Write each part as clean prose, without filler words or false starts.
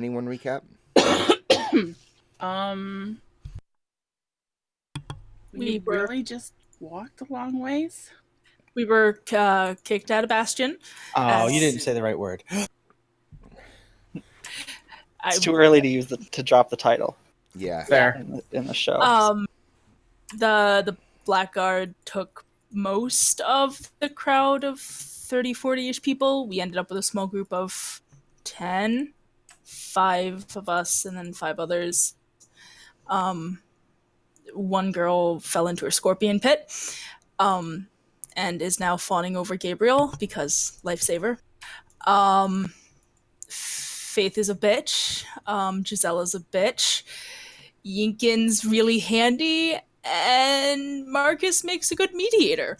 Anyone recap? um, we We were really just walked a long ways. we were kicked out of Bastion. Oh, you as didn't say the right word. I, It's too early to drop the title Yeah. Fair. in the show. the Blackguard took most of the crowd of 30, 40-ish people. We ended up with a small group of 10, 5 of us, and then 5 others. One girl fell into her scorpion pit, and is now fawning over Gabriel because lifesaver. Faith is a bitch. Gisella's a bitch. Yinkin's really handy, and Marcus makes a good mediator.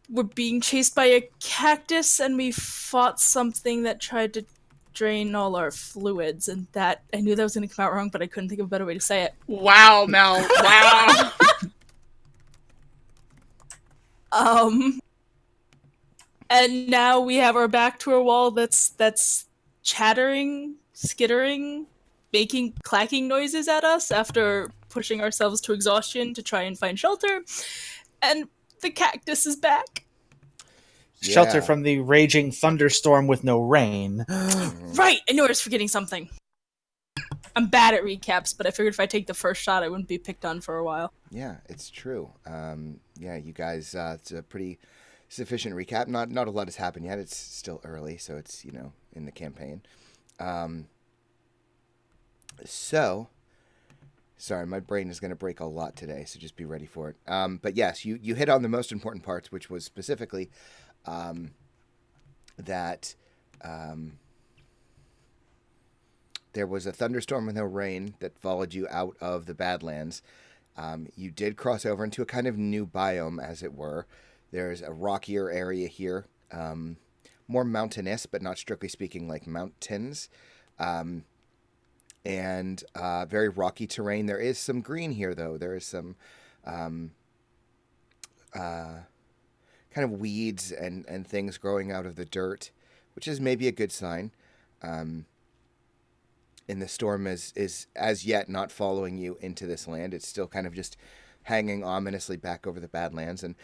We're being chased by a cactus, and we fought something that tried to drain all our fluids, and that I knew that was going to come out wrong, but I couldn't think of a better way to say it. Wow, Mel. Wow. And now we have our back to a wall that's chattering, skittering, making clacking noises at us after pushing ourselves to exhaustion to try and find shelter. And the cactus is back. Shelter from the raging thunderstorm with no rain. Right! I knew I was forgetting something. I'm bad at recaps, but I figured if I take the first shot, I wouldn't be picked on for a while. Yeah, it's true. You guys, it's a pretty sufficient recap. Not a lot has happened yet. It's still early, so it's, in the campaign. So, sorry, my brain is going to break a lot today, so just be ready for it. But yes, you hit on the most important parts, which was specifically that there was a thunderstorm with no rain that followed you out of the Badlands. You did cross over into a kind of new biome, as it were. There's a rockier area here, more mountainous, but not strictly speaking like mountains, and very rocky terrain. There is some green here, though. There is some kind of weeds and things growing out of the dirt, which is maybe a good sign. And the storm is as yet not following you into this land. It's still kind of just hanging ominously back over the Badlands. And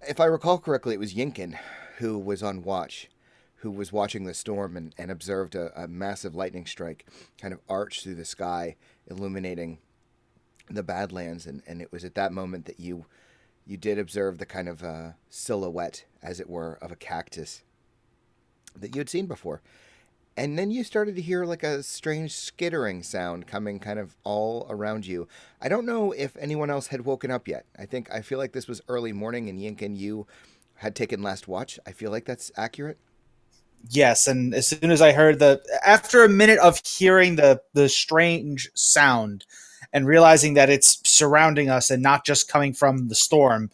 if I recall correctly, it was Yinkin who was on watch, who was watching the storm and observed a massive lightning strike kind of arch through the sky, illuminating the Badlands. And it was at that moment that you did observe the kind of silhouette, as it were, of a cactus that you had seen before. And then you started to hear like a strange skittering sound coming kind of all around you. I don't know if anyone else had woken up yet. I feel like this was early morning, and Yinkin, you had taken last watch. I feel like that's accurate. Yes, and as soon as I heard after a minute of hearing the strange sound and realizing that it's surrounding us and not just coming from the storm,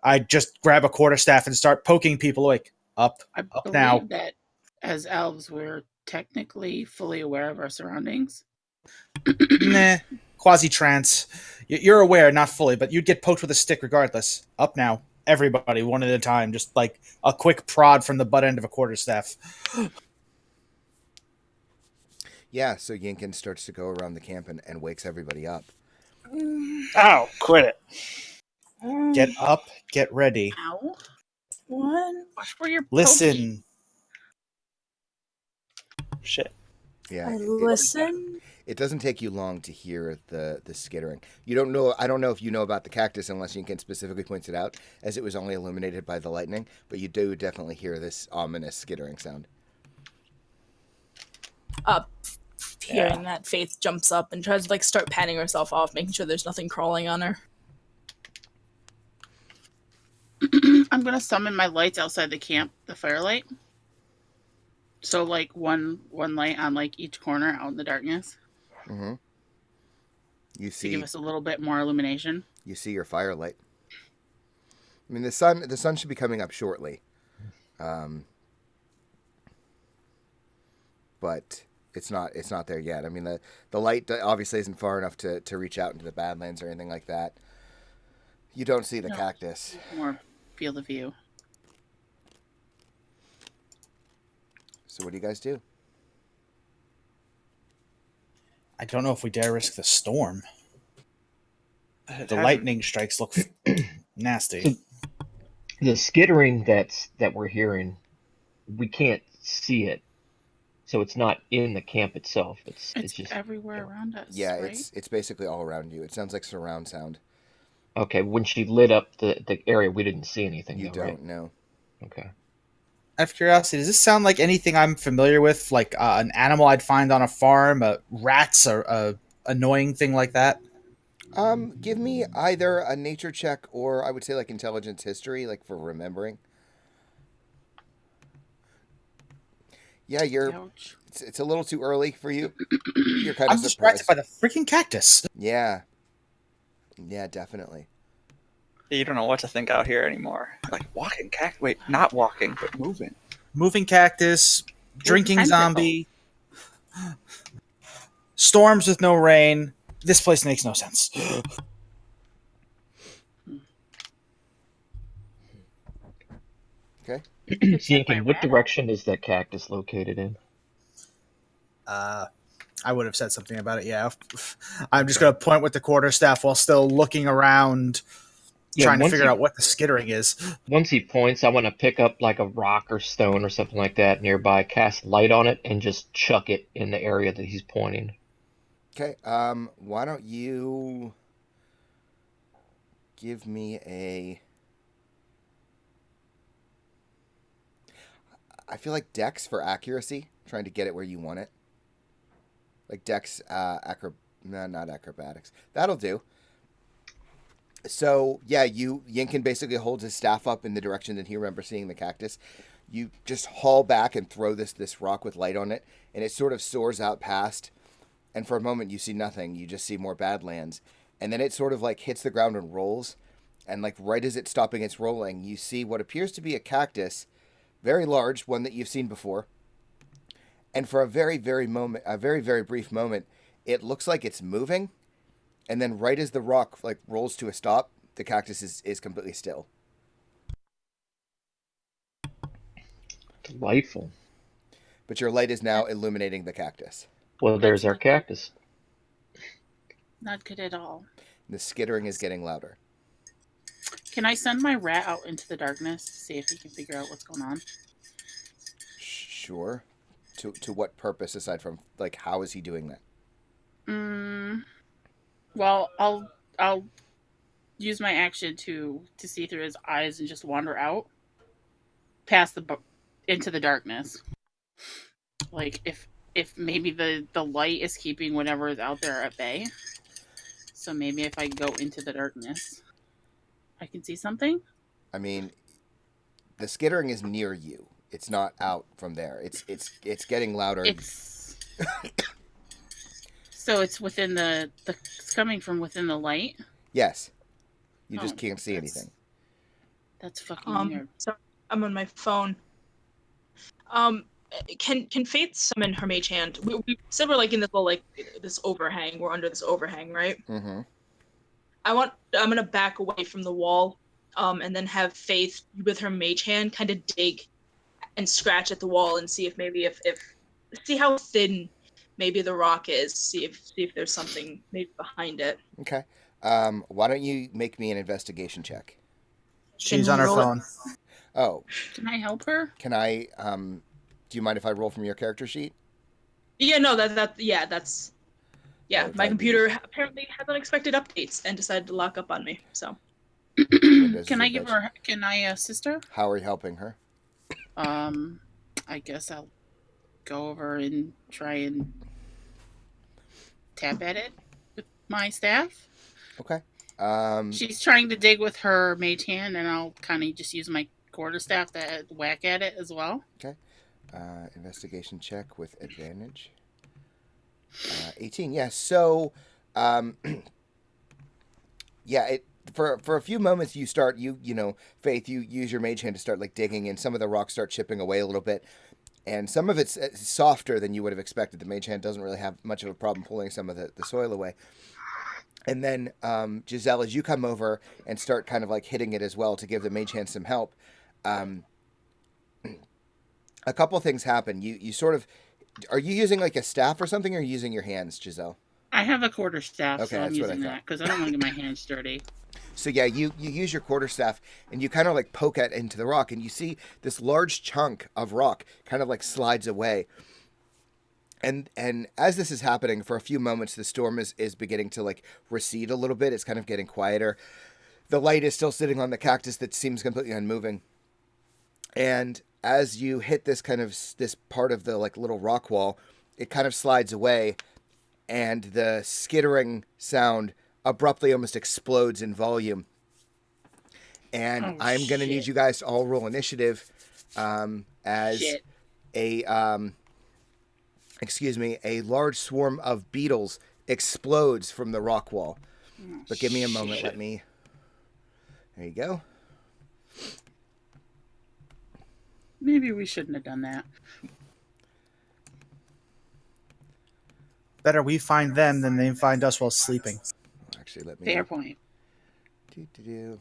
I just grab a quarterstaff and start poking people like, up I believe now. that as elves, we're technically fully aware of our surroundings. Nah, quasi-trance. You're aware, not fully, but you'd get poked with a stick regardless. Up now. Everybody, one at a time, just like a quick prod from the butt end of a quarterstaff. Yeah, so Yinkin starts to go around the camp and wakes everybody up. Ow, quit it. Get up, get ready. Ow. What? Watch where you're Listen. poking. Shit. Yeah, I listen. It doesn't take you long to hear the skittering. You don't know. I don't know if you know about the cactus unless Yinkin specifically points it out, as it was only illuminated by the lightning. But you do definitely hear this ominous skittering sound. Hearing that, Faith jumps up and tries to start patting herself off, making sure there's nothing crawling on her. I'm gonna summon my lights outside the camp, the firelight. So one light on each corner out in the darkness. Mm-hmm. You see, to give us a little bit more illumination. You see your firelight. I mean, the sun should be coming up shortly, but it's not there yet. I mean, the light obviously isn't far enough to reach out into the Badlands or anything like that. You don't see the cactus. More field of view. So what do you guys do? I don't know if we dare risk the storm. It The hasn't- lightning strikes look nasty. So the skittering that we're hearing, we can't see it, so it's not in the camp itself. It's It's just everywhere around us. Yeah, right? it's basically all around you. It sounds like surround sound. okay. When she lit up the area, we didn't see anything. You though, right? don't know. Okay. Out of curiosity, does this sound like anything I'm familiar with? Like an animal I'd find on a farm, rats, or a annoying thing like that? Give me either a nature check or I would say like intelligence history, like for remembering. Yeah, Ouch. it's a little too early for you. You're kind I'm of distracted surprised. by the freaking cactus. Yeah. Yeah, definitely. You don't know what to think out here anymore. Like walking cactus. Wait, not walking, but moving. Moving cactus, drinking tentacle. zombie, storms with no rain. This place makes no sense. Okay. Yankin, what direction is that cactus located in? I would have said something about it. Yeah, I'm just going to point with the quarterstaff while still looking around, trying to once figure he, out what the skittering is. once he points, I want to pick up like a rock or stone or something like that nearby, cast light on it, and just chuck it in the area that he's pointing. Okay. Why don't you give me a I feel like Dex for accuracy, trying to get it where you want it. Like Dex, not acrobatics. That'll do. So yeah, Yinkin basically holds his staff up in the direction that he remembers seeing the cactus. You just haul back and throw this rock with light on it, and it sort of soars out past. And for a moment, you see nothing. You just see more Badlands, and then it sort of like hits the ground and rolls. And like right as it's stopping its rolling, you see what appears to be a cactus, very large, one that you've seen before. And for a very very brief moment, it looks like it's moving. And then right as the rock like rolls to a stop, the cactus is completely still. Delightful. But your light is now illuminating the cactus. Well, there's our cactus. Not good at all. The skittering is getting louder. Can I send my rat out into the darkness to see if he can figure out what's going on? Sure. To what purpose aside from like how is he doing that? Well, I'll use my action to see through his eyes and just wander out past into the darkness. Like if maybe the light is keeping whatever is out there at bay. So maybe if I go into the darkness, I can see something. I mean, the skittering is near you. It's not out from there. It's getting louder. It's so it's within the it's coming from within the light. Yes. You just Oh, can't see anything. That's fucking weird. So I'm on my phone. Can Faith summon her mage hand? We said we're like in this little like this overhang. We're under this overhang, right? Mm-hmm. I'm gonna back away from the wall, and then have Faith with her mage hand kind of dig and scratch at the wall and see if maybe if see how thin maybe the rock is. See if there's something maybe behind it. Okay. Why don't you make me an investigation check? She's Can on you her roll it? phone. Oh, Can I help her? can I? Do you mind if I roll from your character sheet? Yeah, no, that's Oh, my that'd be computer apparently had unexpected updates and decided to lock up on me. So Windows is Can a I give bitch. her? Can I assist her? How are you helping her? I guess I'll go over and try and tap at it with my staff. Okay. She's trying to dig with her mage hand, and I'll kind of just use my quarterstaff to whack at it as well. Investigation check with advantage. 18. Yeah. So, yeah. It for a few moments you start you know Faith, you use your mage hand to start like digging, and some of the rocks start chipping away a little bit, and some of it's softer than you would have expected. The mage hand doesn't really have much of a problem pulling some of the soil away. And then, Giselle, as you come over and start kind of like hitting it as well to give the mage hand some help, a couple things happen. You sort of, are you using like a staff or something, or are you using your hands, Giselle? I have a quarterstaff, Okay, so I'm that's what I using thought. that because I don't want to get my hands dirty. So yeah, you use your quarterstaff and you kind of like poke it into the rock, and you see this large chunk of rock kind of like slides away. And as this is happening, for a few moments, the storm is beginning to like recede a little bit. It's kind of getting quieter. The light is still sitting on the cactus that seems completely unmoving. And as you hit this kind of this part of the like little rock wall, it kind of slides away, and the skittering sound abruptly almost explodes in volume. And Oh, I'm gonna need shit. you guys to all roll initiative, as Shit. a a large swarm of beetles explodes from the rock wall. Oh, But give me a moment. shit. Let me. There you go. Maybe we shouldn't have done that. Better we find them than they find us while sleeping. Actually, let me. Fair point. Do.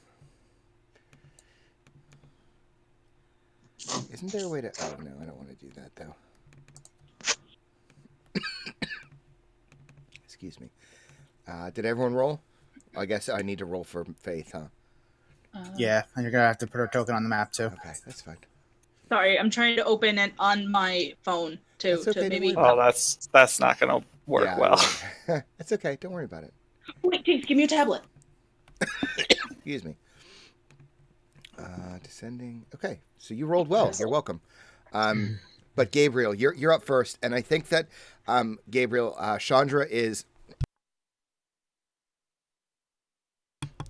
Isn't there a way to? Oh no, I don't want to do that though. Excuse me. Did everyone roll? I guess I need to roll for Faith, huh? Yeah, and you're gonna have to put her token on the map too. Okay, that's fine. Sorry, I'm trying to open it on my phone too. That's okay, To don't maybe. worry about Oh, that's not gonna work Yeah, well. That's okay. Don't worry about it. Wait, Dave, give me a tablet. Excuse me. Descending. Okay, so you rolled well. You're welcome. But Gabriel, you're up first, and I think that Gabriel, Chandra is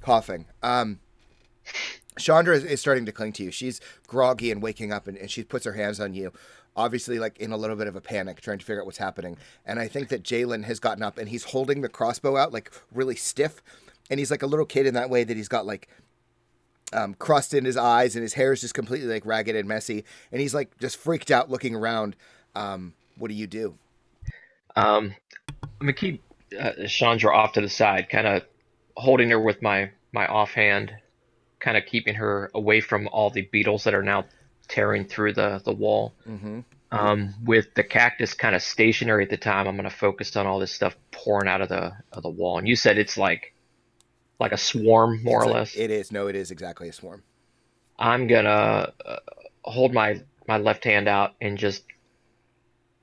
coughing. Chandra is starting to cling to you. She's groggy and waking up, and she puts her hands on you, obviously like in a little bit of a panic, trying to figure out what's happening. And I think that Jalen has gotten up, and he's holding the crossbow out like really stiff, and he's like a little kid in that way that he's got like crust in his eyes, and his hair is just completely like ragged and messy, and he's like just freaked out looking around. What do you do? I'm gonna keep Chandra off to the side, kind of holding her with my offhand, kind of keeping her away from all the beetles that are now tearing through the wall. Mm-hmm. With the cactus kind of stationary at the time, I'm gonna focus on all this stuff pouring out of the wall. And you said it's like a swarm, more or less. It is. No, it is exactly a swarm. I'm gonna hold my left hand out and just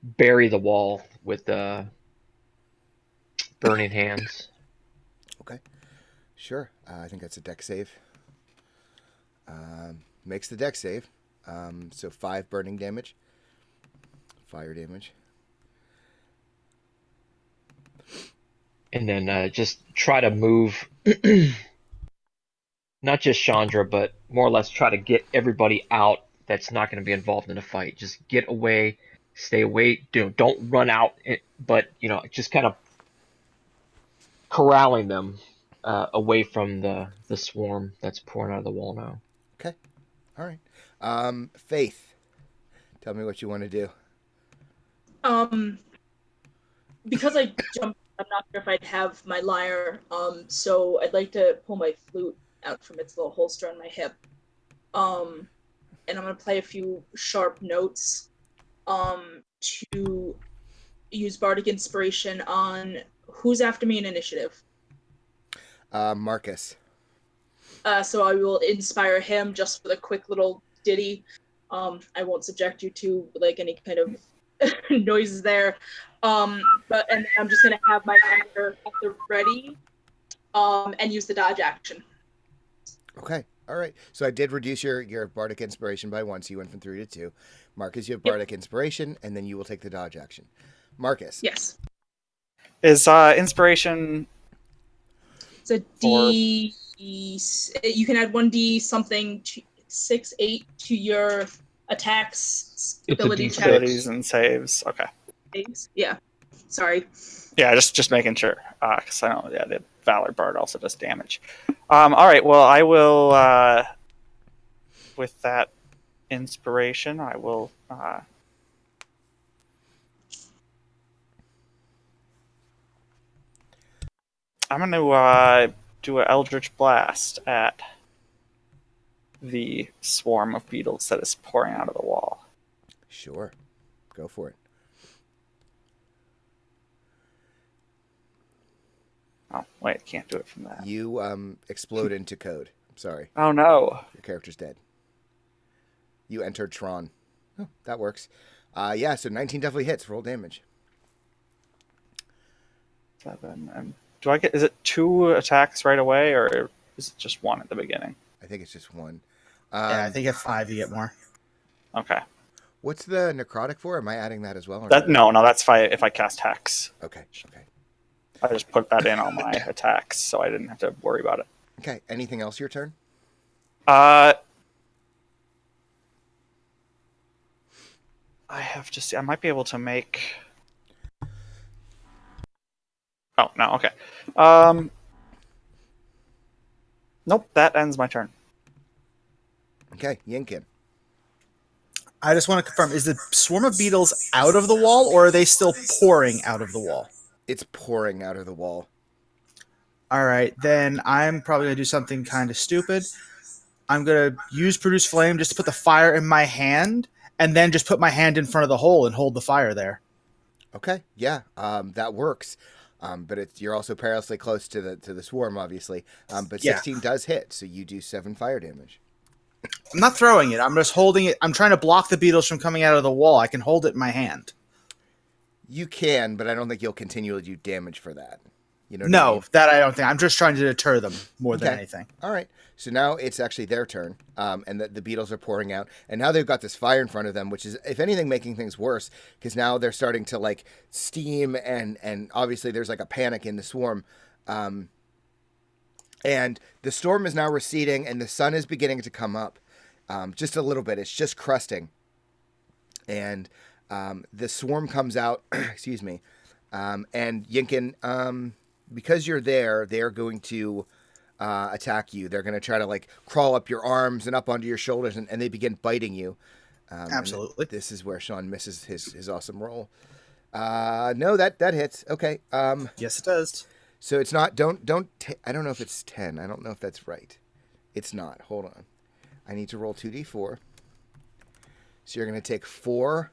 bury the wall with the burning hands. Okay. Sure. I think that's a deck save. Makes the deck save. So 5 burning damage. Fire damage. And then just try to move, not just Chandra, but more or less try to get everybody out that's not going to be involved in the fight. Just get away, stay away. Don't run out, but just kind of corralling them away from the swarm that's pouring out of the wall now. Okay. All right. Faith, tell me what you want to do. Because I jumped, I'm not sure if I'd have my lyre. So I'd like to pull my flute out from its little holster on my hip. And I'm gonna play a few sharp notes. To use bardic inspiration on who's after me in initiative. Marcus. So I will inspire him just for the quick little ditty. I won't subject you to like any kind of noises there. But and I'm just gonna have my character at the ready, and use the dodge action. Okay. All right. So I did reduce your bardic inspiration by 1, so you went from 3 to 2. Marcus, you have bardic inspiration, and then you will take the dodge action. Marcus. Yes. Is inspiration? It's a D. You can add 1d something to 6, 8 to your attacks, It's a ability D6. checks. Abilities and saves. Okay. Yeah. Sorry. Yeah, just making sure, because I know, the Valor Bard also does damage. All right, well, I will, with that inspiration, I will, I'm going to do an Eldritch Blast at the swarm of beetles that is pouring out of the wall. Sure. Go for it. Oh, wait, can't do it from that. You explode into code. I'm sorry. Oh, no. Your character's dead. You entered Tron. Oh, that works. Yeah, so 19 definitely hits. Roll damage. 7. And do I get... Is it 2 attacks right away, or is it just 1 at the beginning? I think it's just 1. Yeah, I think at 5 you get more. Okay. What's the necrotic for? Am I adding that as well? Or No, that's if I cast Hex. Okay. I just put that in on my attacks, so I didn't have to worry about it. Okay. Anything else your turn? I have to see. I might be able to make... Oh, no, okay. Nope, that ends my turn. Okay, Yinkin. I just want to confirm, is the swarm of beetles out of the wall, or are they still pouring out of the wall? It's pouring out of the wall. All right, then I'm probably going to do something kind of stupid. I'm going to use Produce Flame just to put the fire in my hand, and then just put my hand in front of the hole and hold the fire there. Okay, yeah, that works. But you're also perilously close to the swarm, obviously. But 16 does hit, so you do 7 fire damage. I'm not throwing it. I'm just holding it. I'm trying to block the beetles from coming out of the wall. I can hold it in my hand. You can, but I don't think you'll continually do damage for that. You know? No, that I don't think. I'm just trying to deter them more than anything. All right. So now it's actually their turn, and the beetles are pouring out, and now they've got this fire in front of them, which is, if anything, making things worse, because now they're starting to like steam, and obviously there's like a panic in the swarm, and the storm is now receding, and the sun is beginning to come up, just a little bit. It's just crusting, and the swarm comes out. Excuse me, and Yinkin, because you're there, they're going to attack you. They're going to try to like crawl up your arms and up onto your shoulders, and they begin biting you. Absolutely. This is where Sean misses his awesome roll. No, that hits. Okay. Yes, it does. So it's not. I don't know if it's 10. I don't know if that's right. It's not. Hold on. I need to roll 2d4. So you're going to take 4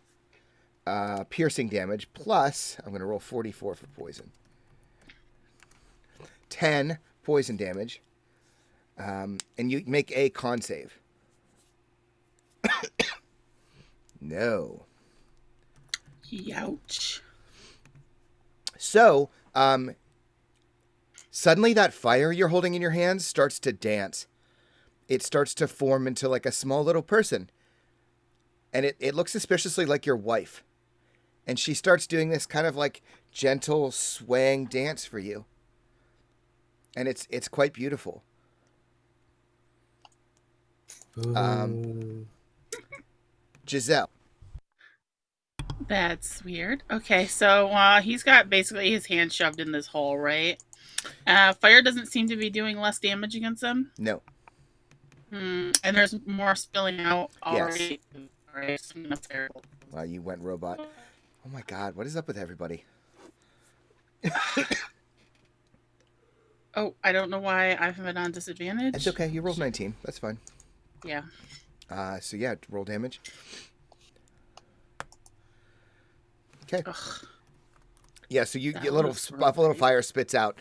piercing damage plus. I'm going to roll 44 for poison. 10 poison damage. And you make a con save. No. Youch. So, suddenly that fire you're holding in your hands starts to dance. It starts to form into like a small little person. And it looks suspiciously like your wife. And she starts doing this kind of like gentle swaying dance for you. And it's quite beautiful. Giselle. That's weird. Okay, so he's got basically his hand shoved in this hole, right? Fire doesn't seem to be doing less damage against him. No. And there's more spilling out already. Yes. All right, so I'm gonna fire. Wow, you went robot. Oh my god, what is up with everybody? Oh, I don't know why I have it on disadvantage. It's okay, you rolled 19. That's fine. Yeah. So yeah, roll damage. Okay. Ugh. Yeah, so you That get a little was fire spits out.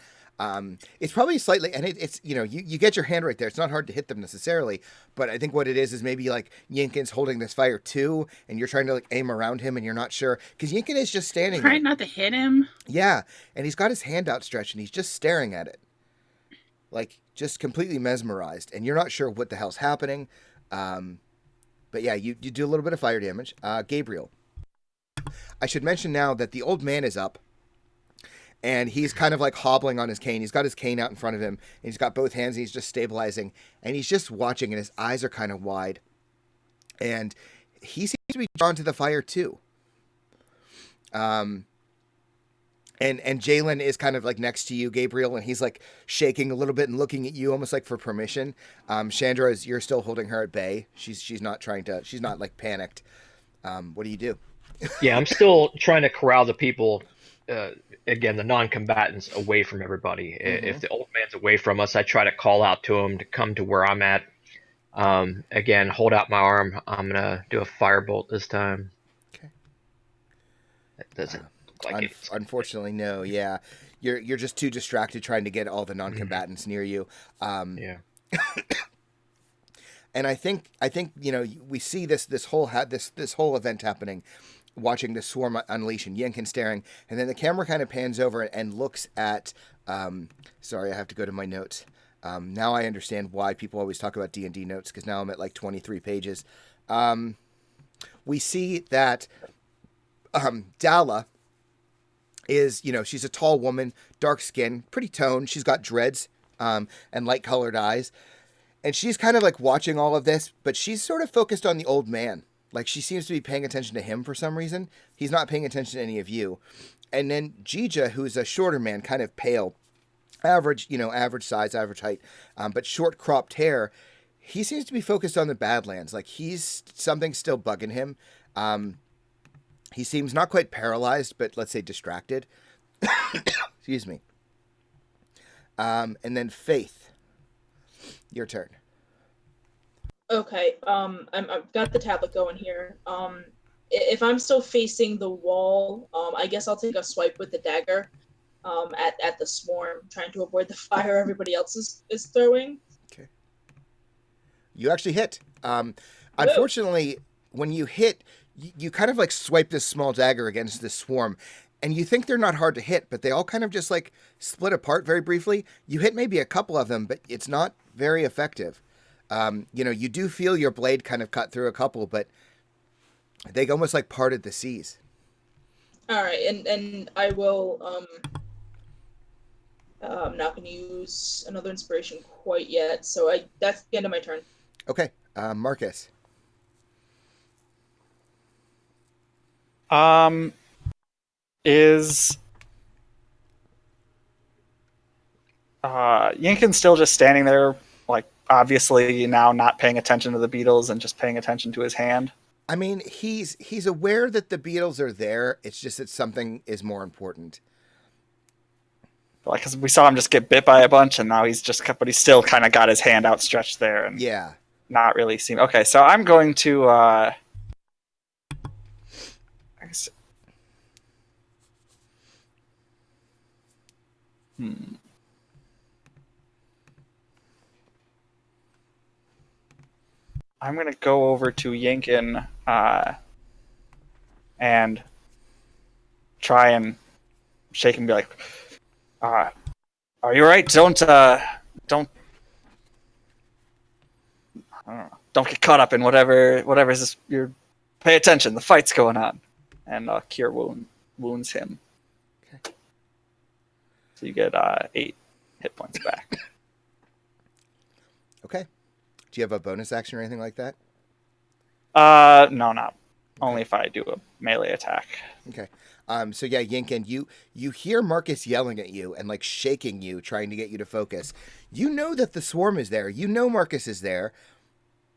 It's probably slightly, and it's you get your hand right there. It's not hard to hit them necessarily, but I think what it is maybe like Yinkin's holding this fire too, and you're trying to like aim around him, and you're not sure because Yinkin is just standing there. Trying not to hit him. Yeah, and he's got his hand outstretched, and he's just staring at it, like just completely mesmerized, and you're not sure what the hell's happening. But yeah, you do a little bit of fire damage. Gabriel. I should mention now that the old man is up, and he's kind of like hobbling on his cane. He's got his cane out in front of him, and he's got both hands, and he's just stabilizing, and he's just watching, and his eyes are kind of wide. And he seems to be drawn to the fire too. And Jalen is kind of like next to you, Gabriel, and he's like shaking a little bit and looking at you almost like for permission. Chandra, you're still holding her at bay. She's not like panicked. What do you do? Yeah, I'm still trying to corral the people, again, the non-combatants away from everybody. Mm-hmm. If the old man's away from us, I try to call out to him to come to where I'm at. Again, hold out my arm. I'm going to do a firebolt this time. Okay. That doesn't look like it. Unfortunately, no. Yeah, you're just too distracted trying to get all the non-combatants near you. Yeah. And I think we see this whole event happening, watching the swarm unleash and Yinkin staring, and then the camera kind of pans over and looks at. Sorry, I have to go to my notes. Now I understand why people always talk about D&D notes, because now I'm at like 23 pages. We see that Dala is, she's a tall woman, dark skin, pretty toned. She's got dreads and light colored eyes. And she's kind of like watching all of this, but she's sort of focused on the old man. Like she seems to be paying attention to him for some reason. He's not paying attention to any of you. And then Jija, who's a shorter man, kind of pale, average size, average height, but short cropped hair. He seems to be focused on the Badlands. Like something's still bugging him. He seems not quite paralyzed, but let's say distracted. Excuse me. And then Faith. Your turn. Okay. I've got the tablet going here. If I'm still facing the wall, I guess I'll take a swipe with the dagger, at the swarm, trying to avoid the fire everybody else is throwing. Okay. You actually hit. Unfortunately, when you hit, you kind of like swipe this small dagger against this swarm, and you think they're not hard to hit, but they all kind of just like split apart very briefly. You hit maybe a couple of them, but it's not very effective. You do feel your blade kind of cut through a couple, but they almost like parted the seas. All right, and I will. I'm not going to use another inspiration quite yet, so that's the end of my turn. Okay, Marcus. Is Yinkin still just standing there, like obviously now not paying attention to the beetles and just paying attention to his hand? I mean, he's aware that the beetles are there. It's just that something is more important. Like, 'cause we saw him just get bit by a bunch, and now he's still kind of got his hand outstretched there, and yeah, not really seem okay. So I'm going to. I guess, I'm going to go over to Yinkin and try and shake him and be like, are you right? Don't get caught up in whatever's this, pay attention. The fight's going on. And cure wounds him. Okay. So you get 8 hit points back. Okay. Do you have a bonus action or anything like that? No, not. Only if I do a melee attack. Okay. So yeah, Yinkin, you hear Marcus yelling at you and like shaking you, trying to get you to focus. You know that the swarm is there. You know Marcus is there,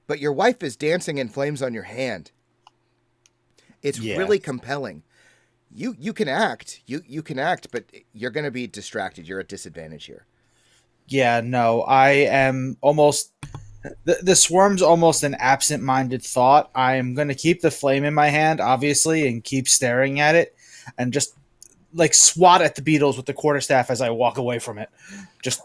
but your wife is dancing in flames on your hand. It's really compelling. You can act. You can act, but you're going to be distracted. You're at disadvantage here. Yeah, no, I am almost... The swarm's almost an absent-minded thought. I'm going to keep the flame in my hand, obviously, and keep staring at it, and just, like, swat at the beetles with the quarterstaff as I walk away from it. Just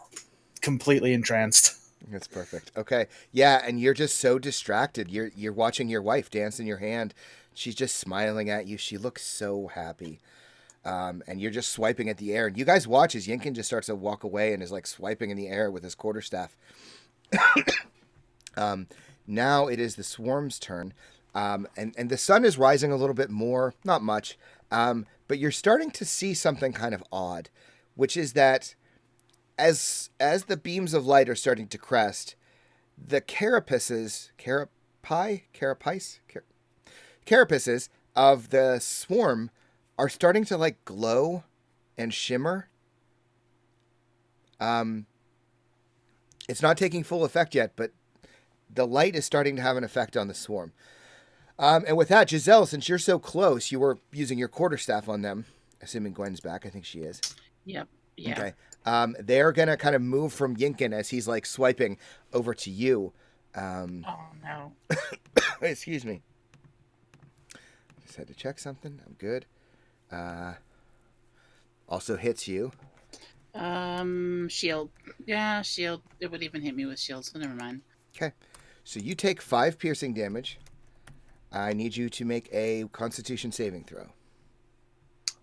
completely entranced. That's perfect. Okay. Yeah, and you're just so distracted. You're watching your wife dance in your hand. She's just smiling at you. She looks so happy. And you're just swiping at the air. And you guys watch as Yinkin just starts to walk away and is, like, swiping in the air with his quarterstaff. Now it is the swarm's turn, and the sun is rising a little bit more, not much, but you're starting to see something kind of odd, which is that as the beams of light are starting to crest, the carapaces of the swarm are starting to like glow and shimmer. It's not taking full effect yet, but the light is starting to have an effect on the swarm. And with that, Giselle, since you're so close, you were using your quarterstaff on them, assuming Gwen's back. I think she is. Yep. Yeah. Okay. They're going to kind of move from Yinkin as he's like swiping over to you. Oh, no. Excuse me. Just had to check something. I'm good. Also hits you. Shield. Yeah, shield. It would even hit me with shield, so never mind. Okay. So you take 5 piercing damage. I need you to make a Constitution saving throw.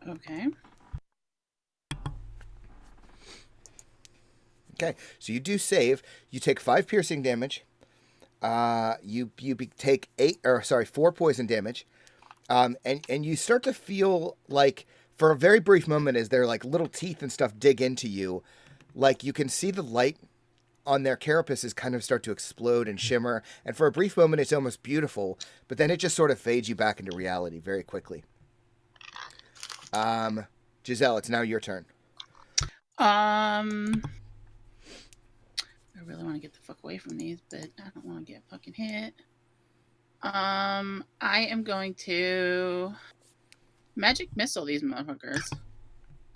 Okay. Okay. So you do save. You take 5 piercing damage. Take 4 poison damage. And you start to feel like, for a very brief moment, as their like little teeth and stuff dig into you, like you can see the light on their carapaces kind of start to explode and shimmer. And for a brief moment, it's almost beautiful, but then it just sort of fades you back into reality very quickly. Giselle, it's now your turn. I really want to get the fuck away from these, but I don't want to get fucking hit. I am going to magic missile these motherfuckers.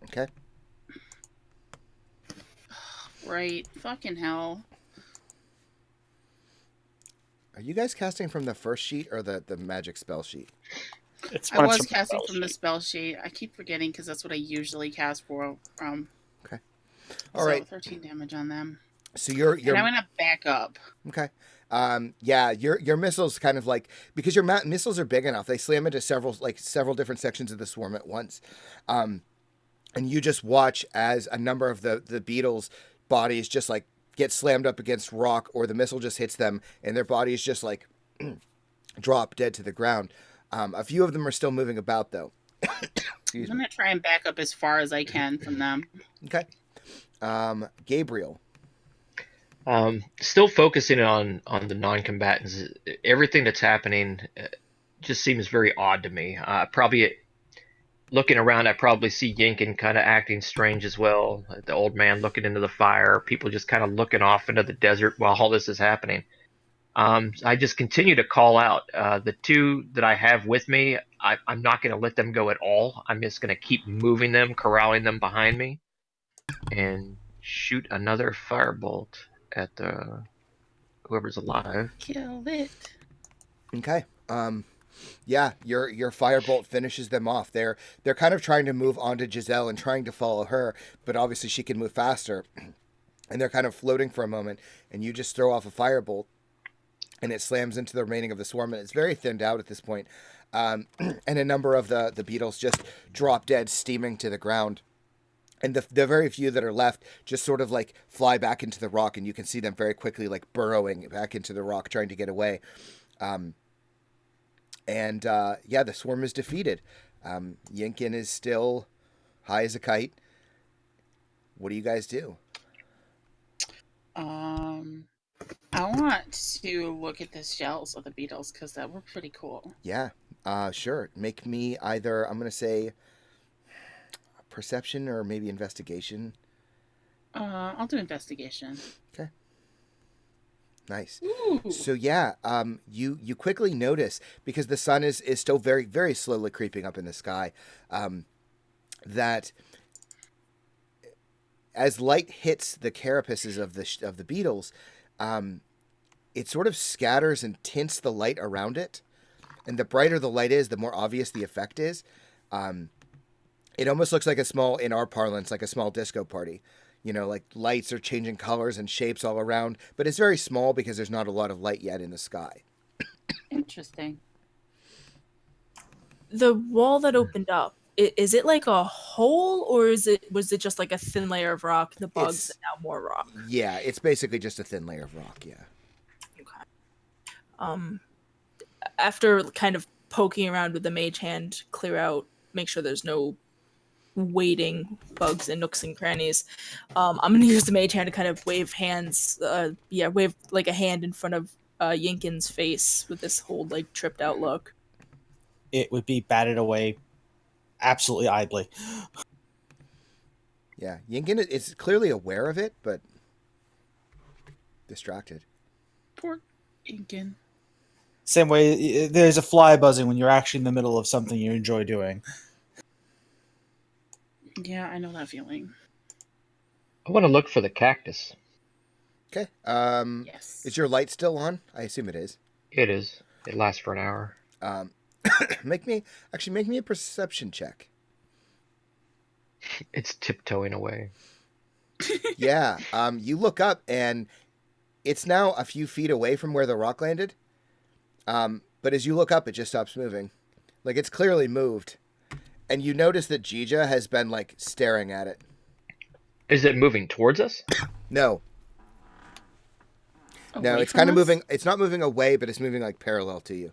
Okay. Right. Fucking hell. Are you guys casting from the first sheet or the magic spell sheet? It's I when it's was from casting spell from the sheet. spell sheet. I keep forgetting because that's what I usually cast for. Okay. All right. 13 damage on them. So you're And I'm gonna back up. okay. Yeah, your missiles kind of like, because your missiles are big enough, they slam into several different sections of the swarm at once. And you just watch as a number of the beetles' bodies just like get slammed up against rock, or the missile just hits them and their bodies just like drop dead to the ground. A few of them are still moving about though. I'm gonna try and back up as far as I can from them. Okay. Gabriel. Still focusing on the non-combatants. Everything that's happening just seems very odd to me. Probably looking around, I probably see Yinkin kind of acting strange as well. The old man looking into the fire. People just kind of looking off into the desert while all this is happening. I just continue to call out. The 2 that I have with me, I'm not going to let them go at all. I'm just going to keep moving them, corralling them behind me, and shoot another firebolt at whoever's alive. Kill it. Okay. Yeah, your firebolt finishes them off. They're kind of trying to move onto Giselle and trying to follow her, but obviously she can move faster. And they're kind of floating for a moment, and you just throw off a firebolt, and it slams into the remaining of the swarm, and it's very thinned out at this point. And a number of the beetles just drop dead, steaming to the ground. And the very few that are left just sort of like fly back into the rock, and you can see them very quickly like burrowing back into the rock, trying to get away. Yeah, the swarm is defeated. Yinkin is still high as a kite. What do you guys do? I want to look at the shells of the beetles because that were pretty cool. Yeah, sure. Make me either, I'm going to say, perception or maybe investigation. I'll do investigation. Okay. Nice. Ooh. So yeah, you quickly notice, because the sun is still very, very slowly creeping up in the sky, that as light hits the carapaces of the beetles, it sort of scatters and tints the light around it, and the brighter the light is, the more obvious the effect is. It almost looks like a small, in our parlance, like a small disco party. You know, like lights are changing colors and shapes all around, but it's very small because there's not a lot of light yet in the sky. Interesting. The wall that opened up, is it like a hole, or was it just like a thin layer of rock, the bugs, and now more rock? Yeah, it's basically just a thin layer of rock, yeah. Okay. After kind of poking around with the mage hand, clear out, make sure there's no waiting bugs and nooks and crannies. I'm gonna use the mage hand to kind of wave hands. Wave like a hand in front of Yinkin's face with this whole like tripped out look. It would be batted away absolutely idly. Yeah, Yinkin is clearly aware of it, but distracted. Poor Yinkin. Same way, there's a fly buzzing when you're actually in the middle of something you enjoy doing. Yeah, I know that feeling. I want to look for the cactus. Okay. Yes. Is your light still on? I assume it is. It is. It lasts for an hour. Make me a perception check. It's tiptoeing away. Yeah. You look up and it's now a few feet away from where the rock landed. But as you look up, it just stops moving. Like it's clearly moved. And you notice that Jija has been like staring at it. Is it moving towards us? No. No, Away it's from kind of us? moving. It's not moving away, but it's moving like parallel to you.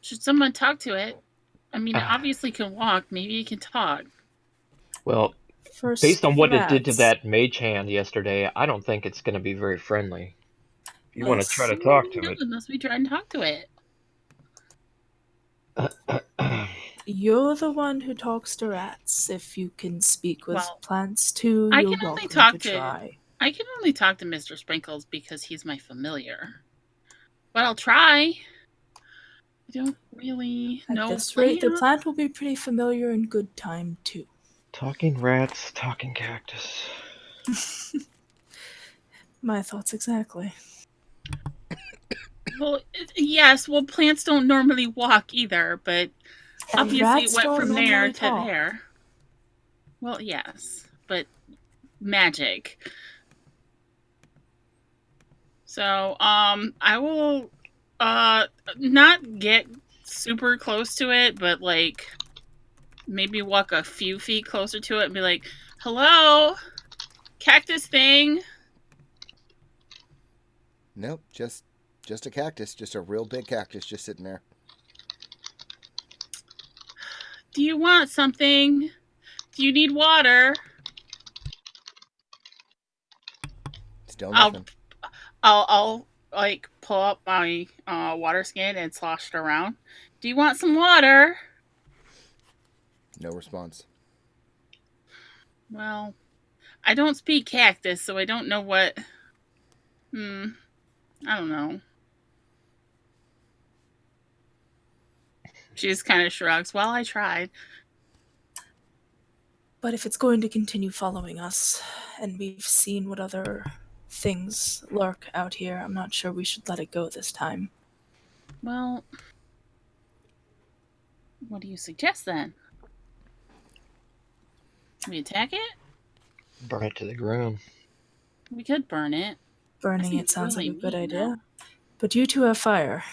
Should someone talk to it? I mean, it Ah. obviously can walk. Maybe it can talk. Well, First based on what it did to rats. that mage hand yesterday, I don't think it's going to be very friendly. If you want to Let's try to see. talk to No, unless we try and talk to it. it. You're the one who talks to rats. If you can speak with Well, plants too, I you're can only welcome talk to to- try. I can only talk to Mr. Sprinkles because he's my familiar. But I'll try. I don't really At know. this rate, the plants. plant will be pretty familiar in good time too. Talking rats, talking cactus. My thoughts exactly. Well, yes. Well, plants don't normally walk either, but And obviously rats it went don't from there normally to talk. there. Well, yes, but magic. So, I will not get super close to it, but like maybe walk a few feet closer to it and be like, "Hello, cactus thing." Nope, just a cactus, just a real big cactus just sitting there. Do you want something? Do you need water? Still I'll nothing. I'll like pull up my water skin and slosh it around. Do you want some water? No response. Well, I don't speak cactus, so I don't know what. I don't know. She just kind of shrugs. Well, I tried. But if it's going to continue following us, and we've seen what other things lurk out here, I'm not sure we should let it go this time. Well, what do you suggest then? We attack it? Burn it to the ground. We could burn it. Burning seems it sounds really like a good mean, idea. though. But you two have fire.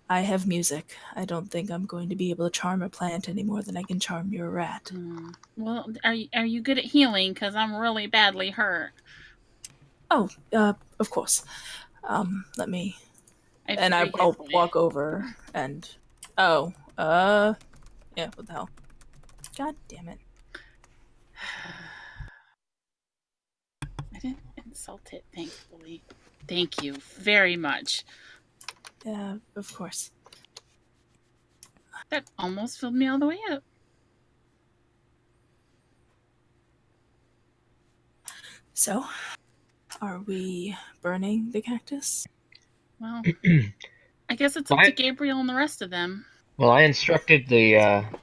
I have music. I don't think I'm going to be able to charm a plant any more than I can charm your rat. Well, are you good at healing? Because I'm really badly hurt. Oh, of course. Let me. And I'll I'll walk over and. Oh, yeah, what the hell? God damn it. I didn't insult it, thankfully. Thank you very much. Yeah, of course. That almost filled me all the way up. So, are we burning the cactus? Well, I guess it's up to Gabriel and the rest of them. Well, I instructed the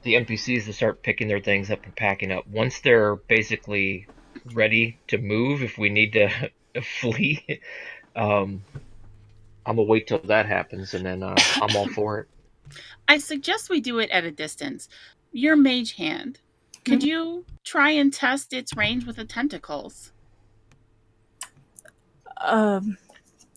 NPCs to start picking their things up and packing up. Once they're basically ready to move, if we need to flee, I'm gonna wait till that happens, and then I'm all for it. I suggest we do it at a distance. Your mage hand. Could you try and test its range with the tentacles?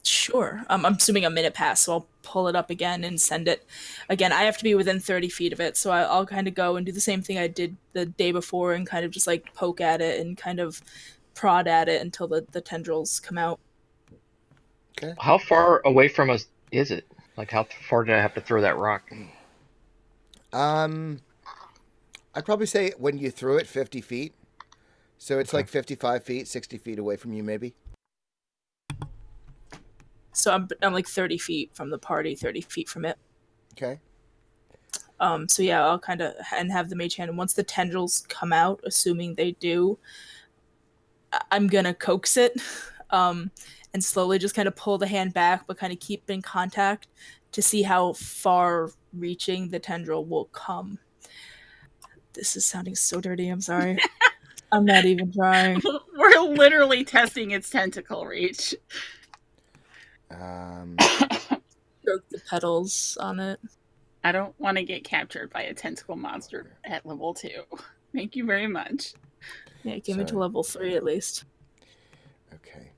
Sure. I'm assuming a minute passed, so I'll pull it up again and send it. Again, I have to be within 30 feet of it, so I'll kind of go and do the same thing I did the day before and kind of just like poke at it and kind of prod at it until the tendrils come out. Okay. How far away from us is it? Like, how far did I have to throw that rock? I'd probably say when you threw it 50 feet. So it's Okay. like 55 feet, 60 feet away from you, maybe. So I'm like 30 feet from the party, 30 feet from it. Okay. So yeah, I'll kind of and have the mage hand. And once the tendrils come out, assuming they do, I'm gonna coax it, and slowly just kind of pull the hand back, but kind of keep in contact to see how far-reaching the tendril will come. This is sounding so dirty. I'm sorry. I'm not even trying. We're literally testing its tentacle reach. Stroke the petals on it. I don't want to get captured by a tentacle monster at level 2. Thank you very much. Yeah, give me to So- level 3 at least. Okay.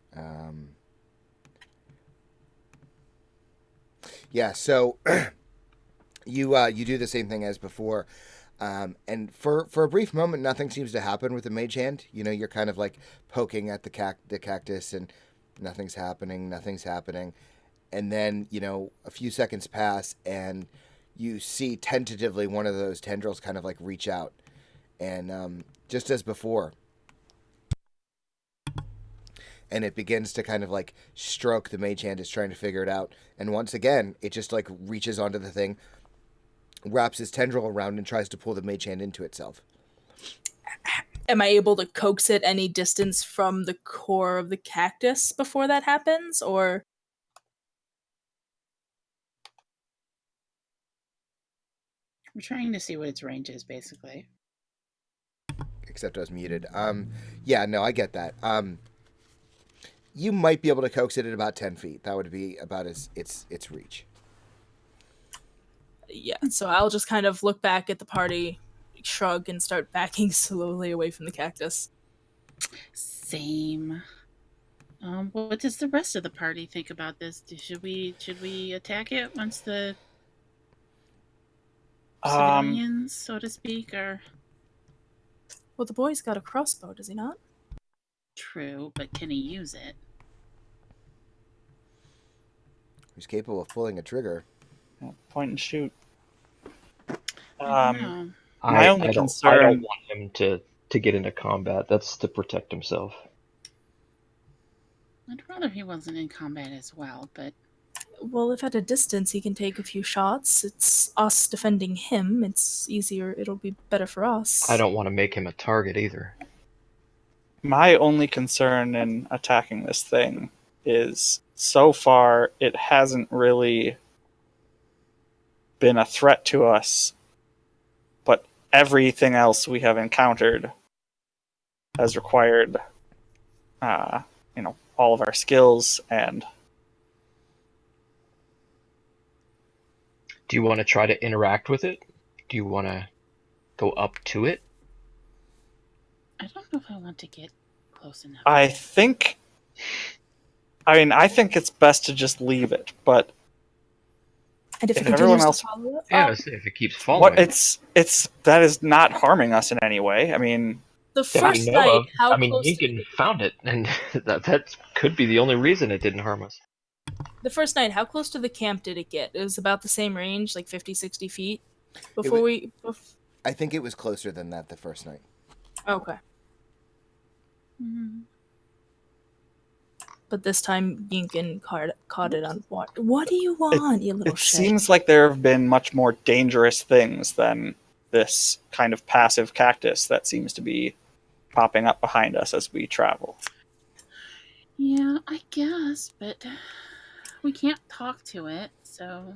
Yeah. So you do the same thing as before, and for a brief moment, nothing seems to happen with the mage hand. You know, you're kind of like poking at the cactus, and nothing's happening. Nothing's happening, and then a few seconds pass, and you see tentatively one of those tendrils kind of like reach out, and just as before. And it begins to kind of like stroke the mage hand is trying to figure it out. And once again, it just like reaches onto the thing, wraps his tendril around, and tries to pull the mage hand into itself. Am I able to coax it any distance from the core of the cactus before that happens, or? I'm trying to see what its range is, basically. Except I was muted. Yeah, no, I get that. You might be able to coax it at about 10 feet. That would be about its reach. Yeah, so I'll just kind of look back at the party, shrug, and start backing slowly away from the cactus. Same. What does the rest of the party think about this? Should we attack it once the civilians, so to speak, are Well, the boy's got a crossbow, does he not? true, but can he use it? He's capable of pulling a trigger. Point and shoot. I don't know. My only I don't concern- want him to get into combat. That's to protect himself. I'd rather he wasn't in combat as well, but Well, if at a distance he can take a few shots, it's us defending him. It's easier. It'll be better for us. I don't want to make him a target either. My only concern in attacking this thing is so far it hasn't really been a threat to us, but everything else we have encountered has required, all of our skills and. Do you want to try to interact with it? Do you want to go up to it? I don't know if I want to get close enough. I think it's best to just leave it, but And if if it everyone continues else- to follow it, Yeah, if it keeps following. it's that is not harming us in any way. I mean, the that we first know night, of. how I mean, close? Lincoln found it, and that could be the only reason it didn't harm us. The first night, how close to the camp did it get? It was about the same range, like 50, 60 feet. Before I think it was closer than that the first night. Okay. Mhm. But this time, Yinkin caught it on what? What do you want, you little it shit? seems like there have been much more dangerous things than this kind of passive cactus that seems to be popping up behind us as we travel. Yeah, I guess, but we can't talk to it, so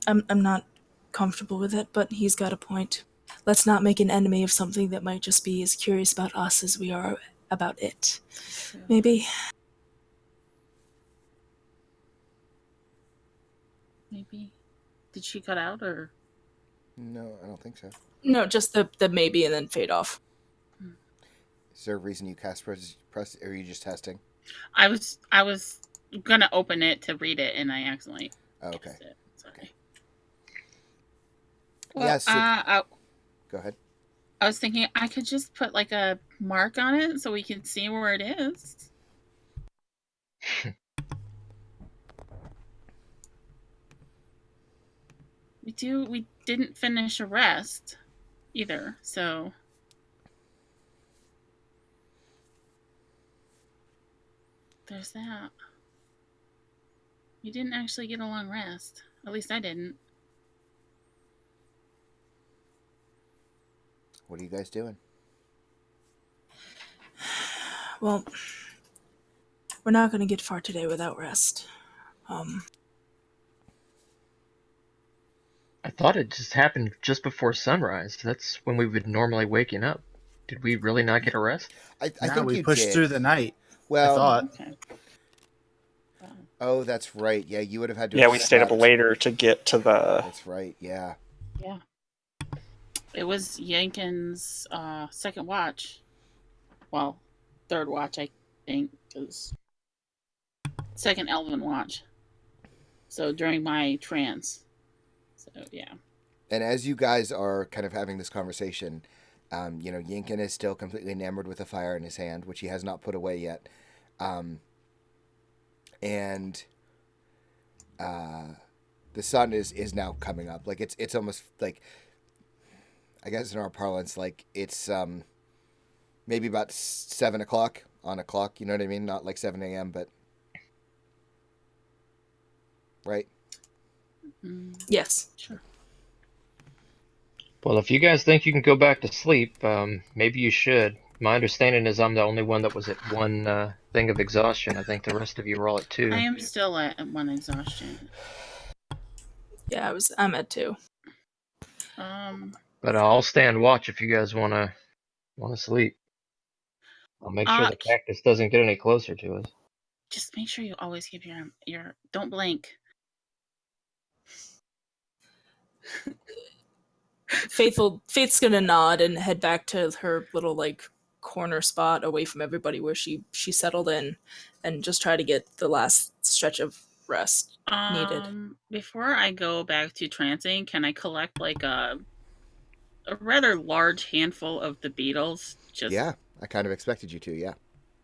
I'm not comfortable with it, but he's got a point. Let's not make an enemy of something that might just be as curious about us as we are about it. Maybe. Maybe. Did she cut out, or? No, I don't think so. No, just the maybe and then fade off. Is there a reason you cast press, or are you just testing? I was gonna open it to read it, and I accidentally. Oh, okay. pressed it. Sorry. Okay. Well, Yeah, so- Go ahead. I was thinking I could just put like a mark on it so we can see where it is. We didn't finish a rest either, so there's that. We didn't actually get a long rest. At least I didn't. What are you guys doing? Well, we're not going to get far today without rest. I thought it just happened just before sunrise. That's when we would normally waking up. Did we really not get a rest? I Now think we you pushed did. through the night. Well, I thought. Okay. Well, Oh, that's right. Yeah, you would have had to. Yeah, have we stayed up slept. later to get to the. That's right. Yeah. Yeah, we stayed up Slept. later to get to the. That's right. Yeah. Yeah. It was Yankin's second watch. Well, third watch, I think, because second Elven watch. So during my trance. So yeah. And as you guys are kind of having this conversation, Yinkin is still completely enamored with the fire in his hand, which he has not put away yet. And the sun is now coming up. Like it's almost like, I guess in our parlance, like it's maybe about 7 o'clock on a clock. You know what I mean? Not like 7 a.m., but right. Yes. Sure. Well, if you guys think you can go back to sleep, maybe you should. My understanding is I'm the only one that was at one thing of exhaustion. I think the rest of you were all at two. I am still at one exhaustion. Yeah, I'm at 2. But I'll stand watch if you guys wanna sleep. I'll make sure the cactus doesn't get any closer to us. Just make sure you always keep your don't blink. Faith's gonna nod and head back to her little like corner spot away from everybody where she settled in, and just try to get the last stretch of rest needed. Before I go back to trancing, can I collect like a rather large handful of the beetles? Just Yeah, I kind of expected you to. Yeah.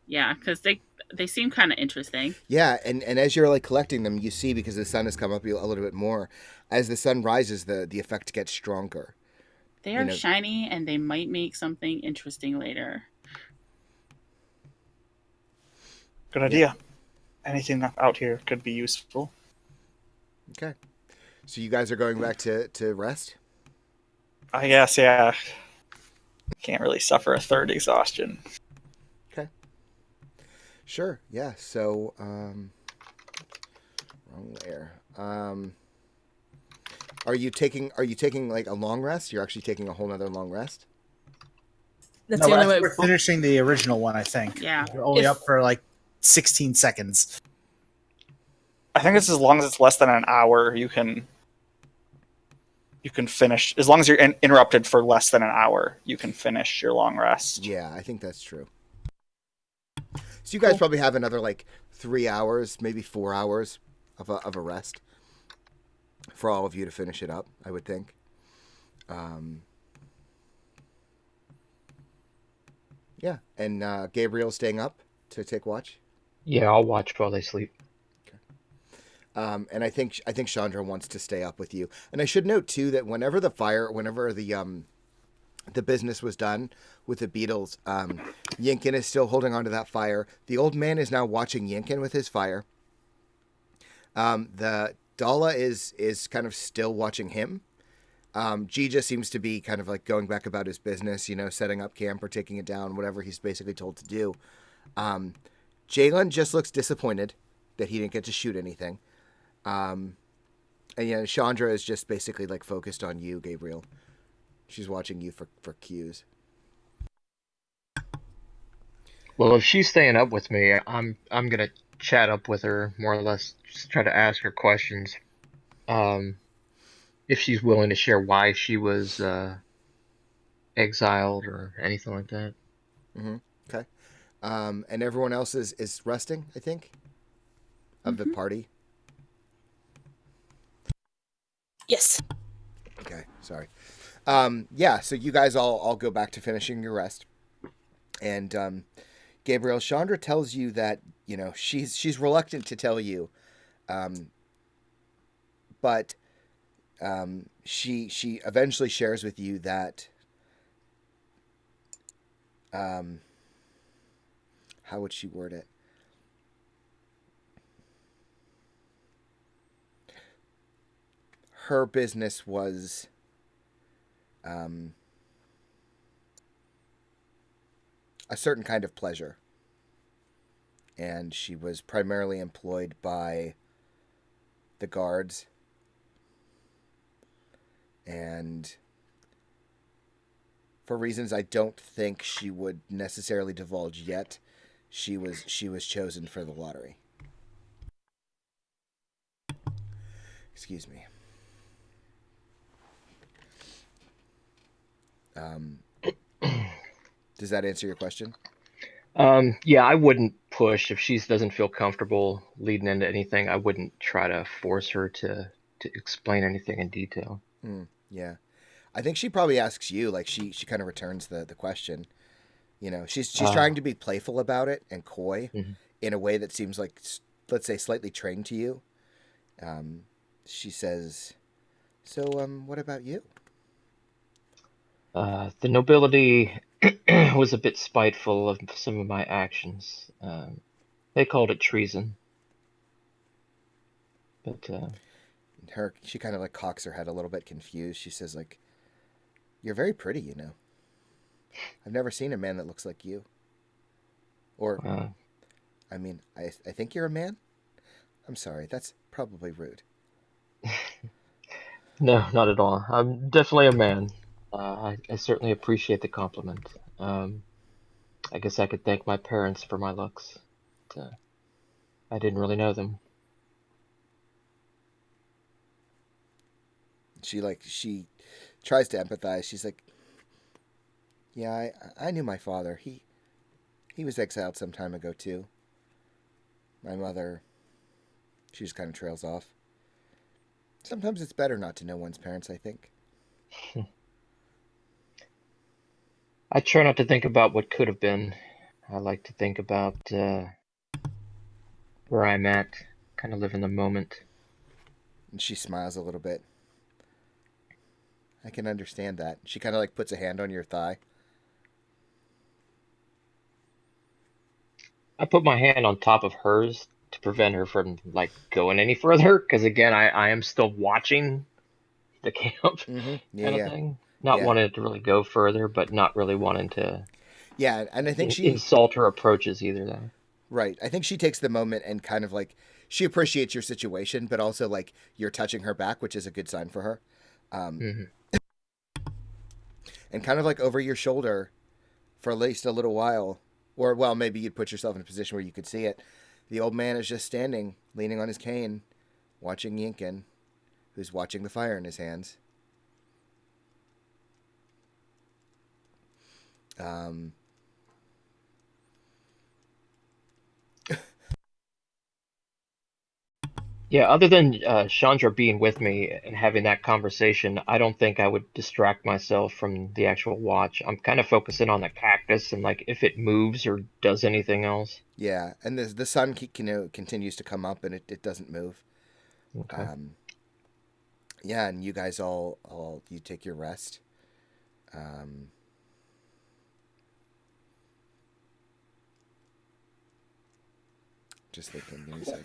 Yeah, because they seem kind of interesting. Yeah, and as you're like collecting them, you see, because the sun has come up a little bit more, as the sun rises, the effect gets stronger. They are shiny, and they might make something interesting later. Good idea. Anything out here could be useful. Okay. So you guys are going back to rest? I guess, yeah. Can't really suffer a third exhaustion. Okay. Sure. Yeah. So, wrong layer. Are you taking like a long rest? You're actually taking a whole nother long rest? That's No, the I only think way. we're finishing the original one, I think. Yeah. We're only If- up for like 16 seconds. I think it's as long as it's less than an hour, you can finish. As long as you're interrupted for less than an hour, you can finish your long rest. Yeah, I think that's true. So you guys probably have another like 3 hours, maybe 4 hours of a rest for all of you to finish it up, I would think. Yeah, and Gabriel's staying up to take watch. Yeah, I'll watch while they sleep. And I think Chandra wants to stay up with you. And I should note too that whenever the business was done with the beetles, Yinkin is still holding onto that fire. The old man is now watching Yinkin with his fire. The Dala is kind of still watching him. Jija seems to be kind of like going back about his business, setting up camp or taking it down, whatever he's basically told to do. Jalen just looks disappointed that he didn't get to shoot anything. And Chandra is just basically like focused on you, Gabriel. She's watching you for cues. Well, if she's staying up with me, I'm gonna chat up with her more or less, just try to ask her questions. If she's willing to share why she was exiled or anything like that. Mm-hmm. Okay. And everyone else is resting, I think, of the party. Yes. Okay, sorry. Yeah, so you guys all go back to finishing your rest. And Gabriel, Chandra tells you that, she's reluctant to tell you. But she eventually shares with you that how would she word it? Her business was a certain kind of pleasure. And she was primarily employed by the guards. And for reasons I don't think she would necessarily divulge yet, she was chosen for the lottery. Excuse me. Um, does that answer your question? Yeah, I wouldn't push if she doesn't feel comfortable leading into anything. I wouldn't try to force her to explain anything in detail. Yeah. I think she probably asks you, like she kind of returns the question. You know, she's trying to be playful about it and coy Mhm. in a way that seems like, let's say, slightly trained to you. She says, "So, what about you?" The nobility was a bit spiteful of some of my actions. They called it treason, but She kind of like cocks her head a little bit confused. She says, like, "You're very pretty, you know. I've never seen a man that looks like you. Or, uh, I mean, I think you're a man. I'm sorry, that's probably rude." no, not at all. I'm definitely a man. I certainly appreciate the compliment. I guess I could thank my parents for my looks. But, I didn't really know them. She tries to empathize. She's like, "Yeah, I knew my father. He was exiled some time ago too. My mother, she just kind of trails off. Sometimes it's better not to know one's parents, I think." I try not to think about what could have been. I like to think about where I'm at, kind of live in the moment. And she smiles a little bit. "I can understand that." She kind of like puts a hand on your thigh. I put my hand on top of hers to prevent her from like going any further, because again, I am still watching the camp Mm-hmm. Yeah, kind of yeah, thing. Not yeah, wanting to really go further, but not really wanting to yeah. And I think insult her approaches either, though. right. I think she takes the moment and kind of like she appreciates your situation, but also like you're touching her back, which is a good sign for her. Um, Hmm. and kind of like over your shoulder for at least a little while, or well, maybe you'd put yourself in a position where you could see it. The old man is just standing, leaning on his cane, watching Yinkin, who's watching the fire in his hands. Um, Yeah, other than Chandra being with me and having that conversation, I don't think I would distract myself from the actual watch. I'm kind of focusing on the cactus and like if it moves or does anything else. yeah, and the sun continues to come up, and it doesn't move. Okay. Um, yeah, and you guys all you take your rest. Um, just thinking, give me a sec.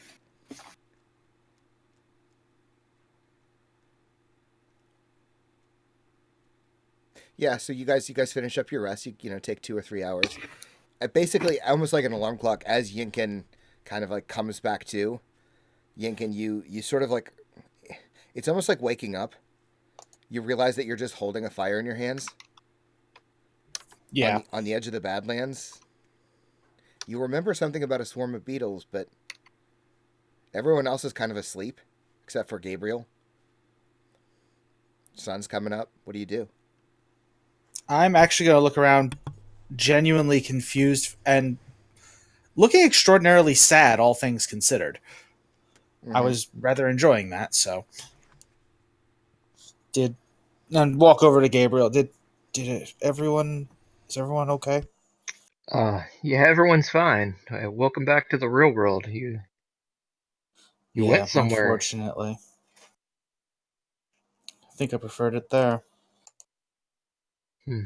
Yeah, so you guys finish up your rest. You know take 2 or 3 hours. Basically, almost like an alarm clock. As Yinkin kind of like comes back to, Yinkin, you sort of like it's almost like waking up. You realize that you're just holding a fire in your hands Yeah. on the edge of the Badlands. You remember something about a swarm of beetles, but everyone else is kind of asleep, except for Gabriel. Sun's coming up. What do you do? I'm actually going to look around genuinely confused and looking extraordinarily sad, all things considered. I Mm-hmm. was rather enjoying that, so did and walk over to Gabriel. Did it, everyone is everyone okay? Yeah, everyone's fine. Welcome back to the real world. You Yeah, went somewhere. unfortunately. I think I preferred it there. Hmm.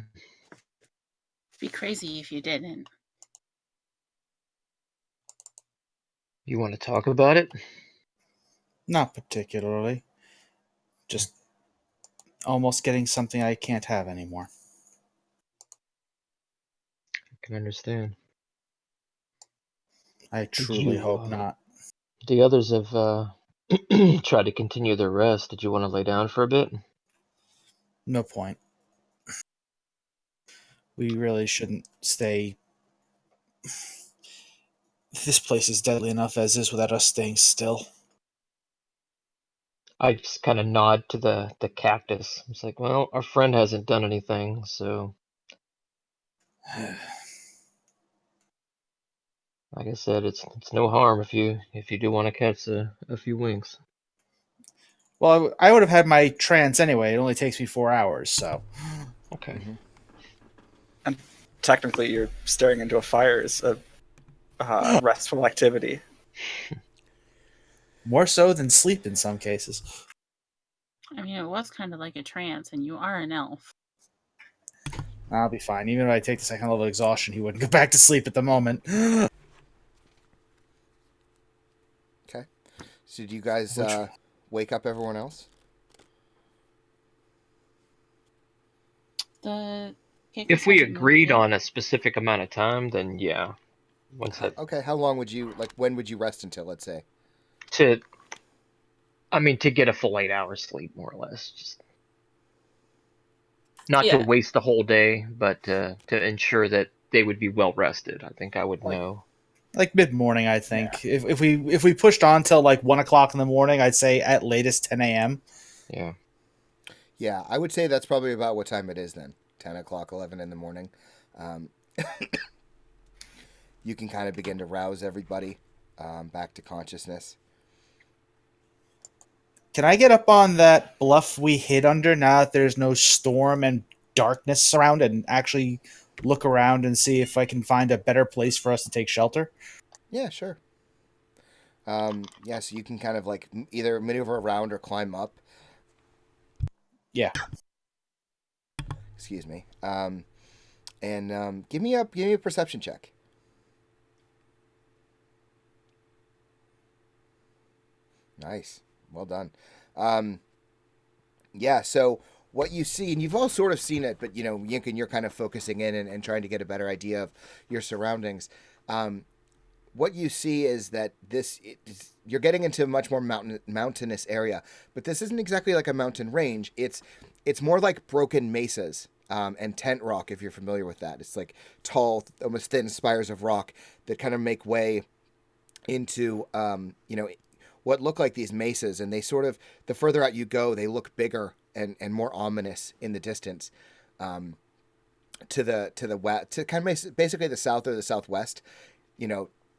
Be crazy if you didn't. You want to talk about it? Not particularly. Just almost getting something I can't have anymore. I can understand. I Did truly you? hope not. The others have tried to continue their rest. Did you want to lay down for a bit? No point. We really shouldn't stay. This place is deadly enough as is without us staying still. I just kind of nod to the cactus. It's like, well, our friend hasn't done anything, so like I said, it's no harm if you do want to catch a few winks. Well, I would have had my trance anyway. It only takes me 4 hours, so Okay. And technically, you're staring into a fire is a restful activity. more so than sleep in some cases. I mean, it was kind of like a trance, and you are an elf. I'll be fine. Even if I take the second level of exhaustion, he wouldn't go back to sleep at the moment. Okay. So do you guys wake up everyone else? The If we agreed on a specific amount of time, then yeah. Once I Okay. How long would you when would you rest until, let's say? to I mean to get a full 8 hours sleep, more or less. Just not to Yeah. waste the whole day, but to ensure that they would be well rested. I think I would know. Like mid morning, I think. If we pushed on till like 1 o'clock in the morning, I'd say at latest 10 a.m. Yeah. Yeah, I would say that's probably about what time it is then. 10 o'clock, 11 in the morning. Um, you can kind of begin to rouse everybody back to consciousness. Can I get up on that bluff we hid under now that there's no storm and darkness around, and actually look around and see if I can find a better place for us to take shelter? Yeah, sure. Yeah, so you can kind of like either maneuver around or climb up. Yeah. Excuse me. And give me a perception check. Nice. Well done. Yeah, so what you see, and you've all sort of seen it, but Yinkin, you're kind of focusing in and trying to get a better idea of your surroundings. What you see is that you're getting into a much more mountainous area, but this isn't exactly like a mountain range. It's more like broken mesas and tent rock, if you're familiar with that. It's like tall, almost thin spires of rock that kind of make way into what look like these mesas, and they sort of, the further out you go, they look bigger and more ominous in the distance. To the west, to kind of basically the south or the southwest,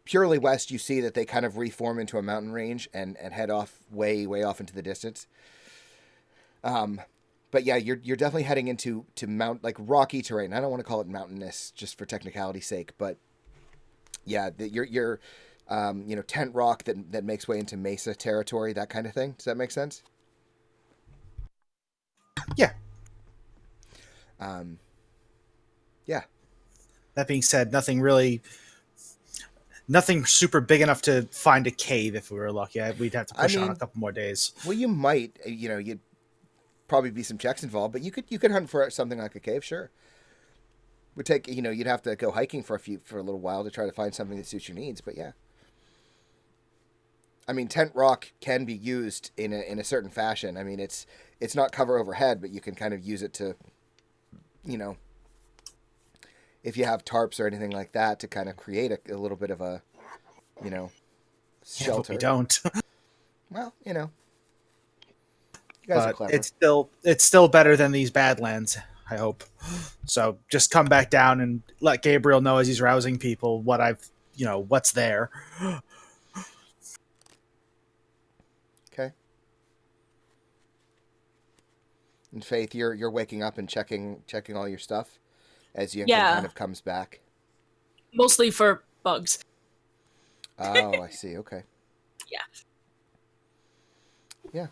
purely west, you see that they kind of reform into a mountain range and head off way off into the distance. But yeah, you're definitely heading into like rocky terrain. I don't want to call it mountainous just for technicality's sake, but yeah, you're tent rock that makes way into mesa territory, that kind of thing. Does that make sense? Yeah. Yeah. That being said, nothing super big enough to find a cave if we were lucky. We'd have to push on a couple more days. Well, you might, you'd probably be some checks involved, but you could hunt for something like a cave, sure. Would take, you'd have to go hiking for a little while to try to find something that suits your needs, but yeah. I mean, tent rock can be used in a certain fashion. I mean, it's not cover overhead, but you can kind of use it to, if you have tarps or anything like that, to kind of create a little bit of a, shelter. Yeah, but we don't. Well, you guys are clever. It's still better than these Badlands, I hope. So just come back down and let Gabriel know as he's rousing people what's there. Okay. And Faith, you're waking up and checking all your stuff as Yinkin kind of comes back. Mostly for bugs. Oh, I see. Okay. Yeah. Yeah.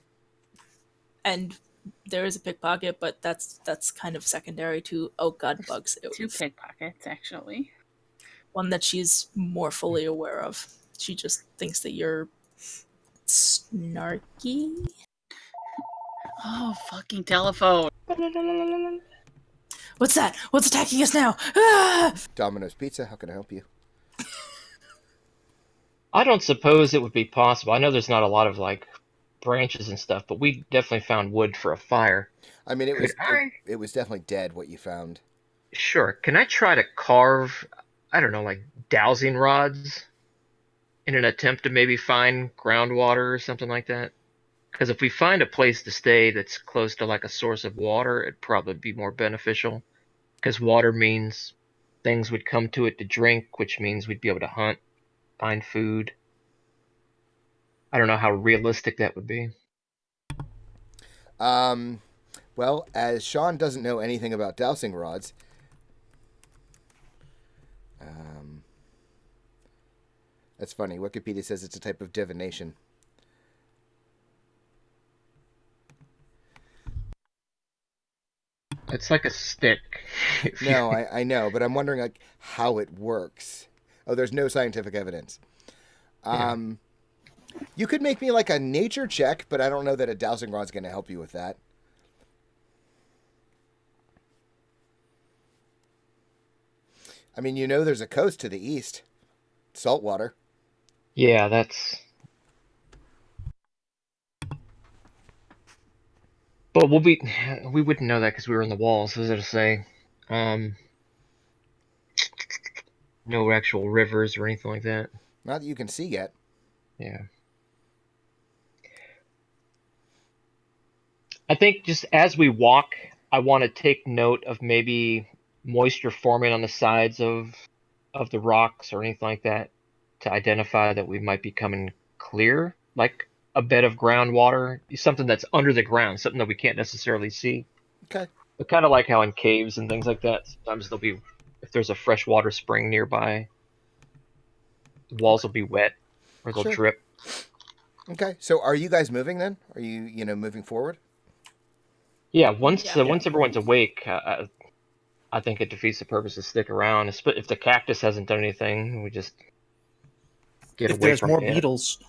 And there is a pickpocket, but that's kind of secondary to bugs. Two pickpockets, actually. One that she's more fully aware of. She just thinks that you're snarky. Oh, fucking telephone. What's that? What's attacking us now? Ah! Domino's Pizza, how can I help you? I don't suppose it would be possible. I know there's not a lot of like branches and stuff, but we definitely found wood for a fire. I mean, it was definitely dead what you found. Sure. Can I try to carve, I don't know, like dowsing rods in an attempt to maybe find groundwater or something like that? Because if we find a place to stay that's close to like a source of water, it'd probably be more beneficial. Because water means things would come to it to drink, which means we'd be able to hunt, find food. I don't know how realistic that would be. Well, as Sean doesn't know anything about dowsing rods, that's funny. Wikipedia says it's a type of divination. It's like a stick. No, I know, but I'm wondering like how it works. Oh, there's no scientific evidence. Yeah. You could make me like a nature check, but I don't know that a dowsing rod's going to help you with that. I mean, you know there's a coast to the east. Saltwater. Yeah, that's. But we wouldn't know that because we were in the walls. As I was to say, no actual rivers or anything like that. Not that you can see yet. Yeah. I think just as we walk, I want to take note of maybe moisture forming on the sides of the rocks or anything like that to identify that we might be coming clear, like a bed of groundwater, something that's under the ground, something that we can't necessarily see. Okay. But kind of like how in caves and things like that, sometimes there'll be, if there's a freshwater spring nearby, the walls will be wet or they'll Sure. drip. Okay. So are you guys moving then? Are you moving forward? Yeah, once Yeah. once everyone's awake, I think it defeats the purpose to stick around. If the cactus hasn't done anything, we just get If away there's from more it. beetles,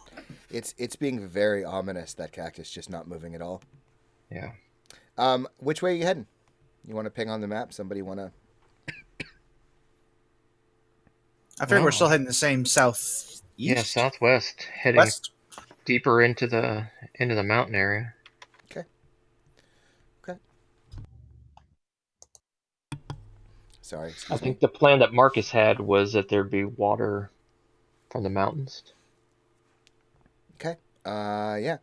It's being very ominous, that cactus just not moving at all. Yeah. Which way are you heading? You want to ping on the map? Somebody want to? I figure we're Well, still heading the same southeast. Yeah, southwest, heading West. deeper into the mountain area. Okay. Okay. Sorry, I excuse me. think the plan that Marcus had was that there'd be water from the mountains. Okay. Yeah.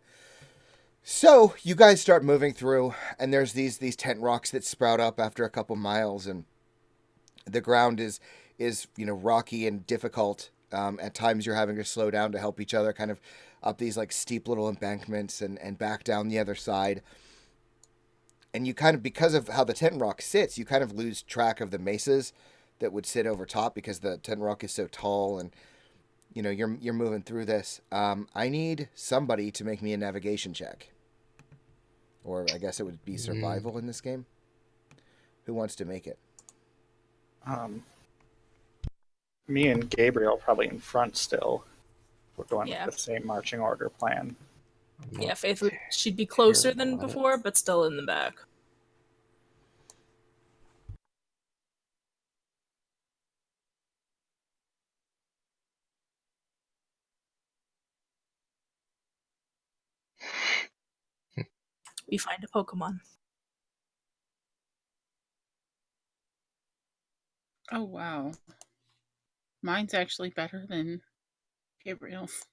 So you guys start moving through, and there's these tent rocks that sprout up after a couple miles, and the ground is rocky and difficult. At times you're having to slow down to help each other, kind of up these like steep little embankments and back down the other side. And you kind of, because of how the tent rock sits, you kind of lose track of the mesas that would sit over top because the tent rock is so tall, and you're moving through this. I need somebody to make me a navigation check, or I guess it would be survival in this game. Who wants to make it? Me and Gabriel probably in front still. We're going Yeah. with the same marching order plan. Yeah, Faith she'd be closer than terrible at it. before, but still in the back. We find a Pokemon. Oh wow. Mine's actually better than Gabriel's.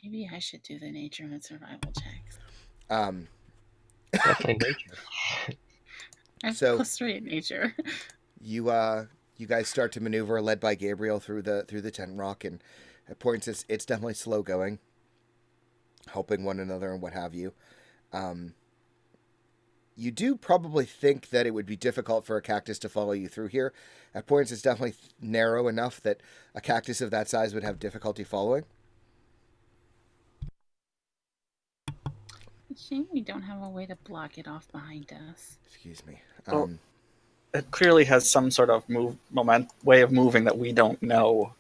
Maybe I should do the nature and survival checks. Definitely nature. I have So- +3 in nature. You guys start to maneuver, led by Gabriel through the tent rock, and at points it's definitely slow going, helping one another and what have you. You do probably think that it would be difficult for a cactus to follow you through here. At points, it's definitely narrow enough that a cactus of that size would have difficulty following. It's a shame we don't have a way to block it off behind us. Excuse me. Well- It clearly has some sort of way of moving that we don't know.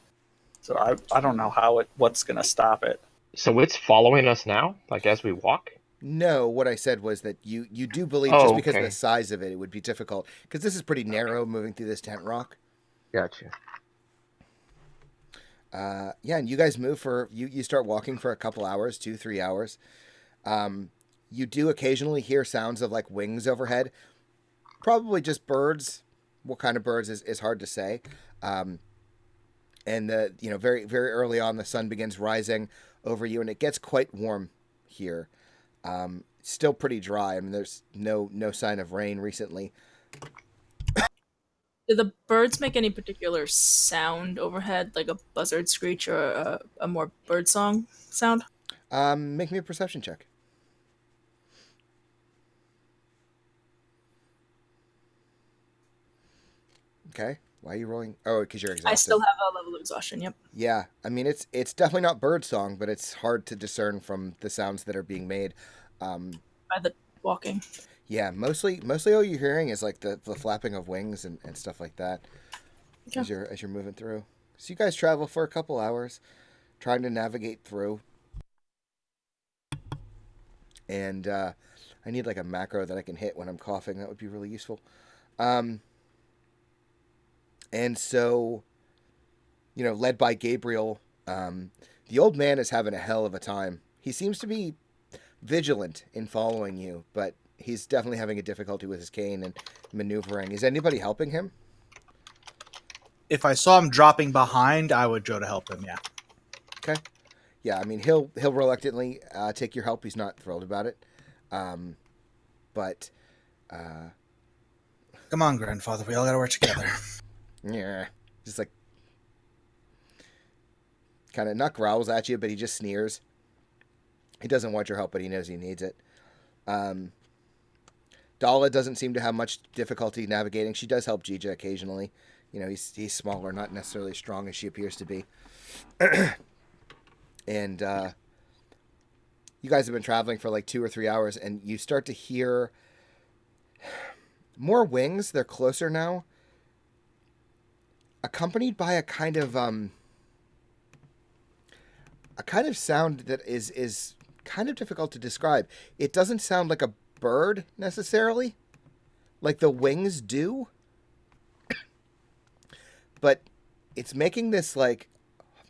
So I don't know what's gonna stop it. So it's following us now, like as we walk. No, what I said was that you do believe, Oh, just because of okay. the size of it, it would be difficult. Because this is pretty narrow, moving through this tent rock. Gotcha. Yeah, and you guys move you start walking for a couple hours, 2-3 hours. You do occasionally hear sounds of like wings overhead, probably just birds what kind of birds is hard to say. And the very very early on, the sun begins rising over you, and it gets quite warm here. Still pretty dry. I mean, there's no sign of rain recently. Do the birds make any particular sound overhead, like a buzzard screech or a more birdsong sound? Make me a perception check. Okay. Why are you rolling? Oh, because you're exhausted. I still have a level of exhaustion. Yep. Yeah, I mean it's definitely not bird song, but it's hard to discern from the sounds that are being made. By the walking. Yeah, mostly all you're hearing is like the flapping of wings and stuff like that Okay. as you're moving through. So you guys travel for a couple hours, trying to navigate through. And I need like a macro that I can hit when I'm coughing. That would be really useful. And so, led by Gabriel, the old man is having a hell of a time. He seems to be vigilant in following you, but he's definitely having a difficulty with his cane and maneuvering. Is anybody helping him? If I saw him dropping behind, I would go to help him. Yeah. Okay. Yeah, I mean he'll reluctantly take your help. He's not thrilled about it, but Come on, grandfather. We all got to work together. yeah, just like kind of not growls at you, but he just sneers. He doesn't want your help, but he knows he needs it. Dala doesn't seem to have much difficulty navigating. She does help Jija occasionally. He's smaller, not necessarily as strong as she appears to be. And you guys have been traveling for like 2 or 3 hours, and you start to hear more wings. They're closer now, accompanied by a kind of sound that is kind of difficult to describe. It doesn't sound like a bird necessarily, like the wings do, but it's making this like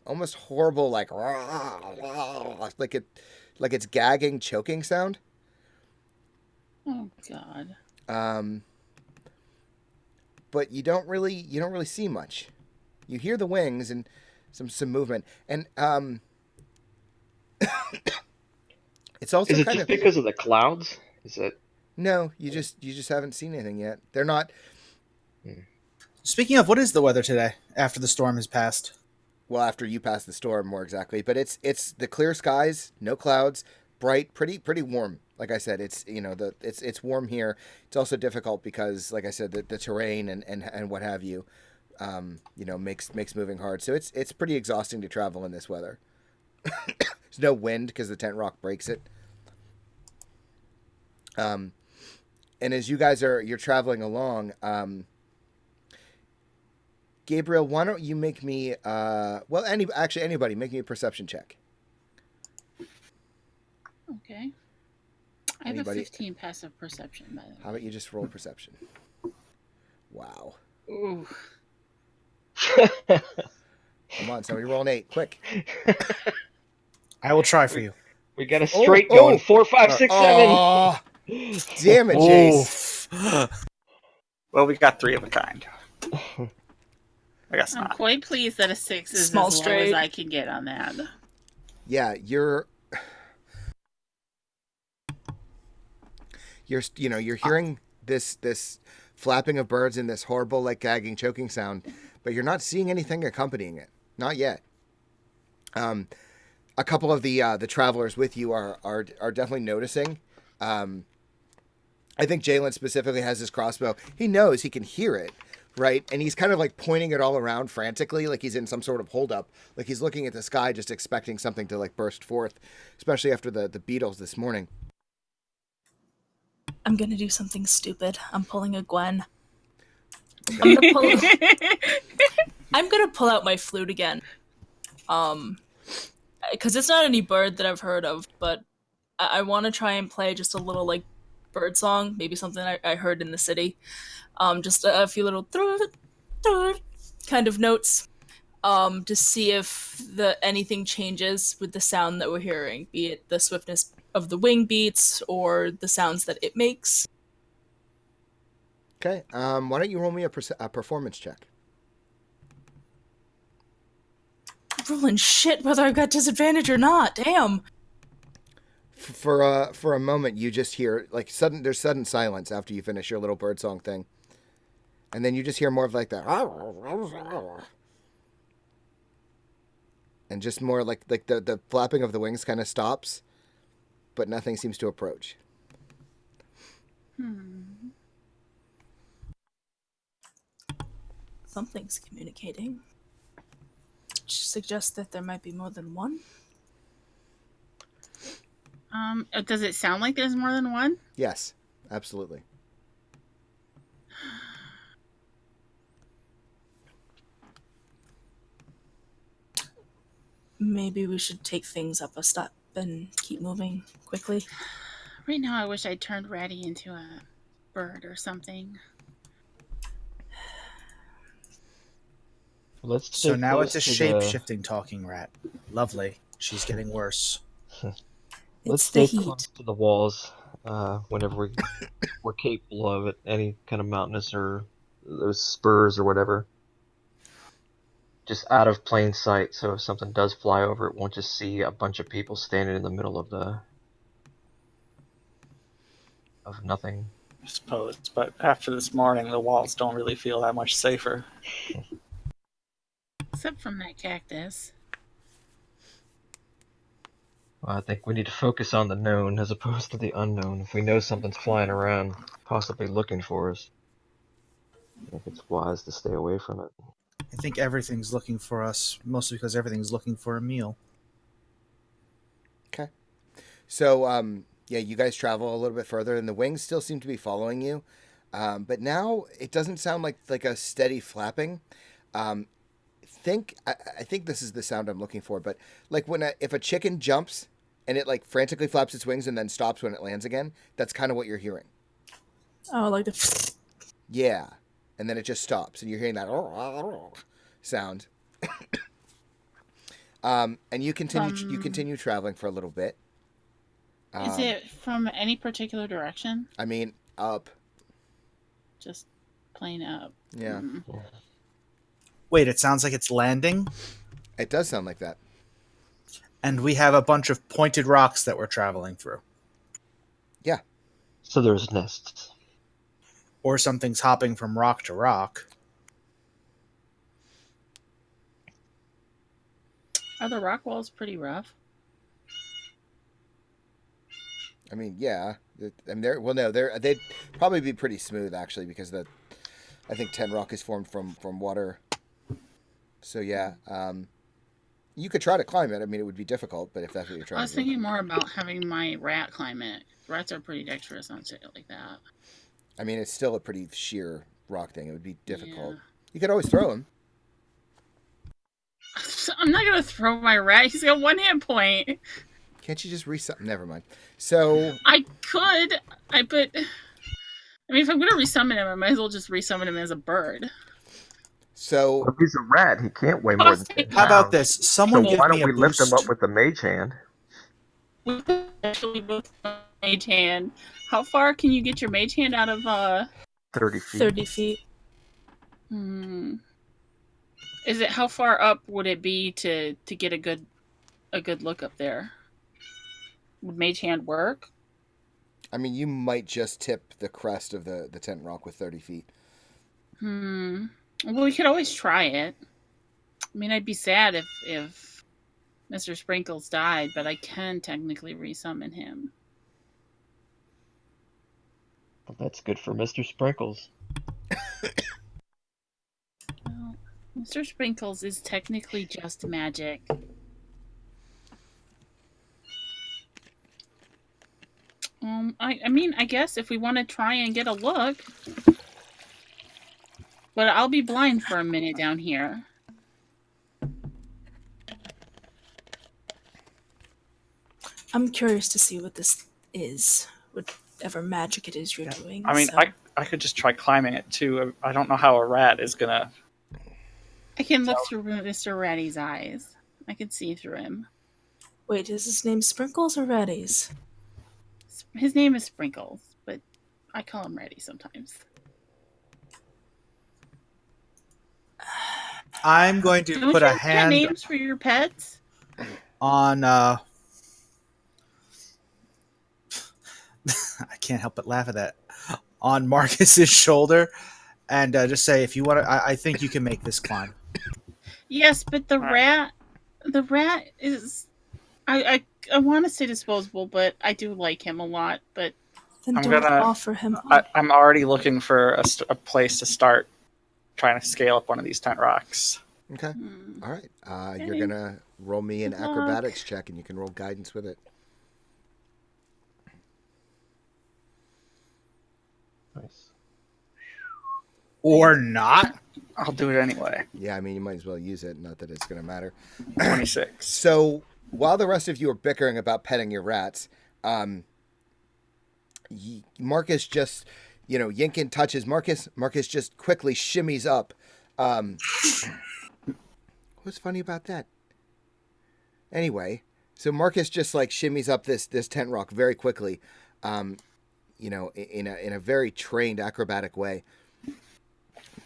almost horrible like it's gagging, choking sound. Oh God. But you don't really see much. You hear the wings and some movement, and it's also Is it kind just of because of the clouds? Is it? no. You just haven't seen anything yet. They're not. Speaking of, what is the weather today after the storm has passed? Well, after you pass the storm, more exactly. But it's the clear skies, no clouds, bright, pretty warm. Like I said, it's it's warm here. It's also difficult because, like I said, the terrain and what have you, makes moving hard. So it's pretty exhausting to travel in this weather. There's no wind because the tent rock breaks it. And as you guys you're traveling along, Gabriel, why don't you make me anybody make me a perception check. Okay. I have Anybody? a 15 passive perception, by the way. How about you just roll perception? Wow. Ooh. Come on, somebody roll an 8, quick. I will try for you. We got a straight going. 4, 5, 6, 7. Oh, damn it, Jace. Well, we got 3 of a kind. I guess I'm not. quite pleased that a 6 is Small as low straight. as I can get on that. Yeah, you're hearing this flapping of birds and this horrible like gagging, choking sound, but you're not seeing anything accompanying it. Not yet. A couple of the travelers with you are definitely noticing. I think Jalen specifically has his crossbow. He knows he can hear it, right? And he's kind of like pointing it all around frantically, like he's in some sort of holdup. Like he's looking at the sky, just expecting something to like burst forth, especially after the beetles this morning. I'm gonna do something stupid. I'm pulling a Gwen. I'm gonna pull out my flute again. Because it's not any bird that I've heard of, but I want to try and play just a little like bird song, maybe something I heard in the city. Just a few little kind of notes, to see if anything changes with the sound that we're hearing, be it the swiftness of the wing beats or the sounds that it makes. Okay. Why don't you roll me a performance check? Rolling shit whether I got disadvantage or not. Damn. For a moment, you just hear like there's sudden silence after you finish your little birdsong thing, and then you just hear more of like that, and just more like the flapping of the wings kind of stops, but nothing seems to approach. Something's communicating. Which suggests that there might be more than one. Does it sound like there's more than one? Yes, absolutely. Maybe we should take things up a step and keep moving quickly. Right now, I wish I turned Ratty into a bird or something. Let's So stay now close it's a to shape-shifting talking rat. Lovely. She's getting worse. Let's It's the stay heat. close to the walls whenever we're capable of it. Any kind of mountainous or those spurs or whatever. Just out of plain sight, so if something does fly over, it won't just see a bunch of people standing in the middle of nothing. I suppose. But after this morning, the walls don't really feel that much safer. Except from that cactus. Well, I think we need to focus on the known as opposed to the unknown. If we know something's flying around, possibly looking for us, I think it's wise to stay away from it. I think everything's looking for us, mostly because everything's looking for a meal. Okay. So, yeah, you guys travel a little bit further, and the wings still seem to be following you. But now it doesn't sound like a steady flapping. I think this is the sound I'm looking for, but like if a chicken jumps and it like frantically flaps its wings and then stops when it lands again, that's kind of what you're hearing. Oh, like the. Yeah. And then it just stops, and you're hearing that sound. And you continue traveling for a little bit. Is it from any particular direction? I mean, up. Just plain up. Yeah. Wait, it sounds like it's landing, It does sound like that. and we have a bunch of pointed rocks that we're traveling through. Yeah. So there's nests. Or something's hopping from rock to rock. Are the rock walls pretty rough? I mean, yeah. They'd probably be pretty smooth actually because I think 10 rock is formed from water. So yeah, you could try to climb it. I mean, it would be difficult, but if that's what you're trying I was to do. thinking more about having my rat climb it. Rats are pretty dexterous on shit like that. I mean, it's still a pretty sheer rock thing. It would be difficult. Yeah. You could always throw him. I'm not gonna throw my rat. He's got 1 hit point. Can't you just resummon? Never mind. So I could. But I mean, if I'm gonna resummon him, I might as well just resummon him as a bird. So If he's a rat, he can't weigh more than 10 How about pounds. this? Someone So give why me don't a we lift him boost. up with the mage hand? Actually, with mage hand. How far can you get your mage hand out of 30 feet. 30 feet. Is it how far up would it be to get a good look up there? Would mage hand work? I mean, you might just tip the crest of the tent rock with 30 feet. Well, we could always try it. I mean, I'd be sad if Mr. Sprinkles died, but I can technically resummon him. Well, that's good for Mr. Sprinkles. Well, Mr. Sprinkles is technically just magic. I mean, I guess if we want to try and get a look, but I'll be blind for a minute down here. I'm curious to see what this is. Whatever magic it is you're doing. I mean, so. I could just try climbing it too. I don't know how a rat is gonna. I can look through Mr. Ratty's eyes. I can see through him. Wait, is his name Sprinkles or Ratties? His name is Sprinkles, but I call him Ratty sometimes. I'm going to Don't put you a have pet hand names for your pets? on. I can't help but laugh at that. On Marcus's shoulder, and just say, if you want to, I think you can make this climb. Yes, but right. the rat is. I want to say disposable, but I do like him a lot. But Then I'm don't gonna. offer him up. I'm already looking for a place to start trying to scale up one of these tent rocks. Okay. hmm, All right. You're okay. gonna roll me an Good luck. acrobatics check, and you can roll guidance with it. Nice. Or not. I'll do it anyway. Yeah, I mean, you might as well use it. Not that it's gonna matter. 26. So while the rest of you are bickering about petting your rats, Marcus just, Yinkin touches Marcus. Marcus just quickly shimmies up. What's funny about that? Anyway, so Marcus just like shimmies up this tent rock very quickly, in a very trained acrobatic way.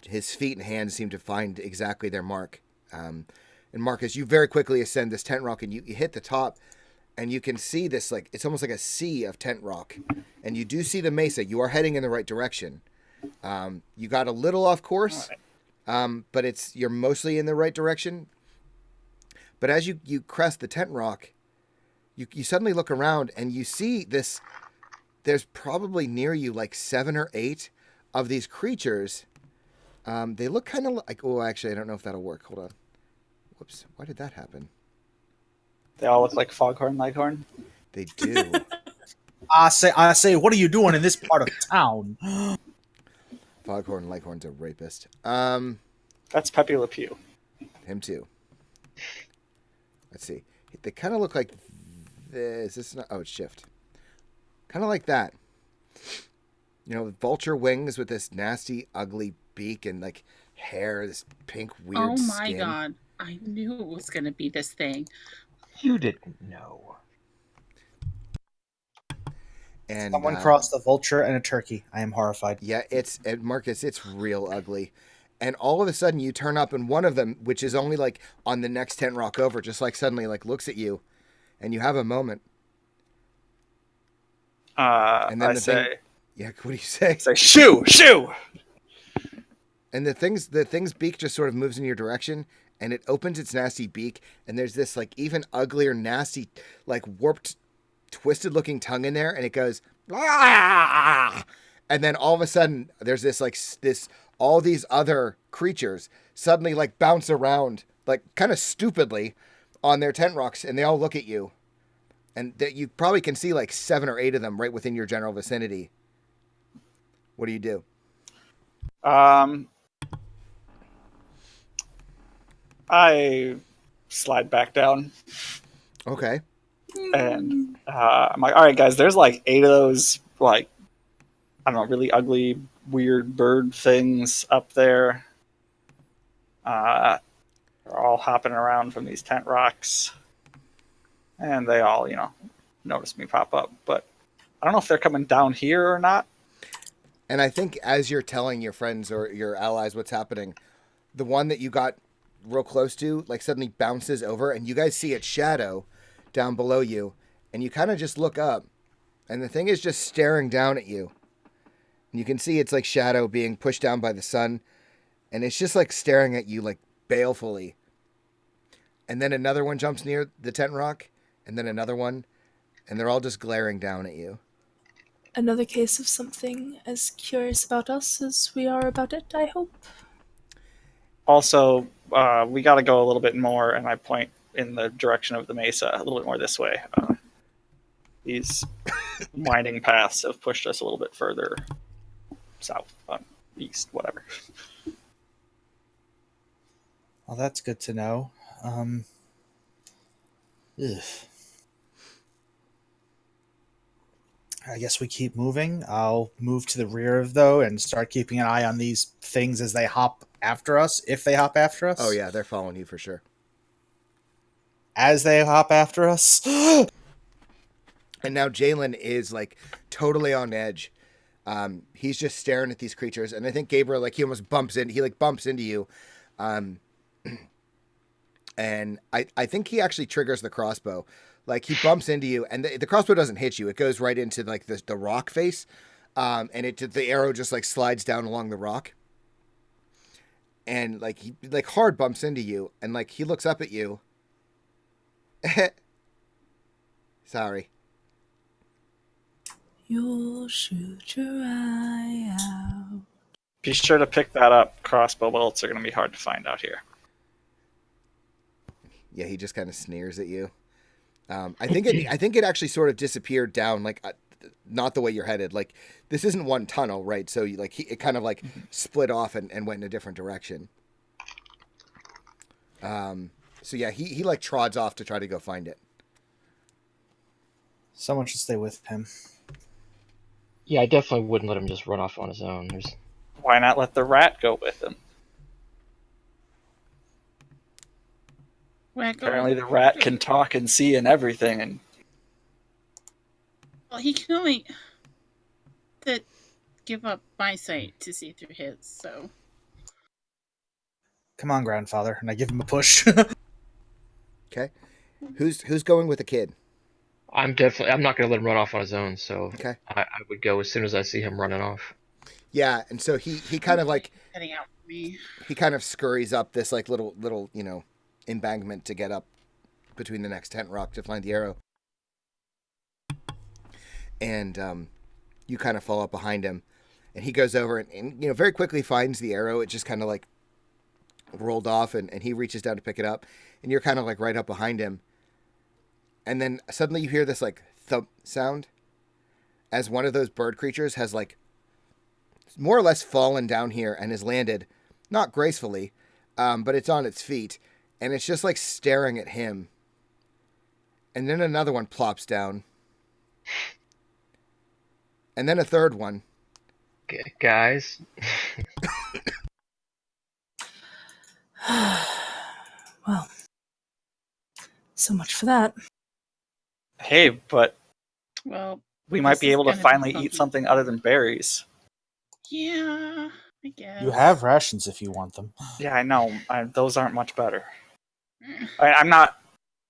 His feet and hands seem to find exactly their mark. And Marcus, you very quickly ascend this tent rock, and you hit the top, and you can see this, like, it's almost like a sea of tent rock. And you do see the mesa. You are heading in the right direction. You got a little off course, but you're mostly in the right direction. But as you crest the tent rock, you suddenly look around, and you see this. There's probably near you like 7 or 8 of these creatures. They look kind of like... Oh, actually, I don't know if that'll work. Hold on. Whoops. Why did that happen? They all look like Foghorn Leghorn. They do. I say, what are you doing in this part of town? Foghorn Leghorn's a rapist. That's Pepe Le Pew. Him too. Let's see. They kind of look like this. This is not... Oh, it's shift. Kind of like that. Vulture wings with this nasty, ugly beak and like hair, this pink, weird Oh my skin. god! I knew it was gonna be this thing. You didn't know. And Someone crossed a vulture and a turkey. I am horrified. Yeah, Marcus, it's real ugly. And all of a sudden you turn up, and one of them, which is only like on the next tent rock over, just like suddenly like looks at you, and you have a moment. And then I say, yeah, what do you say? shoo, shoo! And the thing's beak just sort of moves in your direction, and it opens its nasty beak, and there's this like even uglier, nasty, like warped, twisted looking tongue in there, and it goes, ah! And then all of a sudden there's this all these other creatures suddenly like bounce around like kind of stupidly on their tent rocks, and they all look at you. And that you probably can see like 7 or 8 of them right within your general vicinity. What do? I slide back down, Okay. and I'm like, all right, guys, there's like 8 of those, like, I don't know, really ugly, weird bird things up there. They're all hopping around from these tent rocks. And they all, notice me pop up. But I don't know if they're coming down here or not. And I think as you're telling your friends or your allies what's happening, the one that you got real close to, like, suddenly bounces over, and you guys see its shadow down below you, and you kind of just look up, and the thing is just staring down at you. And you can see its, like, shadow being pushed down by the sun, and it's just, like, staring at you, like, balefully. And then another one jumps near the tent rock, and then another one, and they're all just glaring down at you. Another case of something as curious about us as we are about it, I hope. Also, we got to go a little bit more, and I point in the direction of the mesa, a little bit more this way. These winding paths have pushed us a little bit further south, east, whatever. Well, that's good to know. I guess we keep moving. I'll move to the rear, though, and start keeping an eye on these things as they hop after us, if they hop after us. Oh, yeah, they're following you for sure. As they hop after us. And now Jalen is, like, totally on edge. He's just staring at these creatures. And I think Gabriel, like, he almost bumps into you. And and I think he actually triggers the crossbow. Like he bumps into you, and the crossbow doesn't hit you; it goes right into like the rock face, and the arrow just like slides down along the rock, and like he like hard bumps into you, and like he looks up at you. Sorry. You'll shoot your eye out. Be sure to pick that up. Crossbow bolts are going to be hard to find out here. Yeah, he just kind of sneers at you. I think it actually sort of disappeared down, like not the way you're headed. Like this isn't one tunnel, right? So it kind of like split off and went in a different direction. So yeah, he like trods off to try to go find it. Someone should stay with him. Yeah, I definitely wouldn't let him just run off on his own. Why not let the rat go with him? Wacko. Apparently the rat can talk and see and everything, and Well, he can only give up my sight to see through his. So Come on, grandfather, and I give him a push. Okay, who's going with the kid? I'm not going to let him run off on his own. So Okay. I would go as soon as I see him running off. Yeah, and so he kind of like heading out for me. he kind of scurries up this like little embankment to get up between the next tent rock to find the arrow, and you kind of follow up behind him, and he goes over and very quickly finds the arrow. It just kind of like rolled off, and he reaches down to pick it up, and you're kind of like right up behind him, and then suddenly you hear this like thump sound as one of those bird creatures has like more or less fallen down here and has landed, not gracefully, but it's on its feet, and it's just like staring at him. And then another one plops down, and then a third one. Guys, Well, so much for that. hey, but Well, we might This be is able to gonna be finally funky. eat something other than berries. yeah, I guess You have rations if you want them. Yeah, I know. Those aren't much better. I'm not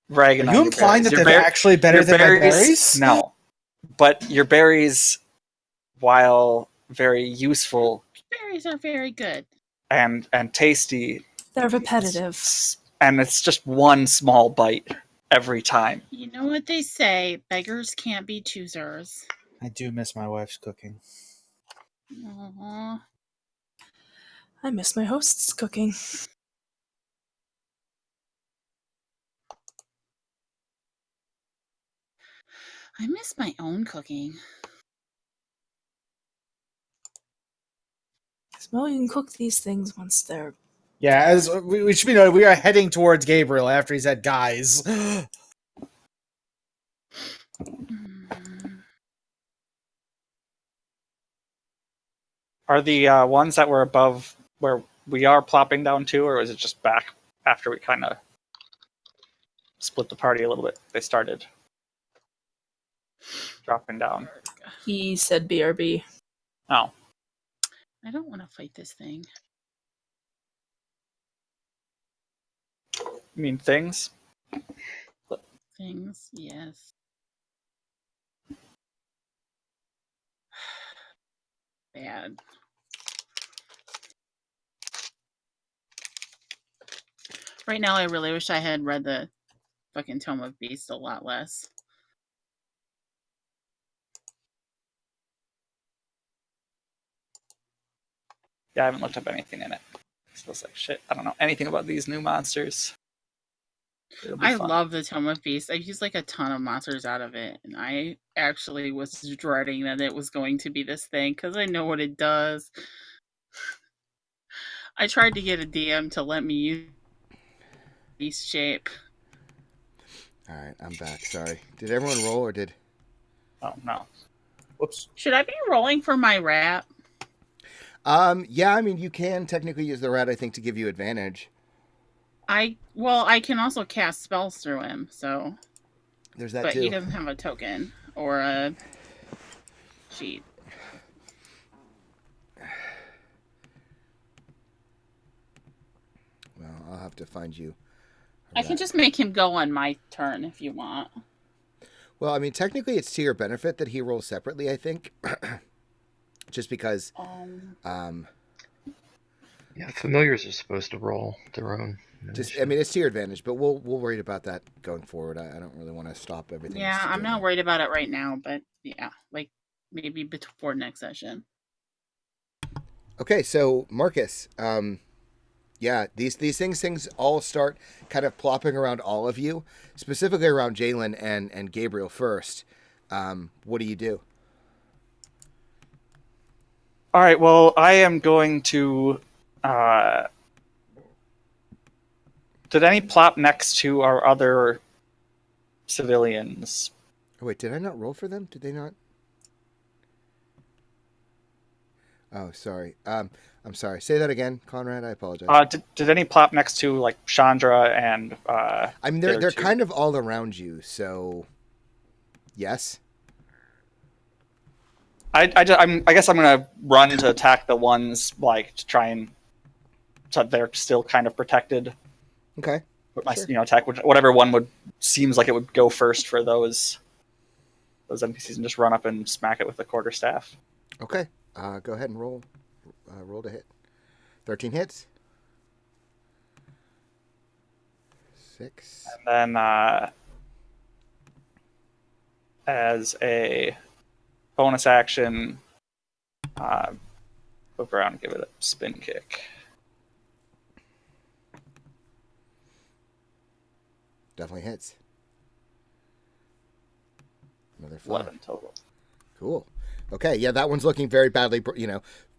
ragging Are on you your implying berries. that Your they're ber- actually better your than my berries? No. But your berries, while very useful Berries are very good. and tasty, They're repetitive. and it's just one small bite every time. You know what they say: beggars can't be choosers. I do miss my wife's cooking. Aww. I miss my host's cooking. I miss my own cooking. Well, you can cook these things once they're. Yeah, as we should be noted, we are heading towards Gabriel after he's had guys. Mm. Are the ones that were above where we are plopping down to, or is it just back after we kind of split the party a little bit? They started dropping down. He said BRB. Oh, I don't want to fight this thing. you mean things? Things, yes. Bad. Right now, I really wish I had read the fucking Tome of Beasts a lot less. Yeah, I haven't looked up anything in it. So it's like, shit, I don't know anything about these new monsters. It'll be I fun. love the Tome of Beasts. I've used like a ton of monsters out of it, and I actually was dreading that it was going to be this thing because I know what it does. I tried to get a DM to let me use beast shape. All right, I'm back. Sorry. Did everyone roll or did? Oh, no. Whoops. Should I be rolling for my rat? Yeah, I mean, you can technically use the rat, I think, to give you advantage. I can also cast spells through him, so. There's that But too. he doesn't have a token or a sheet. Well, I'll have to find you I can just make him go on my turn if you want. Well, I mean, technically, it's to your benefit that he rolls separately. I think, just because. Yeah, familiars are supposed to roll their own. I mean, it's to your advantage, but we'll worry about that going forward. I don't really want to stop everything. Yeah, I'm not worried about it right now, but yeah, like maybe before next session. Okay, so Marcus, yeah, these things all start kind of plopping around all of you, specifically around Jalen and Gabriel first. What do you do? All right. Well, I am going to. Did any plop next to our other civilians? Oh, wait, did I not roll for them? Did they not? Oh, sorry. I'm sorry. Say that again, Conrad. I apologize. Did any plop next to like Chandra and? I mean, they're kind of all around you, so yes. I guess I'm gonna run to attack the ones like to try and so they're still kind of protected. Okay. With my Sure. attack whatever one would seems like it would go first for those NPCs and just run up and smack it with the quarterstaff. Okay. Go ahead and roll. Roll to hit. 13 hits. 6. And then as a bonus action, move around and give it a spin kick. Definitely hits. Another 5. 11 total. Cool. Okay, yeah, that one's looking very badly,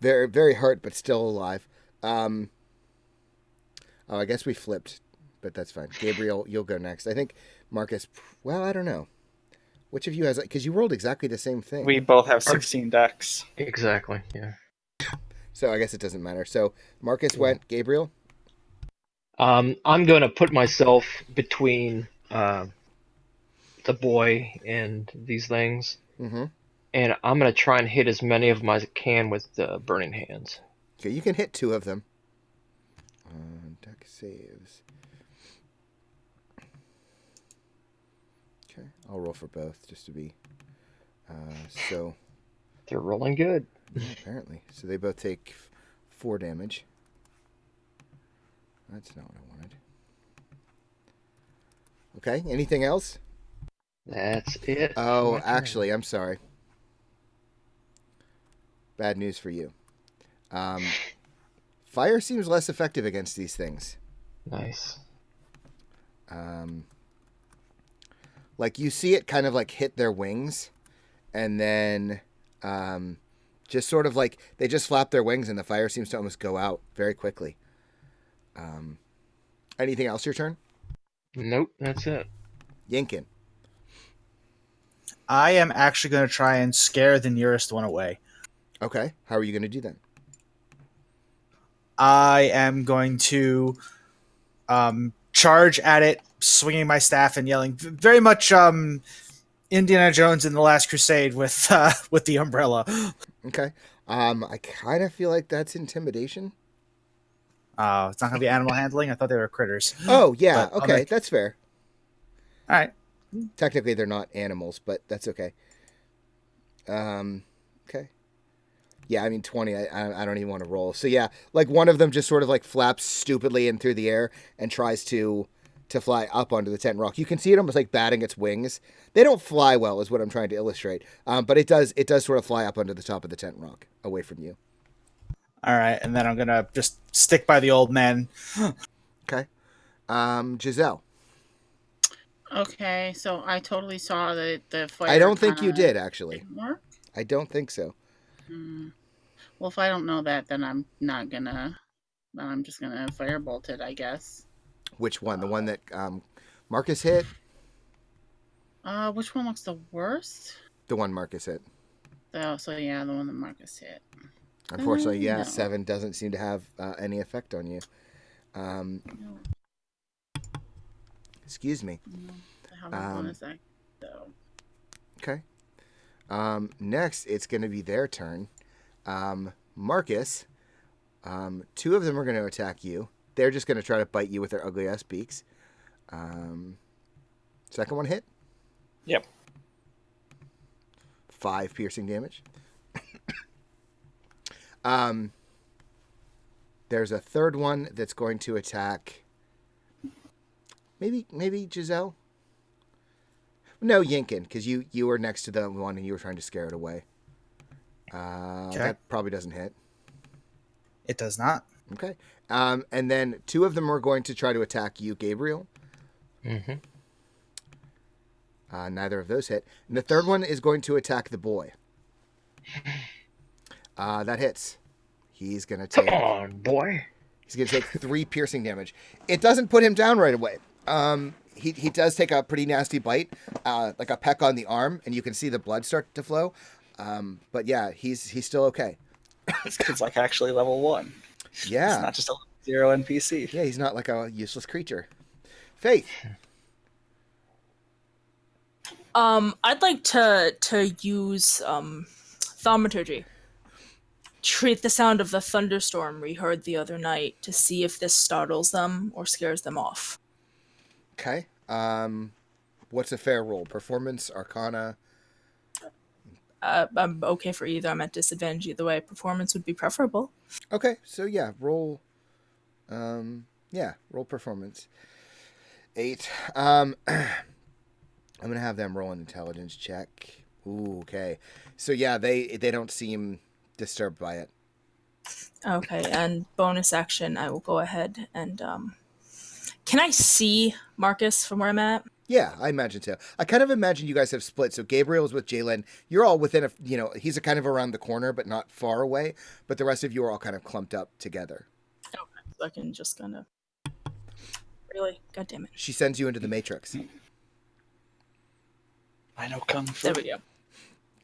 very, very hurt, but still alive. Oh, I guess we flipped, but that's fine. Gabriel, you'll go next. I think Marcus, well, I don't know. Which of you has, because you rolled exactly the same thing. We both have 16 decks. Exactly, yeah. So I guess it doesn't matter. So Marcus went, Gabriel? I'm going to put myself between the boy and these things. Mm-hmm. And I'm going to try and hit as many of them as I can with the burning hands. Okay, you can hit 2 of them. Deck saves. Okay, I'll roll for both just to be. So. They're rolling good. Yeah, apparently. So they both take 4 damage. That's not what I wanted. Okay, anything else? That's it. Oh, actually, I'm sorry. Bad news for you. Fire seems less effective against these things. Nice. Like you see it kind of like hit their wings, and then just sort of like they just flap their wings, and the fire seems to almost go out very quickly. Anything else your turn? Nope, that's it. Yinkin. I am actually going to try and scare the nearest one away. Okay, how are you going to do that? I am going to charge at it, swinging my staff and yelling, very much Indiana Jones in The Last Crusade with the umbrella. Okay. I kind of feel like that's intimidation. It's not going to be animal handling. I thought they were critters. Oh, yeah. But Okay, that's fair. All right. Technically, they're not animals, but that's okay. Okay. Yeah, I mean, 20, I don't even want to roll. So, yeah, like one of them just sort of like flaps stupidly in through the air and tries to fly up onto the tent rock. You can see it almost like batting its wings. They don't fly well is what I'm trying to illustrate. But it does sort of fly up onto the top of the tent rock away from you. All right, and then I'm going to just stick by the old man. Okay. Giselle. Okay, so I totally saw the fire. I don't think you did, actually. didn't work. I don't think so. Well, if I don't know that, then I'm not gonna. Then I'm just gonna firebolt it, I guess. Which one? The one that Marcus hit? Which one looks the worst? The one Marcus hit. Oh, so yeah, the one that Marcus hit. Unfortunately, yeah, No. 7 doesn't seem to have any effect on you. No, Excuse me. how many one is that? So. Okay. Next, it's going to be their turn. Marcus, 2 of them are going to attack you. They're just going to try to bite you with their ugly ass beaks. Second one hit. Yep. 5 piercing damage. There's a third one that's going to attack. Maybe Giselle. No, Yinkin, because you were next to the one and you were trying to scare it away. That probably doesn't hit. It does not. Okay. And then 2 of them are going to try to attack you, Gabriel. Mm-hmm. Neither of those hit. And the third one is going to attack the boy. That hits. He's going to take... Come on, boy. He's going to take 3 piercing damage. It doesn't put him down right away. He does take a pretty nasty bite, like a peck on the arm, and you can see the blood start to flow. But yeah, he's still okay. This kid's like actually level 1. Yeah. It's not just a 0 NPC. Yeah, he's not like a useless creature. Faith. I'd like to use thaumaturgy. Treat the sound of the thunderstorm we heard the other night to see if this startles them or scares them off. Okay. What's a fair roll? Performance, Arcana? I'm okay for either. I'm at disadvantage either way. Performance would be preferable. Okay, so yeah, roll. Roll performance. 8. I'm gonna have them roll an intelligence check. Ooh, okay. So yeah, they don't seem disturbed by it. Okay, and bonus action, I will go ahead and can I see Marcus from where I'm at? Yeah, I imagine so. I kind of imagine you guys have split. So Gabriel's with Jalen. You're all within he's a kind of around the corner, but not far away. But the rest of you are all kind of clumped up together. Okay, so I can just kind of... Really? God damn it. She sends you into the Matrix. I know Kung Fu. There we go.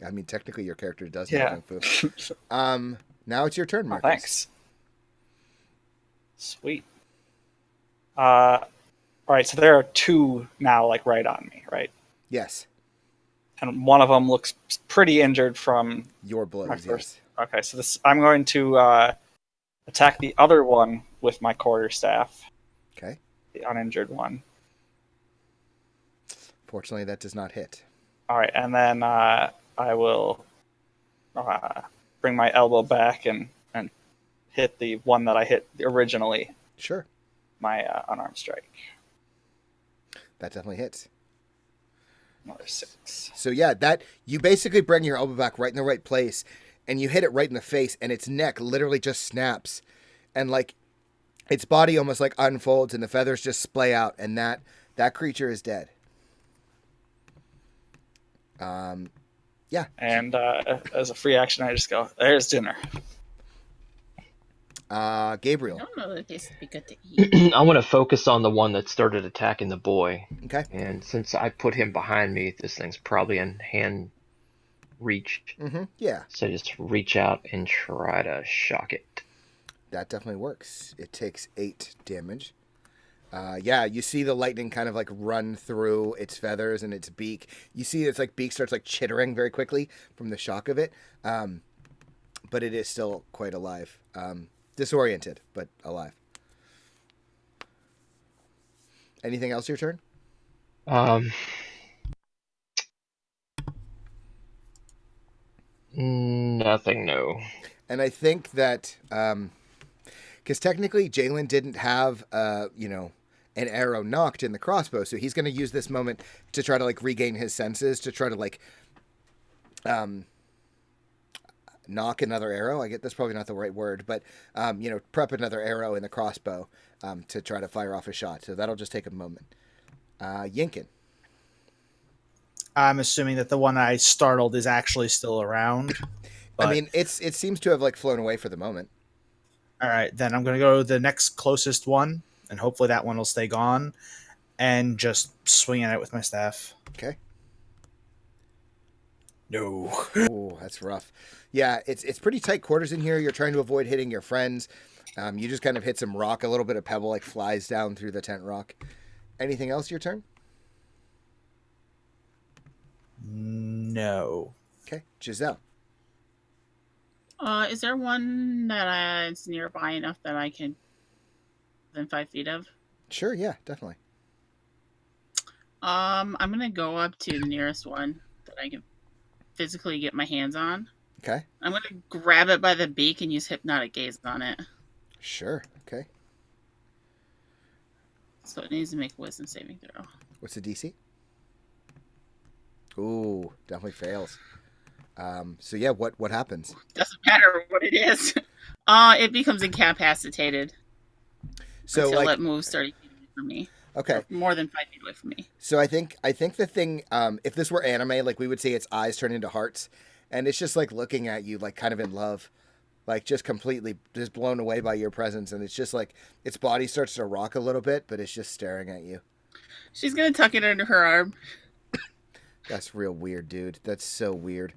I mean, technically your character does know Yeah. Kung Fu. Now it's your turn, Marcus. Thanks. Sweet. All right, so there are 2 now, like right on me, right? Yes. And one of them looks pretty injured from Your my blows, first. yes. Okay, so I'm going to attack the other one with my quarterstaff, Okay. the uninjured one. Fortunately, that does not hit. All right, and then I will bring my elbow back and hit the one that I hit originally, Sure. my unarmed strike. That definitely hits. Another 6. So yeah, that you basically bring your elbow back right in the right place, and you hit it right in the face, and its neck literally just snaps, and like its body almost like unfolds, and the feathers just splay out, and that creature is dead. Yeah. And as a free action, I just go, "There's dinner." Gabriel. I don't know that this would be good to eat. I want to focus on the one that started attacking the boy. Okay. And since I put him behind me, this thing's probably in hand reach. Mm-hmm. Yeah. So just reach out and try to shock it. That definitely works. It takes 8 damage. Yeah, you see the lightning kind of like run through its feathers and its beak. You see its like beak starts like chittering very quickly from the shock of it. But it is still quite alive. Disoriented, but alive. Anything else your turn? Nothing, no. And I think that because technically Jalen didn't have an arrow knocked in the crossbow, so he's going to use this moment to try to like regain his senses, to try to like knock another arrow. I get that's probably not the right word, but prep another arrow in the crossbow to try to fire off a shot. So that'll just take a moment. Yinkin. I'm assuming that the one I startled is actually still around. I but- mean, it seems to have like flown away for the moment. All right, then I'm going to go to the next closest one, and hopefully that one will stay gone, and just swing at it with my staff. Okay. No. Oh, that's rough. Yeah, it's pretty tight quarters in here. You're trying to avoid hitting your friends. You just kind of hit some rock. A little bit of pebble like flies down through the tent rock. Anything else your turn? No. Okay, Giselle. Is there one that is nearby enough that I can within 5 feet of? Sure, yeah, definitely. I'm gonna go up to the nearest one that I can physically get my hands on. Okay. I'm gonna grab it by the beak and use hypnotic gaze on it. Sure. Okay. So it needs to make a wisdom saving throw. What's the DC? Ooh, definitely fails. So yeah, what happens? Doesn't matter what it is. It becomes incapacitated So until like, it moves 30 feet away from me. okay. Or more than 5 feet away from me. So I think the thing, if this were anime, like we would see its eyes turn into hearts, and it's just like looking at you, like kind of in love, like just completely just blown away by your presence, and it's just like its body starts to rock a little bit, but it's just staring at you. She's gonna tuck it under her arm. That's real weird, dude. That's so weird.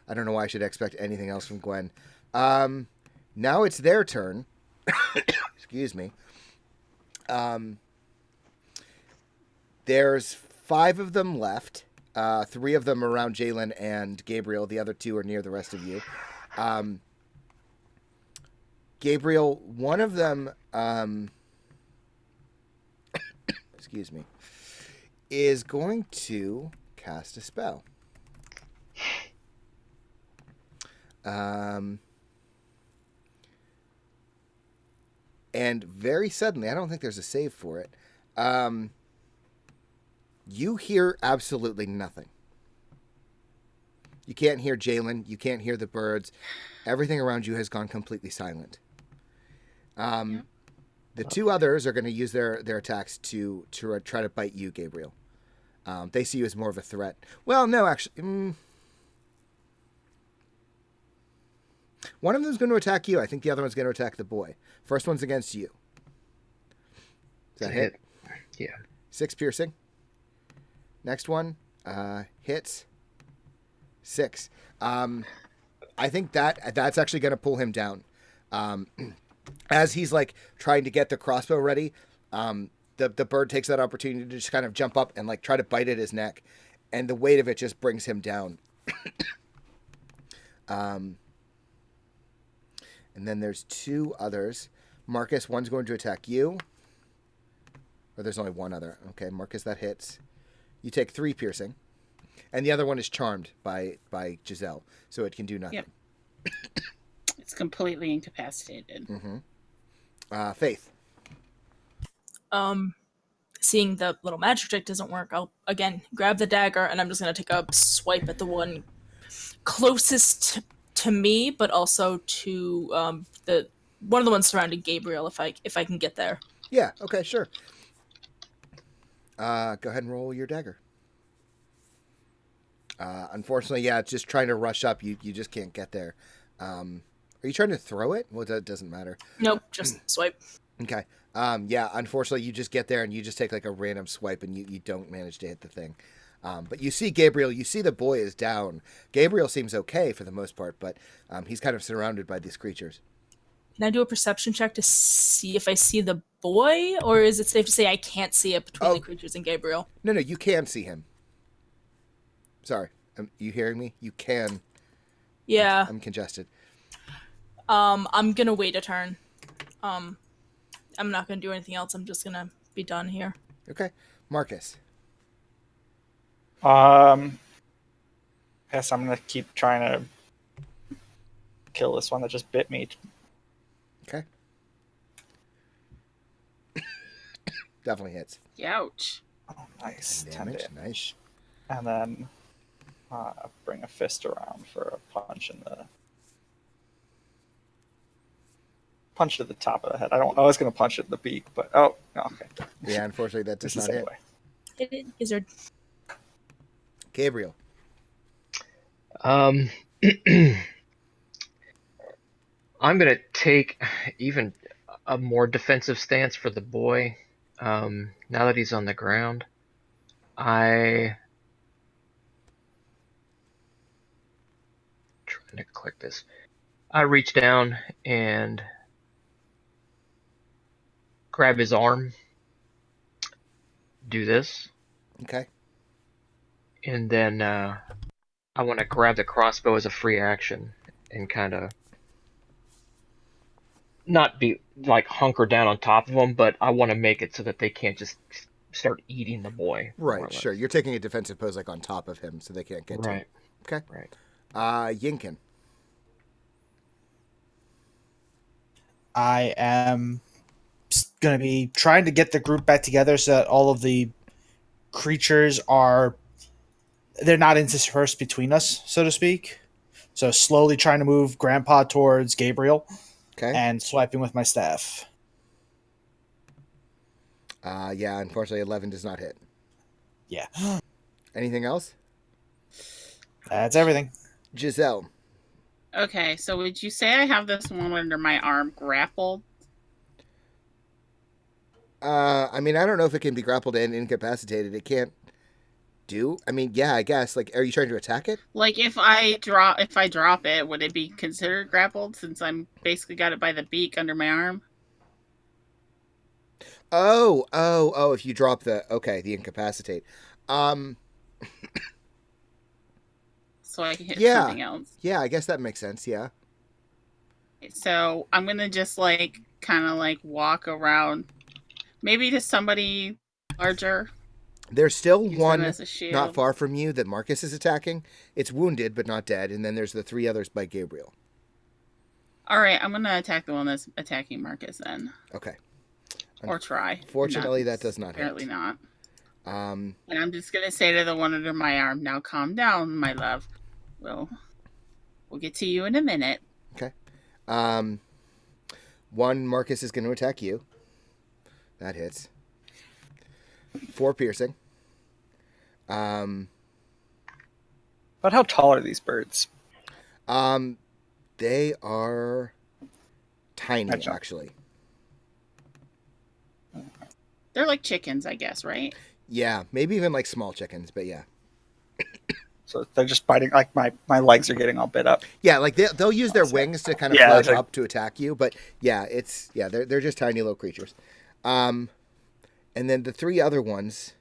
I don't know why I should expect anything else from Gwen. Now it's their turn. Excuse me. There's 5 of them left. 3 of them around Jalen and Gabriel. The other 2 are near the rest of you. Gabriel, one of them, excuse me, is going to cast a spell. And very suddenly, I don't think there's a save for it. You hear absolutely nothing. You can't hear Jalen. You can't hear the birds. Everything around you has gone completely silent. The 2 others are going to use their attacks to try to bite you, Gabriel. They see you as more of a threat. Well, no, actually. One of them is going to attack you. I think the other one's going to attack the boy. First one's against you. Does that hit? Yeah. 6 piercing. Next one hits 6. I think that's actually going to pull him down. As he's like trying to get the crossbow ready, the bird takes that opportunity to just kind of jump up and like try to bite at his neck, and the weight of it just brings him down. And then there's 2 others. Marcus, one's going to attack you. Or there's only 1 other. Okay, Marcus, that hits. You take 3 piercing. And the other one is charmed by Giselle, so it can do nothing. Yep. It's completely incapacitated. Mm-hmm. Faith. Seeing the little magic trick doesn't work, I'll again grab the dagger and I'm just gonna take a swipe at the one closest to me, but also to the one of the ones surrounding Gabriel, if I can get there. Yeah. Okay. Sure. Go ahead and roll your dagger. Unfortunately, yeah, it's just trying to rush up. You just can't get there. Are you trying to throw it? Well, that doesn't matter. Nope, just swipe. Okay. Yeah, unfortunately, you just get there and you just take like a random swipe and you don't manage to hit the thing. But you see Gabriel, you see the boy is down. Gabriel seems okay for the most part, but he's kind of surrounded by these creatures. Can I do a perception check to see if I see the boy, or is it safe to say I can't see it between the creatures and Gabriel? No, you can see him. Sorry. You hearing me? You can. Yeah. I'm congested. I'm gonna wait a turn. I'm not gonna do anything else. I'm just gonna be done here. Okay. Marcus. Guess I'm gonna keep trying to kill this one that just bit me. Okay. Definitely hits. Ouch. Oh, nice. 10 Damage. damage. Nice. And then bring a fist around for a punch in the punch to the top of the head. I was gonna punch it in the beak, but okay. Yeah, unfortunately that does not hit. Hit it, Gizzard. Gabriel. I'm gonna take even a more defensive stance for the boy. Now that he's on the ground, trying to click this. I reach down and grab his arm. Do this. Okay. And then I want to grab the crossbow as a free action and kind of not be like hunker down on top of them, but I want to make it so that they can't just start eating the boy. more or Right, less. sure. You're taking a defensive pose like on top of him so they can't get to him. Right. Okay. Right. Yinkin. I am going to be trying to get the group back together so that all of the creatures they're not interspersed between us, so to speak. So slowly trying to move Grandpa towards Gabriel Okay. and swiping with my staff. Yeah, unfortunately 11 does not hit. Yeah. Anything else? That's everything. Giselle. Okay, so would you say I have this one under my arm grappled? I mean, I don't know if it can be grappled and incapacitated. It can't do. I mean, yeah, I guess. Like, are you trying to attack it? Like if I drop it, would it be considered grappled since I'm basically got it by the beak under my arm? Oh, if you drop the incapacitate. So I can hit Yeah. something else. Yeah, I guess that makes sense, yeah. So I'm gonna just like kind of like walk around, maybe to somebody larger. There's still Use them one as a shield. not far from you that Marcus is attacking. It's wounded but not dead, and then there's the 3 others by Gabriel. All right, I'm gonna attack the one that's attacking Marcus then, Okay. or try. Fortunately, that does not hit. Apparently not. Um, And I'm just gonna say to the one under my arm, "Now calm down, my love. We'll get to you in a minute." one Marcus is going to attack you. That hits. 4 piercing. But how tall are these birds? They are tiny, Gotcha. actually. They're like chickens, I guess, right? Yeah, maybe even like small chickens, but yeah. So they're just biting. Like my legs are getting all bit up. Yeah, like they'll use their wings to kind of Yeah, flash like- up to attack you, but yeah, they're just tiny little creatures. And then the 3 other ones.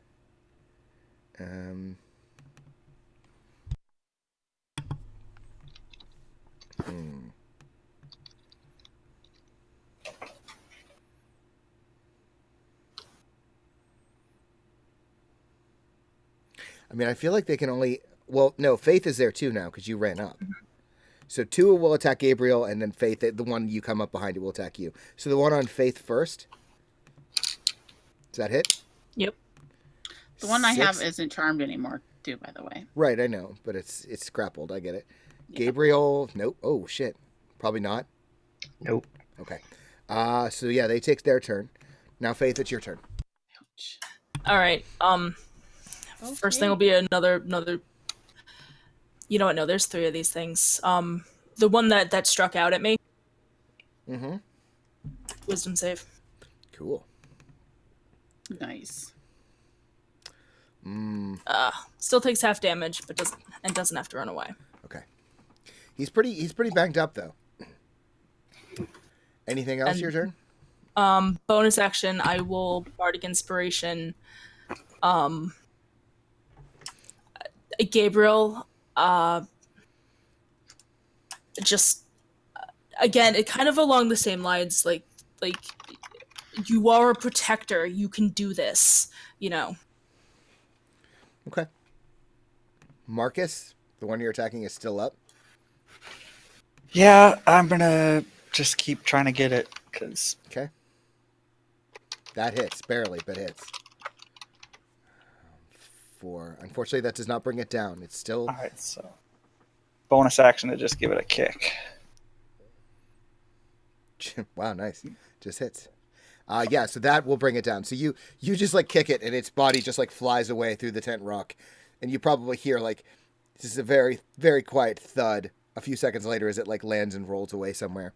I mean, I feel like they can only. Well, no, Faith is there too now because you ran up. So 2 will attack Gabriel, and then Faith, the one you come up behind it, will attack you. So the one on Faith first. Does that hit? Yep. The one I 6? have isn't charmed anymore, too. By the way. Right, I know, but it's grappled. I get it. Yeah. Gabriel, nope. Oh shit, probably not. Nope. Okay. So yeah, they take their turn. Now Faith, it's your turn. Ouch. All right. First thing will be another. You know what? No, there's 3 of these things. The one that struck out at me. Mm-hmm. Wisdom save. Cool. Nice. Still takes half damage, but doesn't have to run away. Okay. He's pretty banged up though. Anything else? And- Your turn. Bonus action. I will bardic inspiration. Gabriel. Just again, it kind of along the same lines. Like you are a protector. You can do this. You know. Okay. Marcus, the one you're attacking, is still up. Yeah, I'm gonna just keep trying to get it because Okay. That hits barely, but hits. 4. Unfortunately, that does not bring it down. It's still. all right. So bonus action to just give it a kick. Wow, nice. Just hits. Yeah, so that will bring it down. So you just like kick it, and its body just like flies away through the tent rock, and you probably hear like this is a very, very quiet thud. A few seconds later, as it like lands and rolls away somewhere.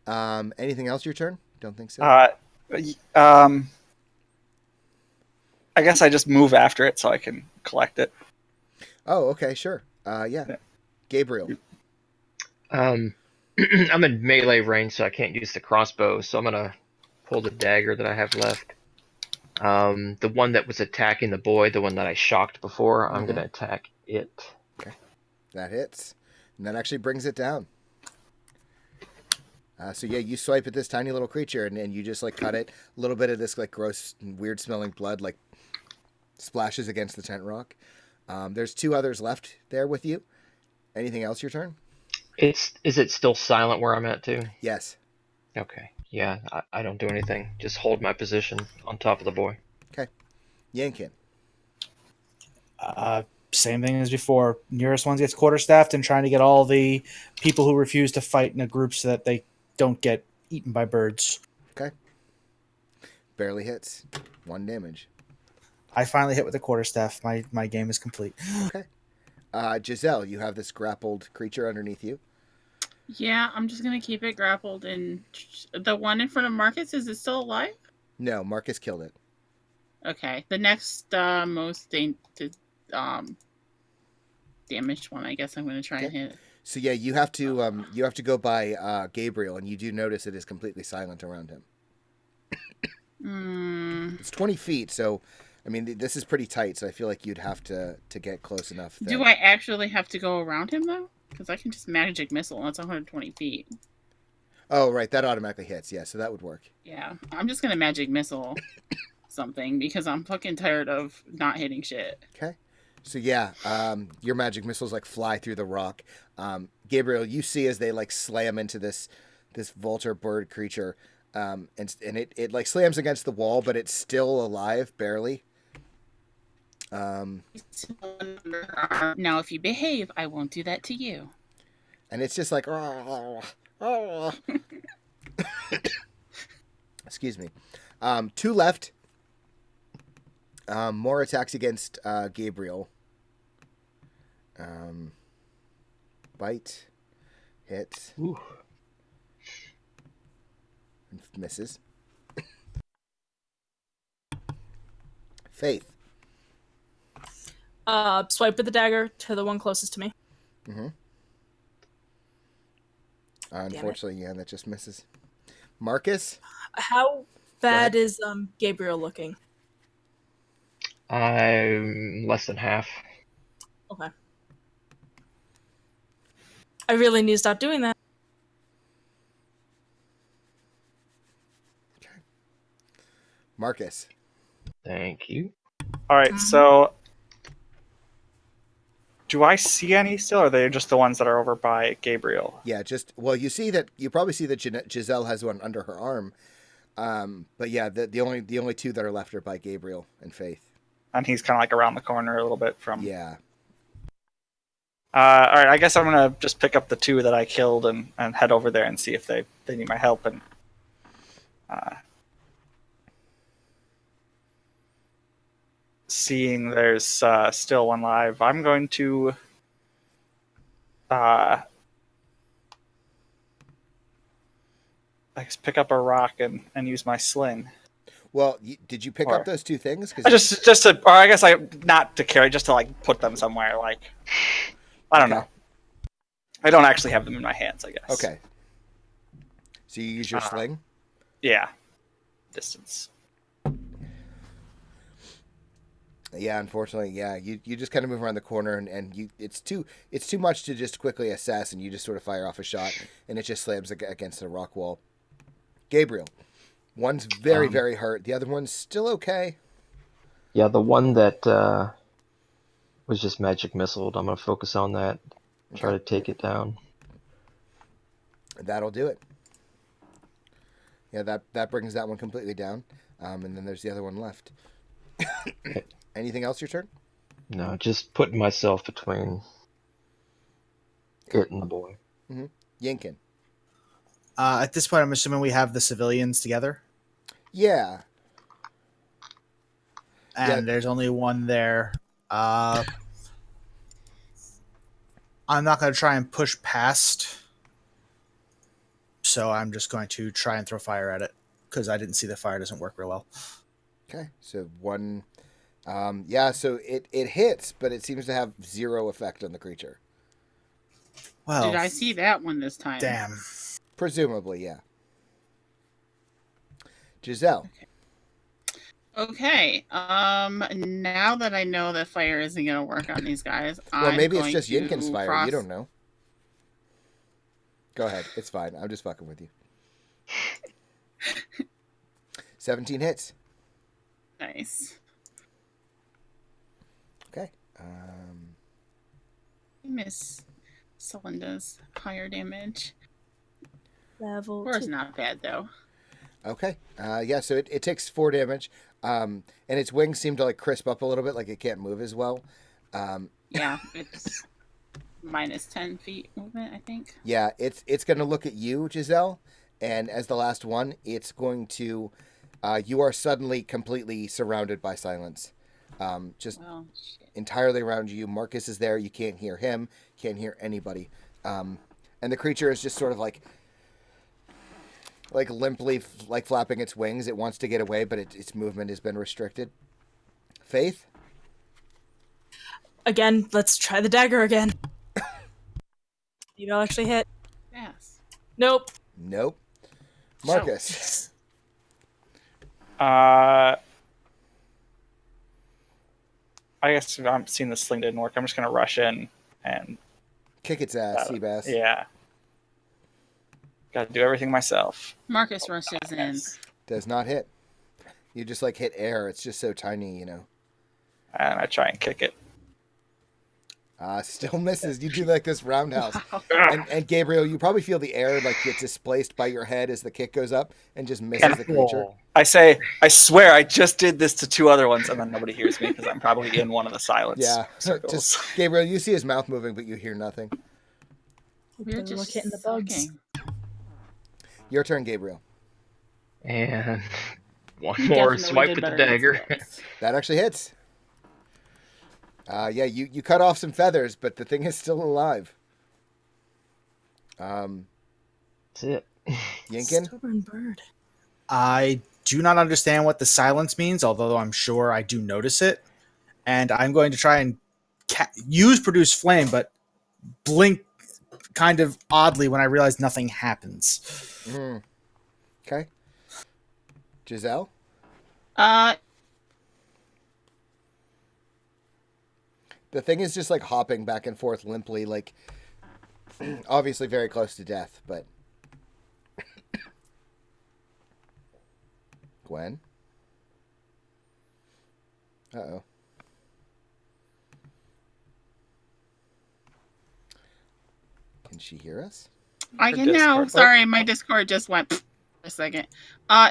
Anything else? Your turn? Don't think so. I guess I just move after it so I can collect it. Oh, okay, sure. Yeah. Gabriel. I'm in melee range, so I can't use the crossbow. So I'm gonna pull the dagger that I have left. The one that was attacking the boy, the one that I shocked before, I'm gonna attack it. That hits, and that actually brings it down. So yeah, you swipe at this tiny little creature and you just like cut it. A little bit of this like gross, weird smelling blood like splashes against the tent rock. There's 2 others left there with you. Anything else your turn? Is it still silent where I'm at too? Yes. Okay. Yeah, I don't do anything. Just hold my position on top of the boy. Okay. Yankin. Same thing as before. Nearest one gets quarterstaffed and trying to get all the people who refuse to fight in a group so that they don't get eaten by birds. Okay. Barely hits. 1 damage. I finally hit with a quarterstaff. My game is complete. Okay. Giselle, you have this grappled creature underneath you. Yeah, I'm just gonna keep it grappled. And the one in front of Marcus, is it still alive? No, Marcus killed it. Okay, the next most damaged one, I guess I'm gonna try and hit. So yeah, you have to go by Gabriel, and you do notice it is completely silent around him. It's 20 feet, so I mean this is pretty tight. So I feel like you'd have to get close enough. Do I actually have to go around him though? Because I can just magic missile, and it's 120 feet. Oh right, that automatically hits. Yeah, so that would work. Yeah, I'm just gonna magic missile something because I'm fucking tired of not hitting shit. Okay. So yeah, your magic missiles like fly through the rock. Gabriel, you see as they like slam into this vulture bird creature, and it like slams against the wall, but it's still alive barely. Now, if you behave, I won't do that to you. And it's just like, oh. Excuse me. 2 left. More attacks against Gabriel. Bite, hit, Ooh. and misses. Faith. Swipe with the dagger to the one closest to me. Mm-hmm. Unfortunately, yeah, that just misses. Marcus. How bad is Gabriel looking? I'm less than half. Okay. I really need to stop doing that. Marcus. Thank you. All right, so do I see any still, or are they just the ones that are over by Gabriel? Yeah, you probably see that Giselle has one under her arm. But yeah, the only 2 that are left are by Gabriel and Faith. And he's kind of like around the corner a little bit from. Yeah. All right, I guess I'm gonna just pick up the 2 that I killed and head over there and see if they need my help. And seeing there's still one live, I'm going to I guess pick up a rock and use my sling. Well, did you pick up those 2 things? Just to, or I guess not to carry, just to like put them somewhere. Like, I don't know. I don't actually have them in my hands, I guess. Okay. So you use your sling? Yeah. Distance. Yeah, unfortunately, yeah. You just kind of move around the corner and it's too much to just quickly assess, and you just sort of fire off a shot and it just slams against a rock wall. Gabriel. One's very, very hurt. The other one's still okay. Yeah, the one that was just magic missiled, I'm going to focus on that. Try to take it down. That'll do it. Yeah, that brings that one completely down. And then there's the other one left. Anything else your turn? No, just putting myself between it and the boy. Mm-hmm. Yinkin. At this point, I'm assuming we have the civilians together. Yeah. And there's only one there. I'm not going to try and push past. So I'm just going to try and throw fire at it. Because I didn't see the fire doesn't work real well. Okay. So one... so it hits, but it seems to have 0 effect on the creature. Well, Did I see that one this time? damn. Presumably, yeah. Giselle. Okay. Now that I know that fire isn't gonna work on these guys, Well, maybe it's I'm just going Yinkin's to fire. cross- You don't know. Go ahead. It's fine. I'm just fucking with you. 17 hits. Nice. Okay. Miss Celinda's higher damage. Level 4 is 2. not bad though. Okay. Yeah, so it takes 4 damage. And its wings seem to like crisp up a little bit, like it can't move as well. Yeah, it's minus 10 feet movement, I think. Yeah, it's going to look at you, Giselle, and as the last one, it's going to. You are suddenly completely surrounded by silence. Just Well, shit. entirely around you. Marcus is there. You can't hear him. Can't hear anybody. And the creature is just sort of like limply like flapping its wings. It wants to get away, but its movement has been restricted. Faith? Again, let's try the dagger again. You don't actually hit. Yes. Nope. Nope. Marcus? I guess if I'm seeing the sling didn't work, I'm just gonna rush in and Kick its ass, Seabass. yeah. Gotta do everything myself. Marcus rushes in. Does not hit. You just like hit air. It's just so tiny, you know. And I try and kick it. Still misses. You do like this roundhouse. Wow. And Gabriel, you probably feel the air like get displaced by your head as the kick goes up and just misses the creature. I say, I swear, I just did this to 2 other ones, and then nobody hears me because I'm probably in one of the silence Yeah. circles. Just Gabriel, you see his mouth moving, but you hear nothing. We're Doesn't just look hitting the bugs. sucking. Your turn, Gabriel. And one You more definitely swipe did with the better than dagger. spells. That actually hits. Yeah, you cut off some feathers, but the thing is still alive. That's it. Yinkin? Stubborn bird. I do not understand what the silence means, although I'm sure I do notice it. And I'm going to try and use Produce Flame, but blink kind of oddly when I realize nothing happens. Mm. Okay. Giselle? The thing is just like hopping back and forth limply, like obviously very close to death, but Gwen? Uh-oh. Can she hear us? I Her can now. Discord. Sorry, my Discord just went for a second.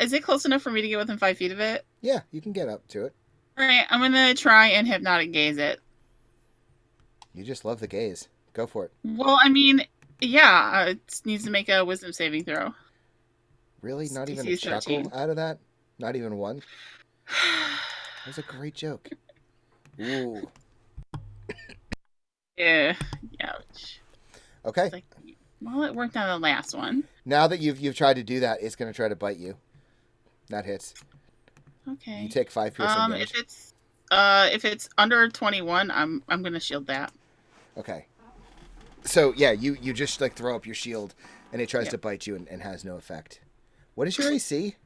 Is it close enough for me to get within 5 feet of it? Yeah, you can get up to it. All right, I'm gonna try and hypnotic gaze it. You just love the gaze. Go for it. Well, I mean, yeah, it needs to make a wisdom saving throw. Really? Not even a DC is 13. chuckle out of that? Not even one? That was a great joke. Ooh. Yeah, ouch. Okay. It's like, well, it worked on the last one. Now that you've tried to do that, it's going to try to bite you. That hits. Okay. You take 5 piercing damage. If it's under 21, I'm gonna shield that. Okay. So yeah, you just like throw up your shield, and it tries Yep. to bite you and has no effect. What is your AC?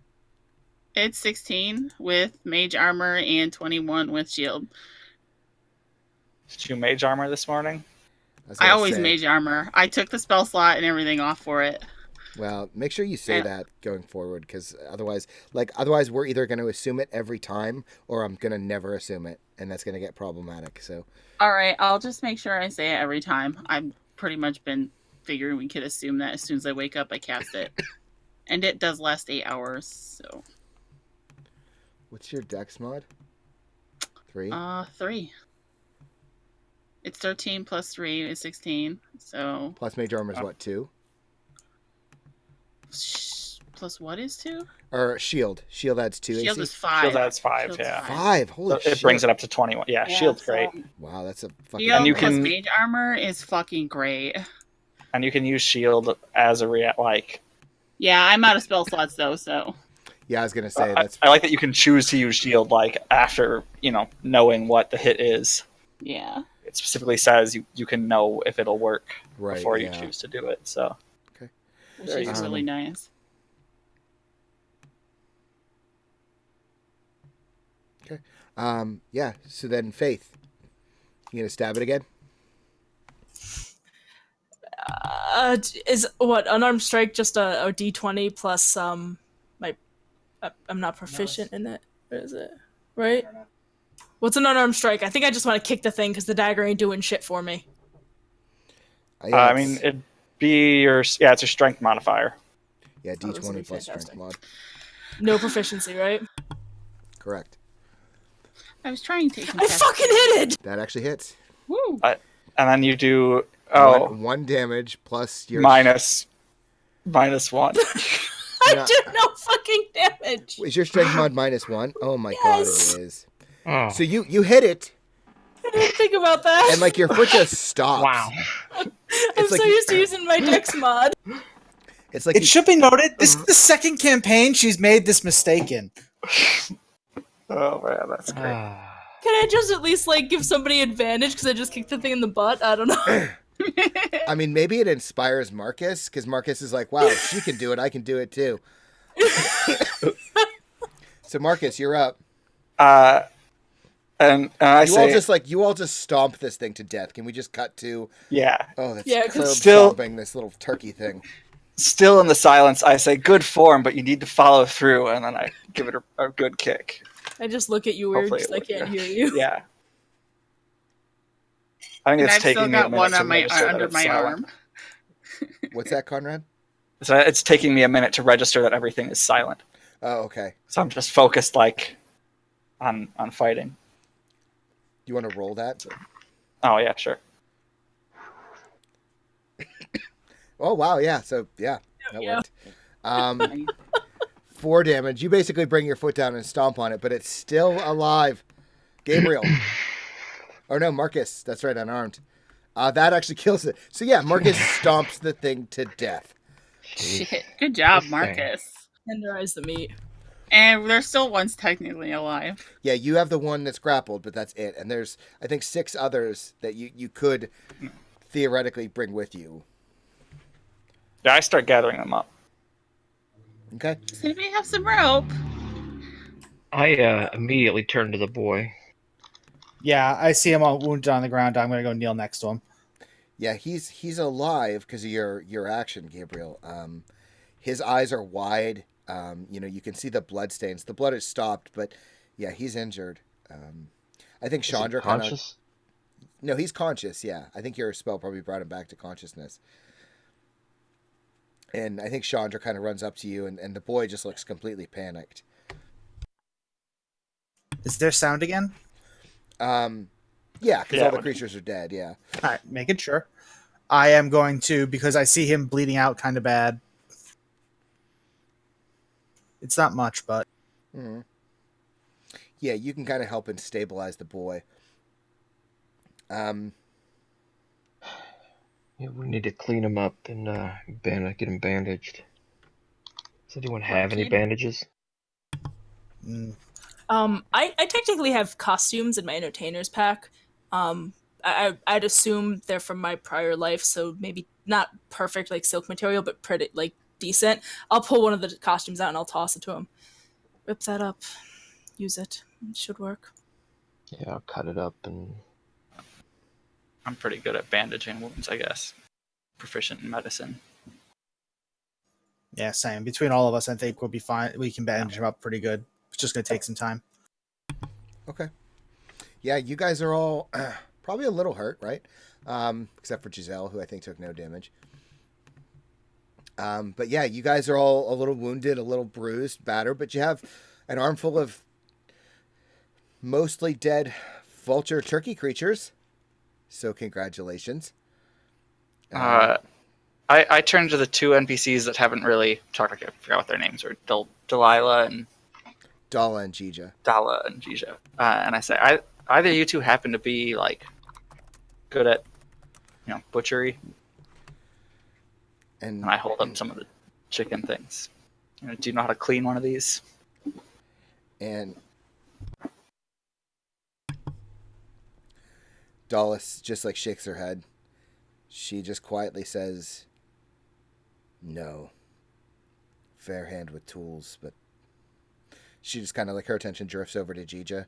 It's 16 with mage armor and 21 with shield. Did you mage armor this morning? was I gonna always say, mage armor. I took the spell slot and everything off for it. Well, make sure you say Yeah. that going forward, because otherwise we're either going to assume it every time, or I'm going to never assume it, and that's going to get problematic. So All right, I'll just make sure I say it every time. I've pretty much been figuring we could assume that as soon as I wake up, I cast it. And it does last 8 hours, so. what's your dex mod? 3? 3. It's 13 plus 3 is 16, so. Plus mage armor is what, 2? Plus what is 2? Or shield. Shield adds 2 Shield AC? is 5. Shield adds 5, Shield's yeah. 5? Holy So shit. it brings it up to 21. Yeah, shield's great. Wow, that's a fucking... Shield And you plus can- mage armor is fucking great. And you can use shield as a like. Yeah, I'm out of spell slots though, so. Yeah, I was going to say, that's... I like that you can choose to use shield like after knowing what the hit is. Yeah. It specifically says you can know if it'll work right, before you yeah. choose to do it. So Which Very is easy. really nice. Yeah, so then Faith. You going to stab it again? Is what unarmed strike just a D20 plus my I'm not proficient in it. What is it? Right? What's an unarmed strike? I think I just want to kick the thing because the dagger ain't doing shit for me. Yeah, I mean, it'd be it's your strength modifier. yeah, Oh, this would be D20 plus fantastic. strength mod. No proficiency, right? Correct. I was trying to. I fucking hit it. That actually hits. Woo! And then you do One damage plus your minus one. I did no fucking damage. Is your strength mod -1? Oh my god, it is. Oh. So you hit it, I didn't think about that. and like your foot just stops. Wow. I'm it's so like- used to using my dex mod. It's like It should be noted, this is the second campaign she's made this mistake in. Oh man, that's great. Can I just at least like give somebody advantage because I just kicked the thing in the butt? I don't know. I mean, maybe it inspires Marcus because Marcus is like, "Wow, if she can do it, I can do it too." So Marcus, you're up. And I say, you all just stomp this thing to death. Can we just cut to? yeah. Oh, that's Yeah, 'cause curb still- stomping this little turkey thing. Still in the silence, I say, "Good form, but you need to follow through." And then I give it a good kick. I just look at you weird Hopefully because it I works, can't hear you. Yeah. I think And it's I've still taking me a got minute one to on my register that under it's my silent. arm. What's that, Conrad? So it's taking me a minute to register that everything is silent. Oh, okay. So I'm just focused like on fighting. You want to roll that? Oh yeah, sure. Oh wow, yeah. So yeah, that Yeah. worked. 4 damage. You basically bring your foot down and stomp on it, but it's still alive. Gabriel. Oh no, Marcus. That's right, unarmed. That actually kills it. So yeah, Marcus stomps the thing to death. Shit. Good job, This thing. Marcus. Tenderize the meat. And there's still one's technically alive. Yeah, you have the one that's grappled, but that's it. And there's, I think, 6 others that you could theoretically bring with you. Yeah, I start gathering them up. Okay. Does anybody have some rope? I immediately turn to the boy. Yeah, I see him all wounded on the ground. I'm going to go kneel next to him. Yeah, he's alive because of your action, Gabriel. His eyes are wide. You can see the blood stains. The blood has stopped, but yeah, he's injured. I think Is he Chandra kind of. conscious? No, he's conscious. Yeah, I think your spell probably brought him back to consciousness. And I think Chandra kind of runs up to you, and the boy just looks completely panicked. Is there sound again? Yeah, because Yeah, all the when- creatures are dead. Yeah. All right, making sure. I am going to, because I see him bleeding out kind of bad. It's not much, but Mm-hmm. Yeah, you can kind of help and stabilize the boy. Yeah, we need to clean him up and get him bandaged. Does anyone have any kid? bandages? mm, I technically have costumes in my entertainer's pack. I'd assume they're from my prior life, so maybe not perfect like silk material, but pretty like decent. I'll pull one of the costumes out and I'll toss it to him. Rip that up. Use it. It should work. Yeah, I'll cut it up and I'm pretty good at bandaging wounds, I guess. Proficient in medicine. yeah, same. Between all of us, I think we'll be fine. We can bandage him up pretty good. It's just going to take some time. Okay. Yeah, you guys are all probably a little hurt, right? Except for Giselle, who I think took no damage. But yeah, you guys are all a little wounded, a little bruised, battered, but you have an armful of mostly dead vulture turkey creatures. So congratulations. I turn to the 2 NPCs that haven't really talked. I forgot what their names are. Delilah and Dala and Jija. Dala and Jija. And I say, either you two happen to be like good at, butchery. And And I hold up some of the chicken things. Do you know how to clean one of these? And Dallas just like shakes her head. She just quietly says, "No. Fair hand with tools," but she just kind of like her attention drifts over to Jija.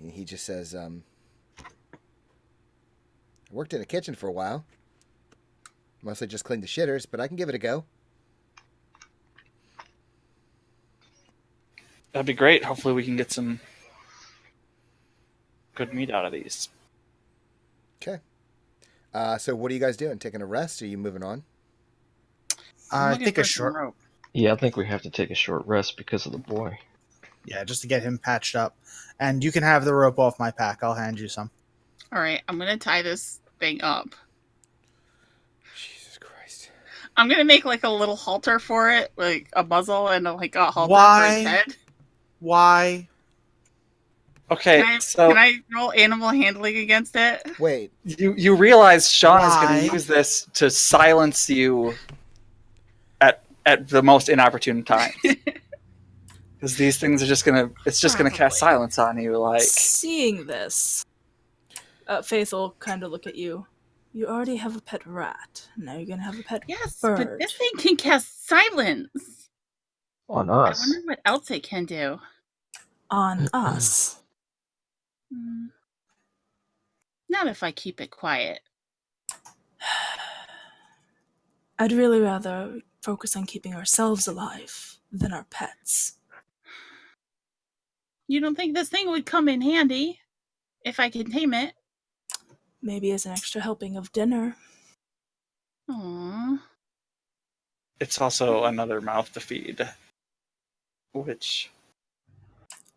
He just says, I worked in a kitchen for a while. Mostly just clean the shitters, but I can give it a go. That'd be great. Hopefully we can get some good meat out of these. Okay. So what are you guys doing? Taking a rest? Or are you moving on? I'm I looking think for a some short. rope. Yeah, I think we have to take a short rest because of the boy. Yeah, just to get him patched up. And you can have the rope off my pack. I'll hand you some. All right, I'm gonna tie this thing up. Jesus Christ. I'm gonna make like a little halter for it, like a muzzle and a halter for Why? its head. Why? Okay, so Can I roll animal handling against it? Wait. you realize Sean is going Why? to use this to silence you at the most inopportune times. Because these things are just gonna gonna cast Probably. silence on you. Like, Seeing this, Faith will kind of look at you. You already have a pet rat. Now you're gonna have a pet Yes, bird. but this thing can cast silence. On I us. wonder what else it can do. On us. Not if I keep it quiet. I'd really rather focus on keeping ourselves alive than our pets. You don't think this thing would come in handy if I can tame it? Maybe as an extra helping of dinner. Aww. it's also another mouth to feed. Which,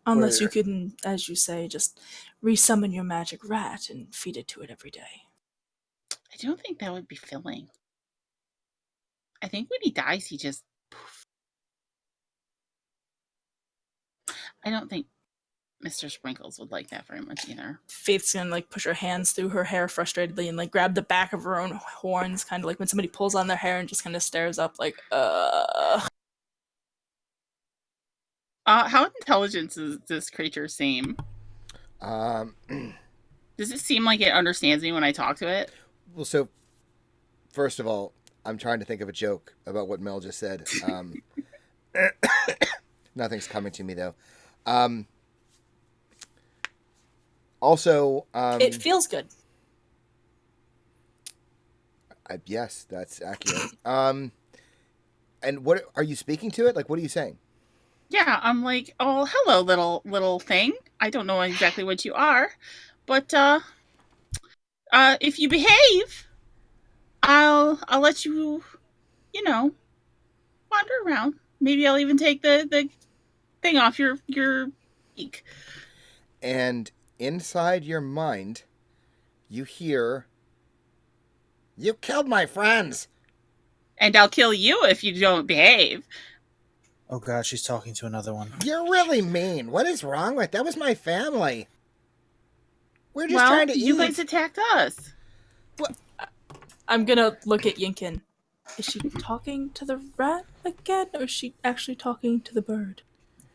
Unless Where- you can, as you say, just resummon your magic rat and feed it to it every day. I don't think that would be filling. I think when he dies, he just poof. I don't think Mr. Sprinkles would like that very much either. Faith's gonna like push her hands through her hair frustratedly and like grab the back of her own horns, kind of like when somebody pulls on their hair and just kind of stares up like, How intelligent does this creature seem? Um, Does it seem like it understands me when I talk to it? well, so first of all, I'm trying to think of a joke about what Mel just said. Nothing's coming to me though. Also, it feels good. yes, that's accurate. And what are you speaking to it? Like, what are you saying? Yeah, I'm like, oh, hello, little thing. I don't know exactly what you are, but if you behave, I'll let you, wander around. Maybe I'll even take the thing off your beak. And inside your mind, you hear, "You killed my friends." And I'll kill you if you don't behave. Oh god, she's talking to another one. You're really mean. What is wrong with that? Was my family. We're just Well, trying to you eat. guys attacked us. I'm gonna look at Yinkin. Is she talking to the rat again, or is she actually talking to the bird?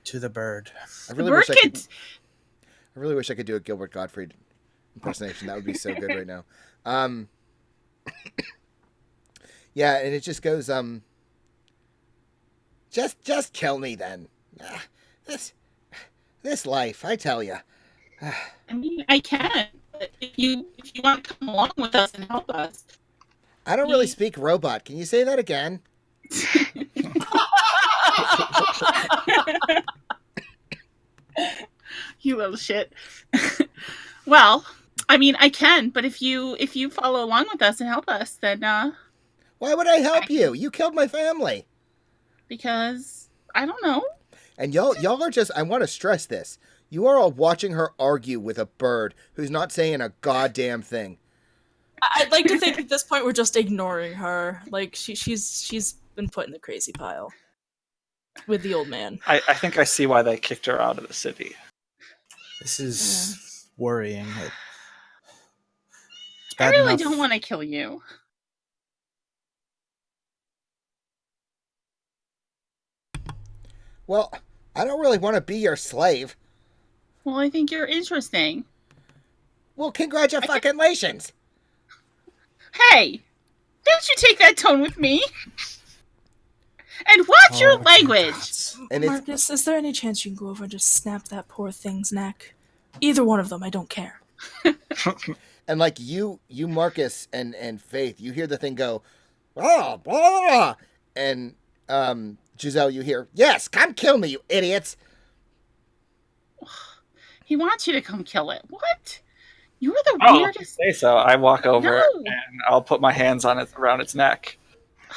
To the bird. I The really bird wish I could. can. I really wish I could do a Gilbert Gottfried impersonation. That would be so good right now. Yeah, and it just goes, just kill me then. This life, I tell you. I mean, I can. But if you want to come along with us and help us, I don't really speak robot. Can you say that again? you little shit. Well, I mean, I can, but if you follow along with us and help us, then Why would I help you? You killed my family. because I don't know. And y'all are just, I want to stress this. You are all watching her argue with a bird who's not saying a goddamn thing. I'd like to think at this point we're just ignoring her. Like she's been put in the crazy pile with the old man. I think I see why they kicked her out of the city. This is worrying. It's I bad really enough. don't want to kill you. Well, I don't really want to be your slave. Well, I think you're interesting. Well, congratulations. Hey, don't you take that tone with me. And watch your my language. God. And it's, Marcus, is there any chance you can go over and just snap that poor thing's neck? Either one of them, I don't care. and like you Marcus and Faith, you hear the thing go, Oh, blah. And Giselle, you hear, yes, come kill me, you idiots. He wants you to come kill it. What? You are the Oh, if you weirdest. say so. I walk over No. and I'll put my hands on it around its neck. I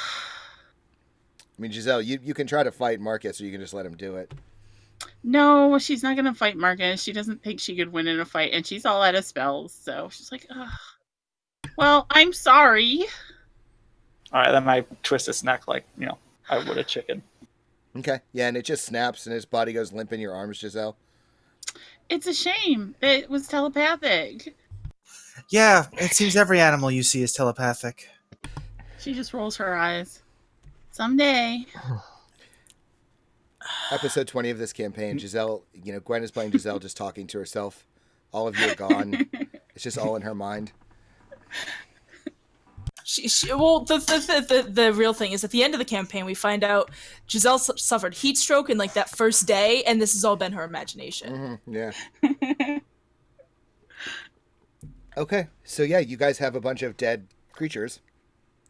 mean, Giselle, you can try to fight Marcus, or you can just let him do it. No, she's not gonna fight Marcus. She doesn't think she could win in a fight, and she's all out of spells. So she's like, ugh. Well, I'm sorry. All right, then I twist its neck like I would a chicken. Okay. Yeah, and it just snaps, and his body goes limp in your arms, Giselle. It's a shame. It was telepathic. Yeah, it seems every animal you see is telepathic. She just rolls her eyes. Someday. Episode 20 of this campaign, Giselle, Gwen is playing Giselle just talking to herself. All of you are gone. It's just all in her mind. Well, the real thing is at the end of the campaign, we find out Giselle suffered heat stroke in like that first day, and this has all been her imagination. Mm-hmm. Yeah. Okay. So, yeah, you guys have a bunch of dead creatures,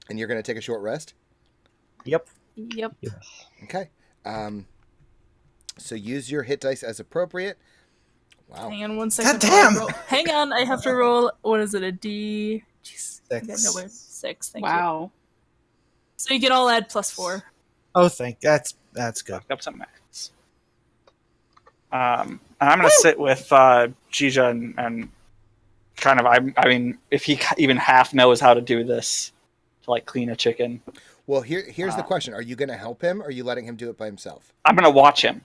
and you're going to take a short rest? Yep. Yep. Okay. So use your hit dice as appropriate. Wow. Hang on 1 second. God damn! Hang on, I have to roll. What is it? A D? Jeez. 6. No, 6. Thank you. Wow. So you can all add +4. Oh, that's good. Back up some max. And I'm gonna sit with Jija and kind of. I mean, if he even half knows how to do this, to like clean a chicken. Well, here's the question: are you going to help him, or are you letting him do it by himself? I'm gonna watch him.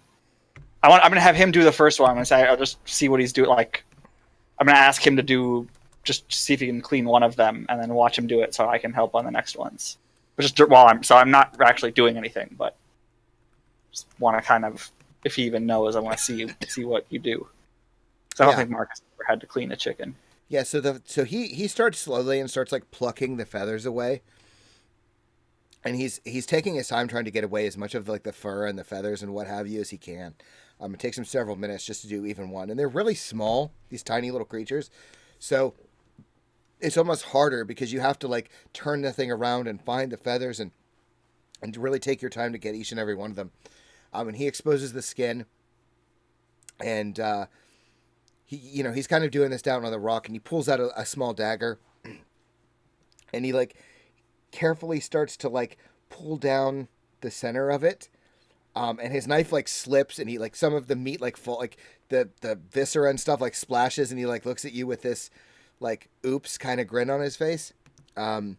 I'm gonna have him do the first one. I'm gonna say I'll just see what he's doing. Like, I'm gonna ask him to do just see if he can clean one of them, and then watch him do it so I can help on the next ones. But just while I'm not actually doing anything, but just want to kind of, if he even knows, I want to see what you do. Because I don't think Marcus ever had to clean a chicken. Yeah. So he starts slowly and starts like plucking the feathers away. And he's taking his time trying to get away as much of like the fur and the feathers and what have you as he can. It takes him several minutes just to do even one. And they're really small, these tiny little creatures. So it's almost harder because you have to like turn the thing around and find the feathers and to really take your time to get each and every one of them. And he exposes the skin, and he's kind of doing this down on the rock, and he pulls out a small dagger, and he like carefully starts to like pull down the center of it, and his knife like slips, and he like some of the meat like fall, like the viscera and stuff like splashes, and he like looks at you with this like oops kind of grin on his face, and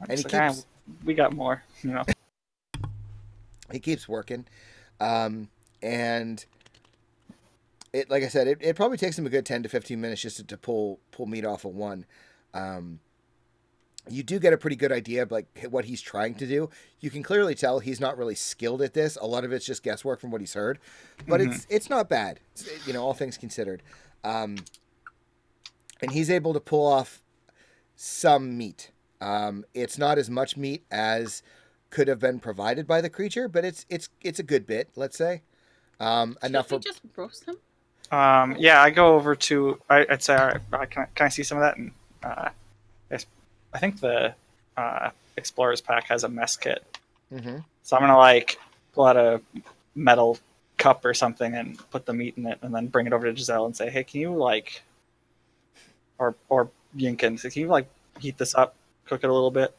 he keeps we got more, he keeps working, and it, like I said, it probably takes him a good 10 to 15 minutes just to pull meat off of one. You do get a pretty good idea of like what he's trying to do. You can clearly tell he's not really skilled at this. A lot of it's just guesswork from what he's heard, but it's not bad, all things considered. And he's able to pull off some meat. It's not as much meat as could have been provided by the creature, but it's a good bit, let's say. Enough for just roast them. Yeah, I go over to. I'd say, all right, can I see some of that? And I think the Explorer's Pack has a mess kit, so I'm gonna like pull out a metal cup or something and put the meat in it, and then bring it over to Giselle and say, "Hey, can you like, or Yinkin, can you like heat this up, cook it a little bit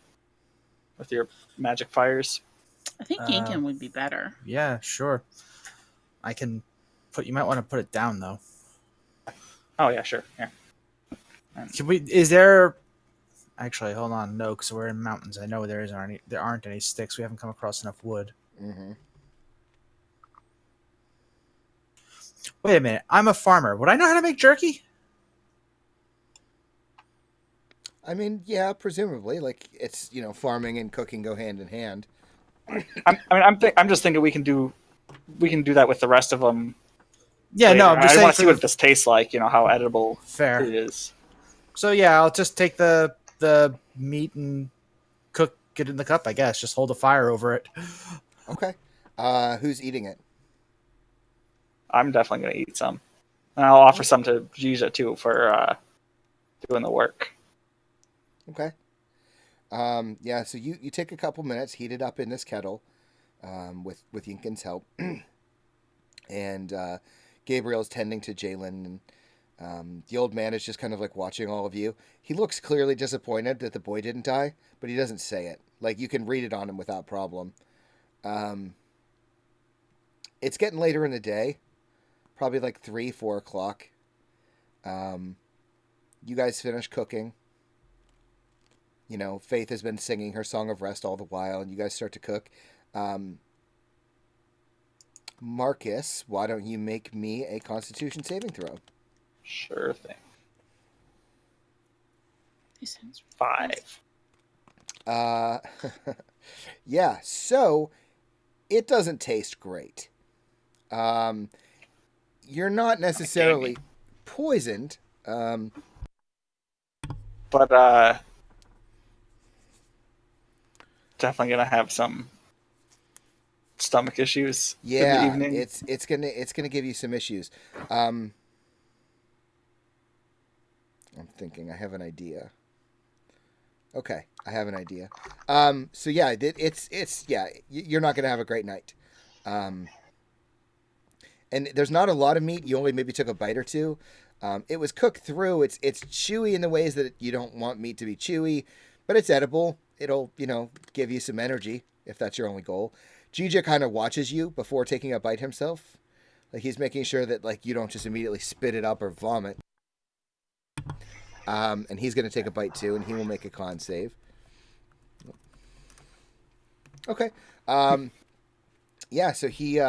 with your magic fires?" I think Yinkin would be better. Yeah, sure. I can put. You might want to put it down though. Oh yeah, sure. Yeah. Can we? Is there? Actually, hold on. No, because we're in mountains. I know there aren't any sticks. We haven't come across enough wood. Wait a minute. I'm a farmer. Would I know how to make jerky? I mean, yeah, presumably. Like it's farming and cooking go hand in hand. I'm just thinking we can do that with the rest of them. Yeah, later. no. I'm just I saying want to see what this tastes like. How edible fair it is. So yeah, I'll just take the meat and cook it in the cup. I guess just hold a fire over it. Okay. Who's eating it? I'm definitely going to eat some. And I'll offer some to Jija, too, for doing the work. Okay. Yeah, so you take a couple minutes, heat it up in this kettle, with Yinkin's help, and Gabriel's tending to Jalen, and the old man is just kind of like watching all of you. He looks clearly disappointed that the boy didn't die, but he doesn't say it. Like, you can read it on him without problem. It's getting later in the day, probably like 3, 4 o'clock. You guys finish cooking. You know, Faith has been singing her song of rest all the while, and you guys start to cook. Marcus, why don't you make me a Constitution saving throw? Sure thing. This sounds 5. Yeah, so it doesn't taste great. You're not necessarily poisoned. But definitely gonna have some stomach issues in the Yeah, evening. it's gonna give you some issues. I'm thinking. I have an idea. Okay, I have an idea. So yeah, it's yeah. You're not gonna have a great night. And there's not a lot of meat. You only maybe took a bite or two. It was cooked through. It's chewy in the ways that you don't want meat to be chewy, but it's edible. It'll give you some energy if that's your only goal. Gija kind of watches you before taking a bite himself. Like, he's making sure that like you don't just immediately spit it up or vomit. And he's going to take a bite too, and he will make a con save. Okay. Yeah. So he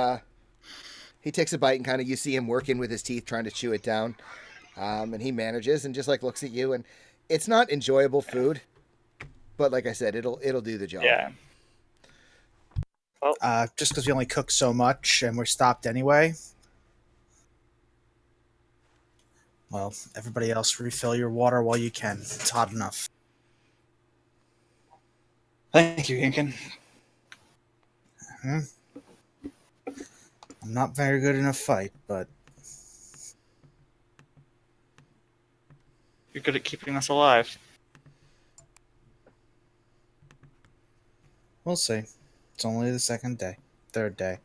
takes a bite, and kind of you see him working with his teeth, trying to chew it down. And he manages, and just like looks at you, and it's not enjoyable food, but like I said, it'll do the job. Yeah. Well, Just because we only cook so much and we're stopped anyway. Well, everybody else refill your water while you can. It's hot enough. thank you, Yinkin. I'm not very good in a fight, but You're good at keeping us alive. we'll see. It's only the third day.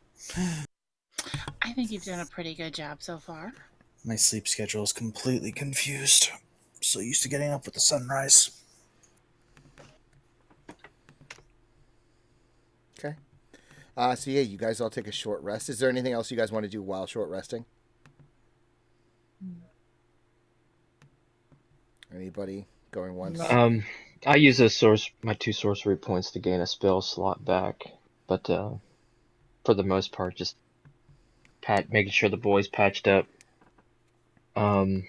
I think you've done a pretty good job so far. My sleep schedule is completely confused. I'm so used to getting up with the sunrise. Okay. So yeah, you guys all take a short rest. Is there anything else you guys want to do while short resting? Anybody going once? I use my 2 sorcery points to gain a spell slot back, but for the most part, just making sure the boy's patched up. Not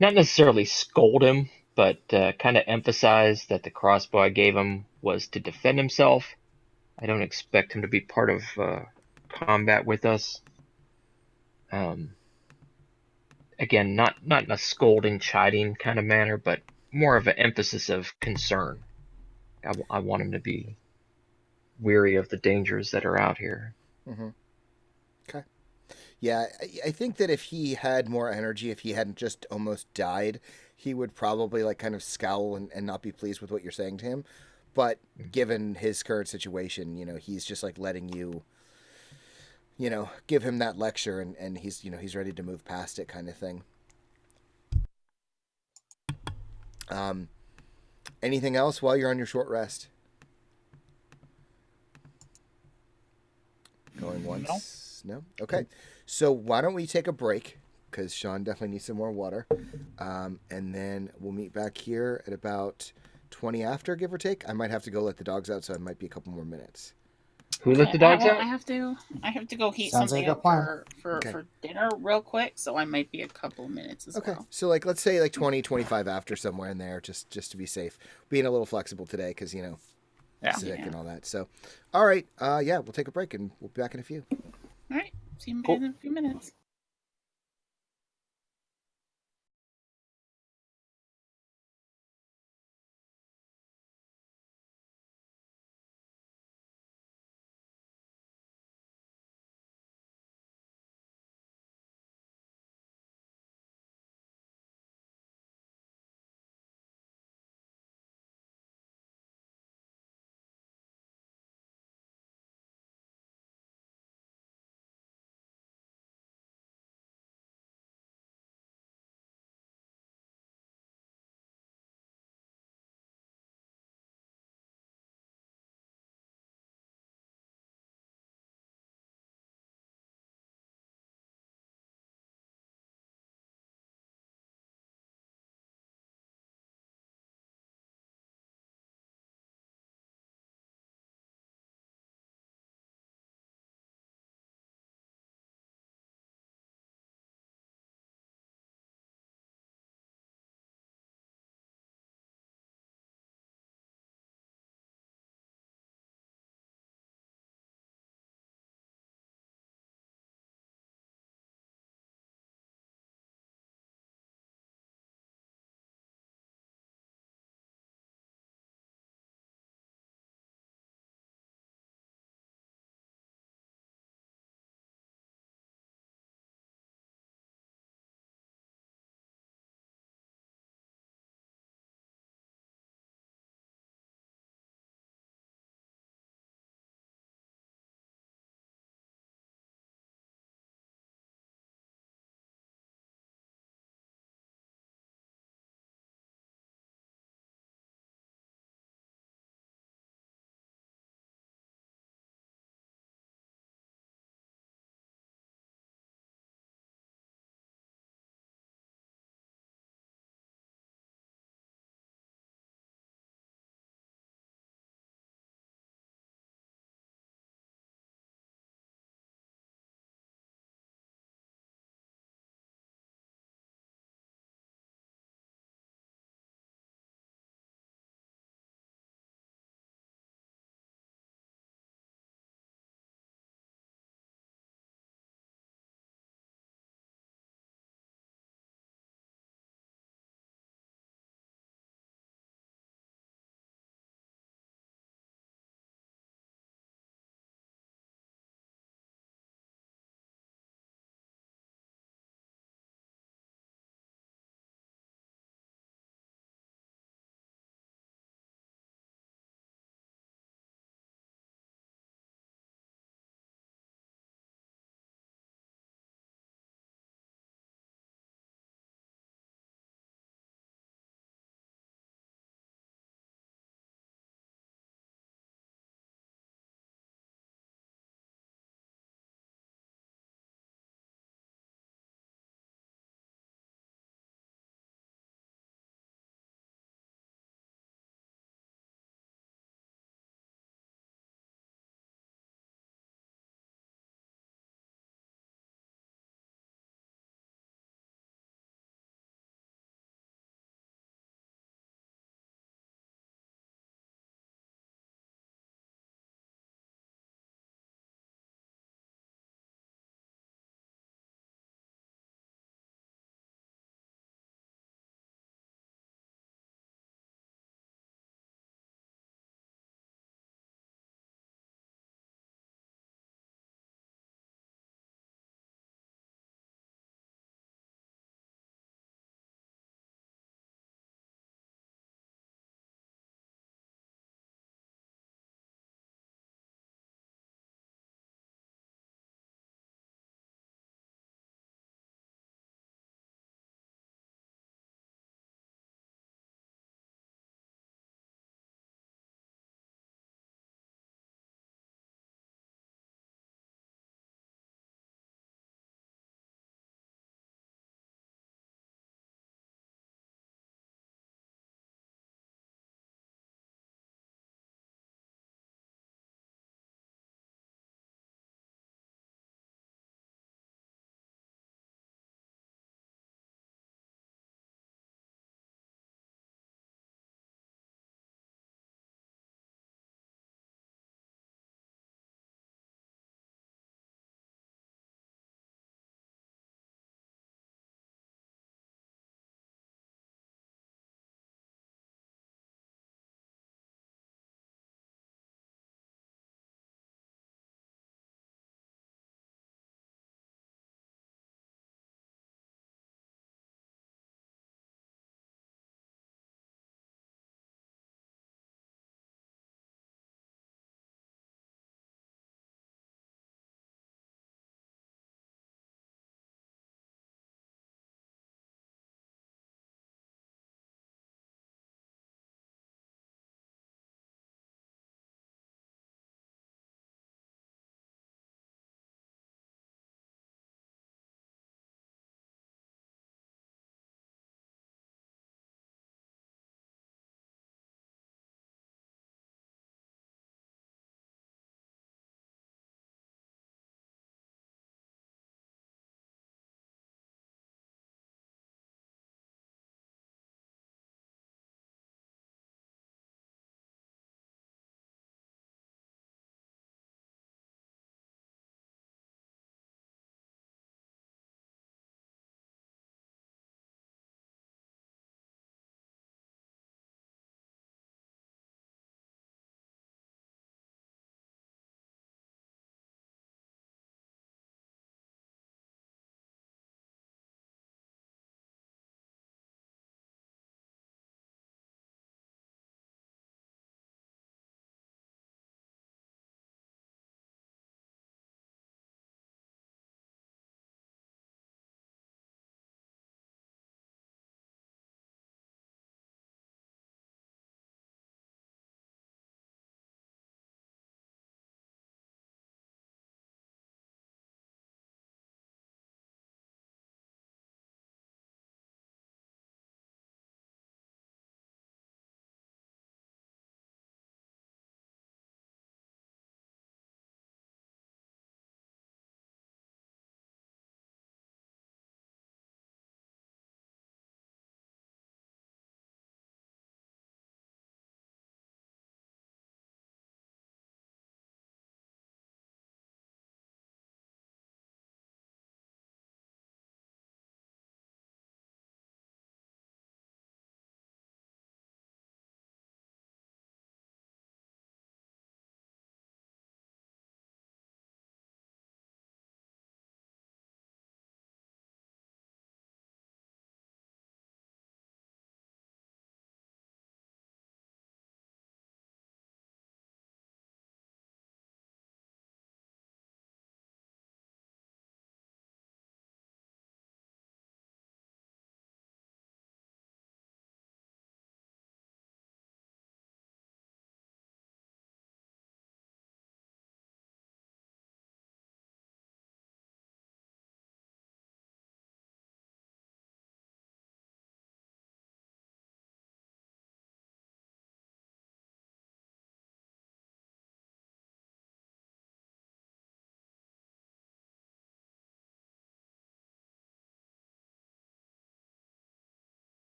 necessarily scold him, but kind of emphasize that the crossbow I gave him was to defend himself. I don't expect him to be part of combat with us. Again, not in a scolding, chiding kind of manner, but more of an emphasis of concern. I want him to be weary of the dangers that are out here. Mm-hmm. Okay. Yeah, I think that if he had more energy, if he hadn't just almost died, he would probably like kind of scowl and not be pleased with what you're saying to him. But given his current situation, he's just like letting you, give him that lecture, and he's ready to move past it, kind of thing. Anything else while you're on your short rest? Going once? No? Okay. So why don't we take a break? Because Sean definitely needs some more water. And then we'll meet back here at about 20 after, give or take. I might have to go let the dogs out, so it might be a couple more minutes. Who let the dogs out? I have to go heat Sounds something like a up plan. for dinner real quick, so I might be a couple minutes as Okay. well. So like let's say like 20, 25 after, somewhere in there, just to be safe. Being a little flexible today because, Yeah. sick and all that. So, all right. Yeah, we'll take a break and we'll be back in a few. All right. See you Cool. in a few minutes.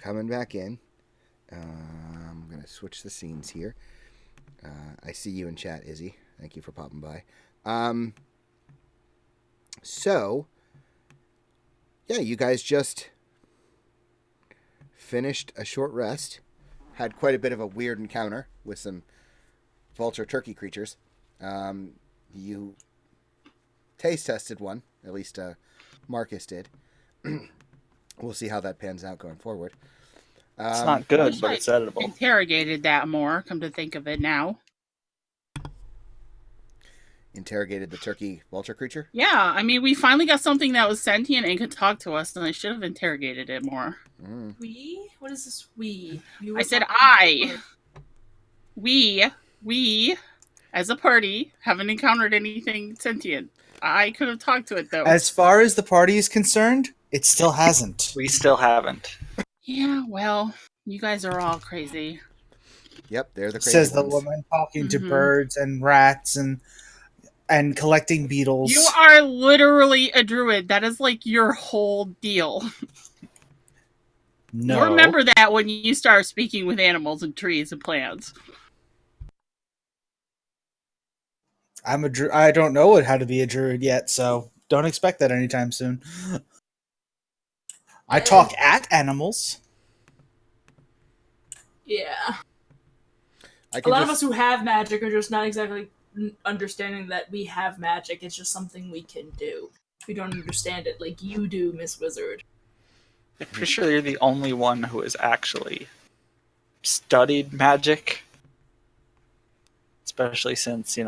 coming back in. I'm going to switch the scenes here. I see you in chat, Izzy. Thank you for popping by. So, yeah, you guys just finished a short rest. Had quite a bit of a weird encounter with some vulture turkey creatures. You taste tested one, at least Marcus did. We'll see how that pans out going forward. It's not I good, wish but I it's edible. interrogated that more, come to think of it now. Interrogated the turkey vulture creature. Yeah, I mean, we finally got something that was sentient and could talk to us, and I should have interrogated it more. We? What is this we? You I were said talking- we, as a party, haven't encountered anything sentient. I could have talked to it, though. As far as the party is concerned, it still hasn't. We still haven't. Yeah, well, you guys are all crazy. Yep, they're the crazy Says the ones. woman talking to Mhm. birds and rats and collecting beetles. You are literally a druid. That is like your whole deal. No. You'll remember that when you start speaking with animals and trees and plants. I'm a I don't know how to be a druid yet, so don't expect that anytime soon. I talk at animals. Yeah. I A can lot just, of us who have magic are just not exactly understanding that we have magic. It's just something we can do. We don't understand it like you do, Miss Wizard. I'm pretty sure you're the only one who has actually studied magic. Especially since,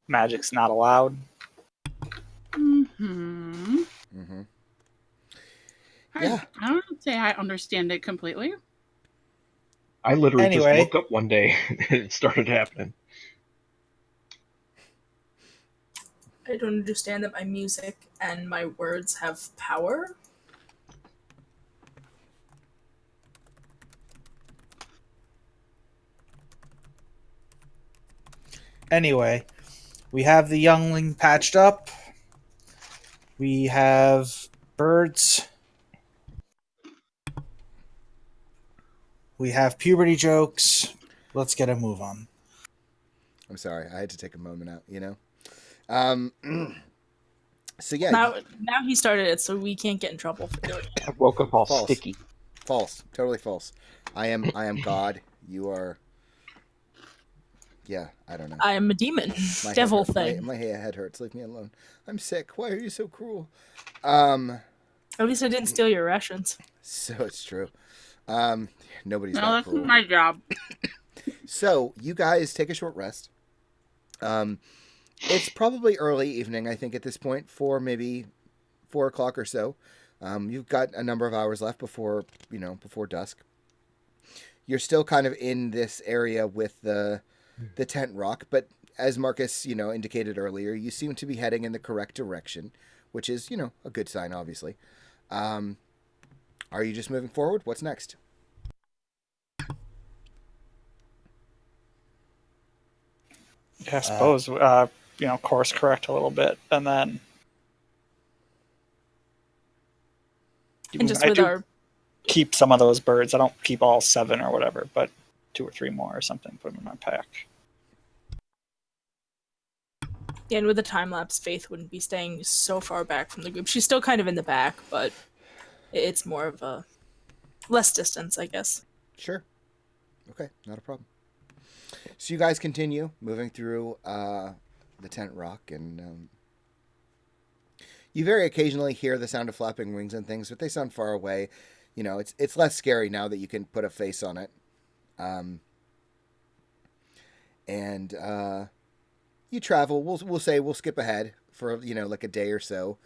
magic's not allowed. Mm-hmm. Mm-hmm. I Yeah. don't say I understand it completely. I literally just Anyway. woke up one day and it started happening. I don't understand that my music and my words have power. Anyway, we have the youngling patched up. We have birds. We have puberty jokes. Let's get a move on. I'm sorry, I had to take a moment out. So yeah, Now he started it, so we can't get in trouble for doing it. I woke up all False. sticky. false, totally false. I am God. You are. Yeah, I don't know. I am a demon. My head Devil hurt- thing. My head hurts. Leave me alone. I'm sick. Why are you so cruel? At least I didn't steal your rations. So it's true. Nobody's No, that that's cruel. my job. So you guys take a short rest. It's probably early evening, I think, at this point, for maybe 4 o'clock or so. You've got a number of hours left before dusk. You're still kind of in this area with the tent rock, but as Marcus, indicated earlier, you seem to be heading in the correct direction, which is, a good sign, obviously. Are you just moving forward? What's next? I suppose, course correct a little bit, and then. And just I with do our keep some of those birds. I don't keep all 7 or whatever, but 2 or 3 more or something. Put them in my pack. Yeah, and with the time lapse, Faith wouldn't be staying so far back from the group. She's still kind of in the back, but it's more of a less distance, I guess. Sure. Okay, not a problem. So you guys continue moving through the tent rock, and you very occasionally hear the sound of flapping wings and things, but they sound far away. It's less scary now that you can put a face on it. And you travel. We'll say we'll skip ahead for like a day or so.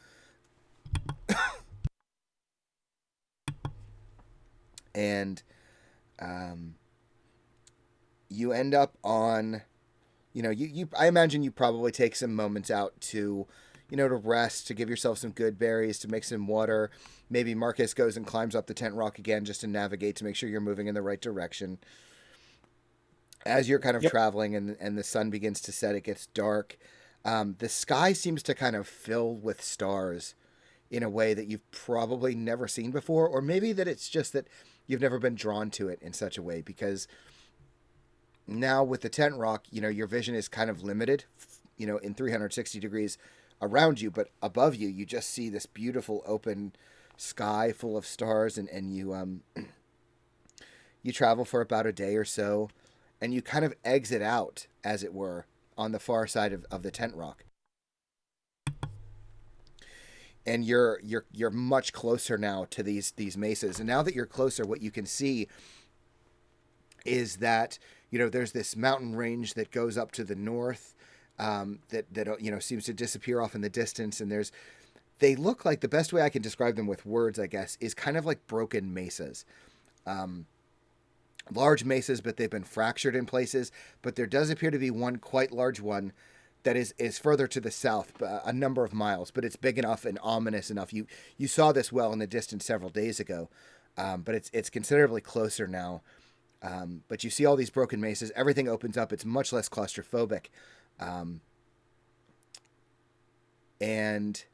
And you end up on, I imagine you probably take some moments out to, to rest, to give yourself some good berries, to make some water. Maybe Marcus goes and climbs up the tent rock again just to navigate, to make sure you're moving in the right direction. As you're kind of traveling and the sun begins to set, it gets dark. The sky seems to kind of fill with stars in a way that you've probably never seen before, or maybe that it's just that you've never been drawn to it in such a way, because now with the tent rock, your vision is kind of limited, in 360 degrees around you, but above you, you just see this beautiful open sky full of stars, and you travel for about a day or so, and you kind of exit out, as it were, on the far side of the tent rock. And you're much closer now to these mesas. And now that you're closer, what you can see is that there's this mountain range that goes up to the north, that seems to disappear off in the distance. And they look like, the best way I can describe them with words, I guess, is kind of like broken mesas. Large mesas, but they've been fractured in places. But there does appear to be one quite large one that is further to the south, a number of miles, but it's big enough and ominous enough. You saw this well in the distance several days ago, but it's considerably closer now. But you see all these broken mesas. Everything opens up. It's much less claustrophobic, and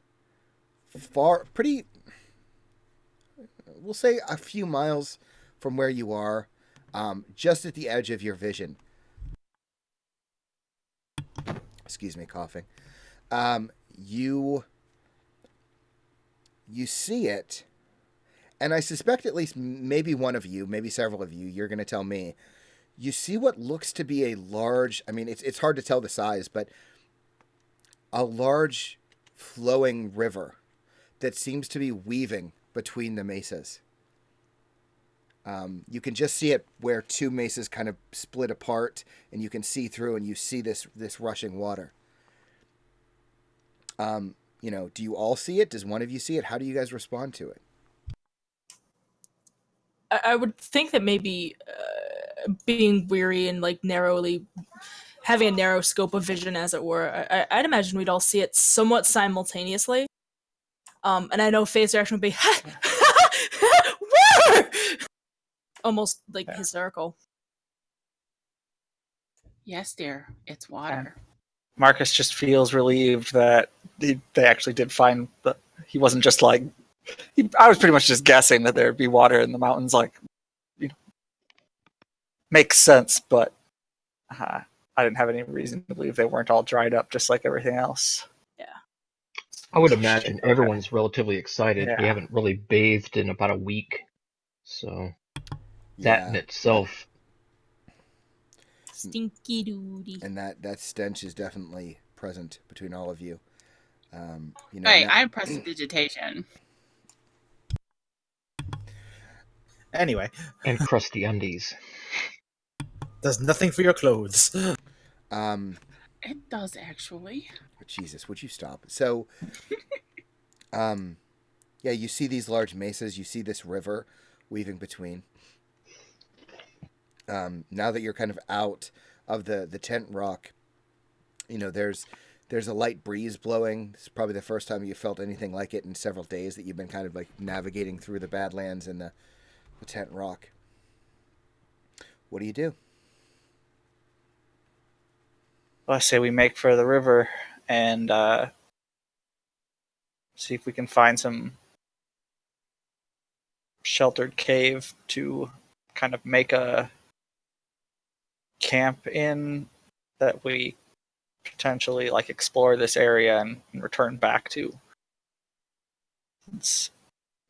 we'll say a few miles from where you are, just at the edge of your vision. Excuse me, coughing. You see it, and I suspect at least maybe one of you, maybe several of you, you're going to tell me, you see what looks to be a large, I mean, it's hard to tell the size, but a large flowing river that seems to be weaving between the mesas. You can just see it where two mesas kind of split apart, and you can see through, and you see this rushing water. Do you all see it? Does one of you see it? How do you guys respond to it? I would think that maybe being weary and like having a narrow scope of vision, as it were, I'd imagine we'd all see it somewhat simultaneously. And I know Faye's reaction would be, water! Almost like hysterical. Yes, dear, it's water. Marcus just feels relieved that they actually did find that he wasn't just like. I was pretty much just guessing that there'd be water in the mountains. Like, makes sense, but I didn't have any reason to believe they weren't all dried up just like everything else. Yeah. I would imagine everyone's relatively excited. Yeah. We haven't really bathed in about a week, so that in itself. Stinky doody. And that stench is definitely present between all of you. Hey, I have prestidigitation. Anyway, And crusty undies. does nothing for your clothes. It does, actually. Jesus, would you stop? So, you see these large mesas. You see this river weaving between. Now that you're kind of out of the tent rock, there's a light breeze blowing. This is probably the first time you felt anything like it in several days, that you've been kind of like navigating through the Badlands and the tent rock. What do you do? Well, I say we make for the river and see if we can find some sheltered cave to kind of make a camp in, that we potentially like explore this area and return back to. Since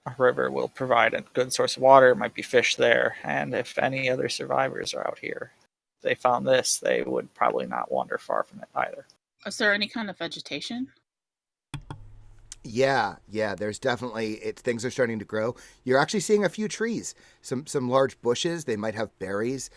a river will provide a good source of water, might be fish there, and if any other survivors are out here, if they found this, they would probably not wander far from it either. Is there any kind of vegetation? Yeah, there's definitely things are starting to grow. You're actually seeing a few trees, some large bushes. They might have berries.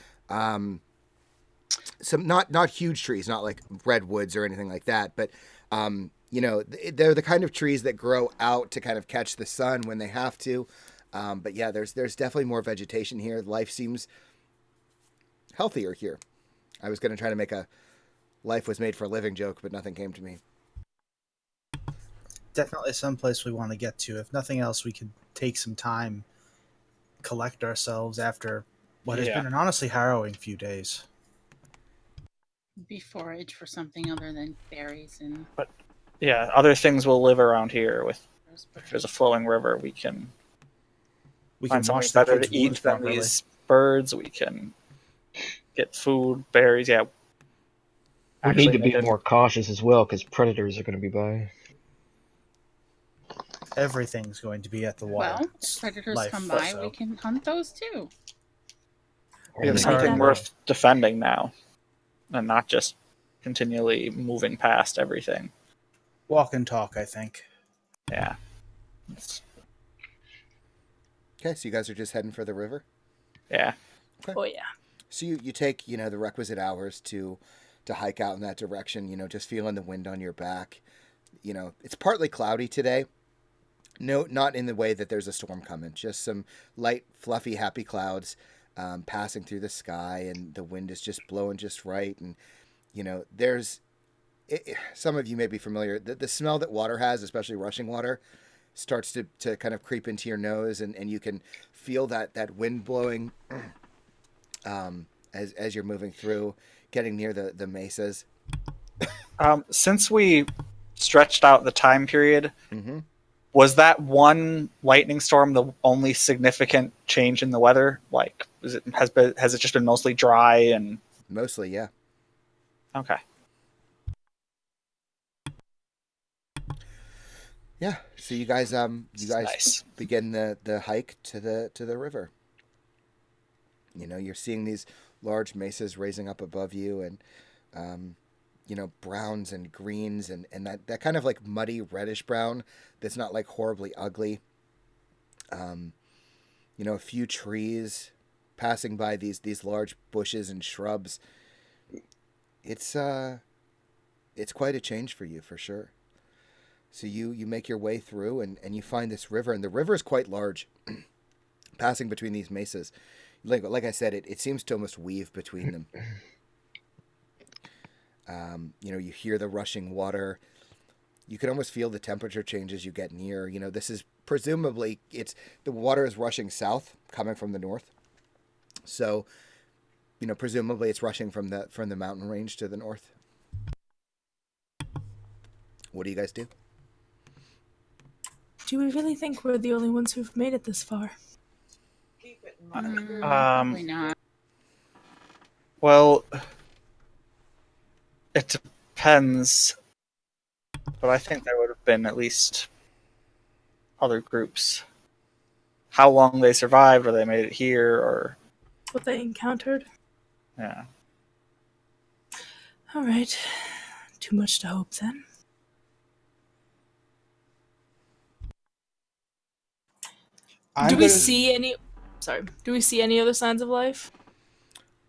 Some not huge trees, not like redwoods or anything like that, but they're the kind of trees that grow out to kind of catch the sun when they have to. But yeah, there's definitely more vegetation here. Life seems healthier here. I was going to try to make a life was made for a living joke, but nothing came to me. Definitely someplace we want to get to. If nothing else, we could take some time, collect ourselves after what has been an honestly harrowing few days. Be forage for something other than berries and. But yeah, other things will live around here. If there's a flowing river, we can We find can something wash the better kids' to eat wounds than properly. these birds. We can get food, berries. Yeah. We need to Actually, be more cautious as well because predators are going to be by. Everything's going to be at the water. Well, if It's predators life, come by, so. we can hunt those too. we have Only Might something have- worth defending now, and not just continually moving past everything. Walk and talk, I think. Yeah. It's- Okay, so you guys are just heading for the river. yeah. Oh yeah. So you take the requisite hours to hike out in that direction. Just feeling the wind on your back. It's partly cloudy today. No, not in the way that there's a storm coming. Just some light, fluffy, happy clouds passing through the sky, and the wind is just blowing just right. And there's some of you may be familiar. The smell that water has, especially rushing water, starts to kind of creep into your nose, and you can feel that wind blowing as you're moving through, getting near the mesas. Since we stretched out the time period, Mm-hmm. was that one lightning storm the only significant change in the weather? Like, has it just been mostly dry and Mostly, yeah. okay? Yeah. So you guys Nice. begin the hike to the river. You're seeing these large mesas raising up above you, and browns and greens, and that kind of like muddy reddish brown that's not like horribly ugly. A few trees passing by these large bushes and shrubs. It's quite a change for you, for sure. So you make your way through, and you find this river, and the river is quite large, passing between these mesas. Like I said, it seems to almost weave between them. You hear the rushing water. You can almost feel the temperature change as you get near. This is presumably the water is rushing south, coming from the north. So, presumably it's rushing from the mountain range to the north. What do you guys do? Do we really think we're the only ones who've made it this far? Probably not. Well, it depends, but I think there would have been at least other groups. How long they survived, or they made it here, or What they encountered? yeah. All right. Too much to hope then. Do we see any? Sorry. Do we see any other signs of life?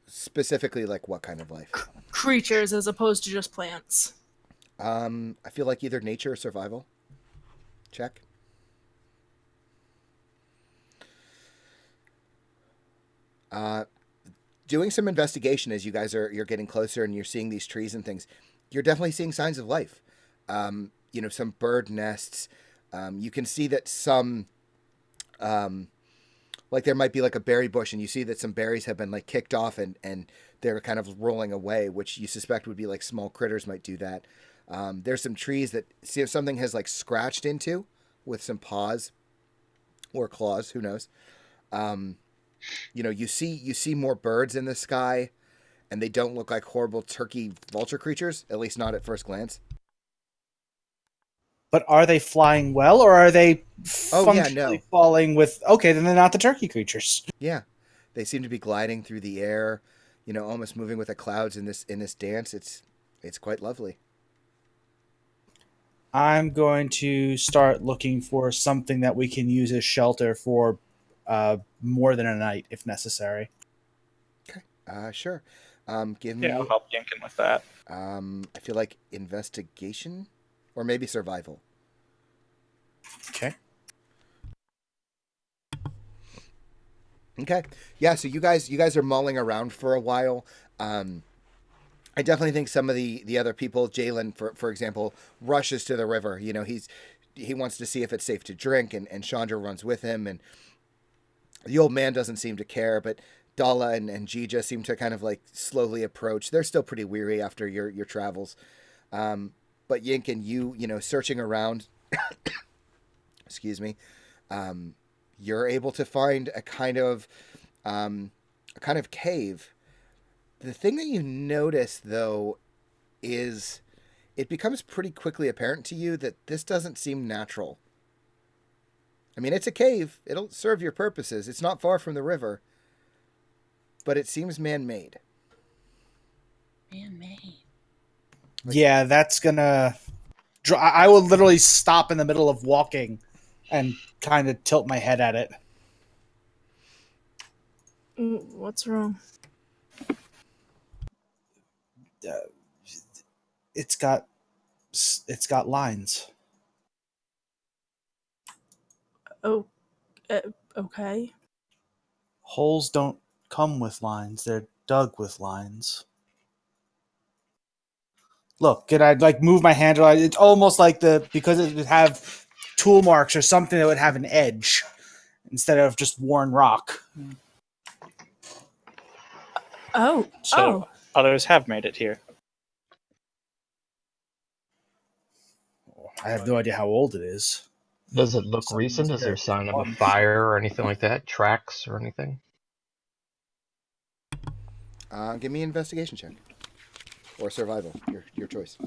Specifically, like what kind of life? Creatures as opposed to just plants. I feel like either nature or survival. Check. Doing some investigation as you're getting closer and you're seeing these trees and things. You're definitely seeing signs of life. Some bird nests. You can see that some, like there might be like a berry bush, and you see that some berries have been like kicked off and they're kind of rolling away, which you suspect would be like small critters might do that. There's some trees that something has like scratched into with some paws or claws, who knows. You see more birds in the sky, and they don't look like horrible turkey vulture creatures, at least not at first glance. But are they flying well, or are they functionally falling with... Okay, then they're not the turkey creatures. Yeah. They seem to be gliding through the air, almost moving with the clouds in this dance. It's quite lovely. I'm going to start looking for something that we can use as shelter for more than a night, if necessary. Okay. Sure. Give me... Yeah, I'll help Yinkin with that. I feel like investigation, or maybe survival. Okay. Okay. Yeah, so you guys are mulling around for a while. I definitely think some of the other people, Jalen, for example, rushes to the river. He wants to see if it's safe to drink, and Chandra runs with him, and the old man doesn't seem to care, but Dala and Jija seem to kind of like slowly approach. They're still pretty weary after your travels. But Yinkin, searching around, excuse me, you're able to find a kind of cave. The thing that you notice, though, is it becomes pretty quickly apparent to you that this doesn't seem natural. I mean, it's a cave. It'll serve your purposes. It's not far from the river, but it seems man-made. Man-made. Yeah, that's gonna. I will literally stop in the middle of walking and kind of tilt my head at it. What's wrong? It's got lines. Oh, okay. Holes don't come with lines; they're dug with lines. Look, can I like move my hand? It's almost like because it would have tool marks or something that would have an edge instead of just worn rock. So others have made it here. I have no idea how old it is. Does it look Someone's recent? Is there a there. sign of a fire or anything like that? Tracks or anything? Give me an investigation check. Or survival. Your choice.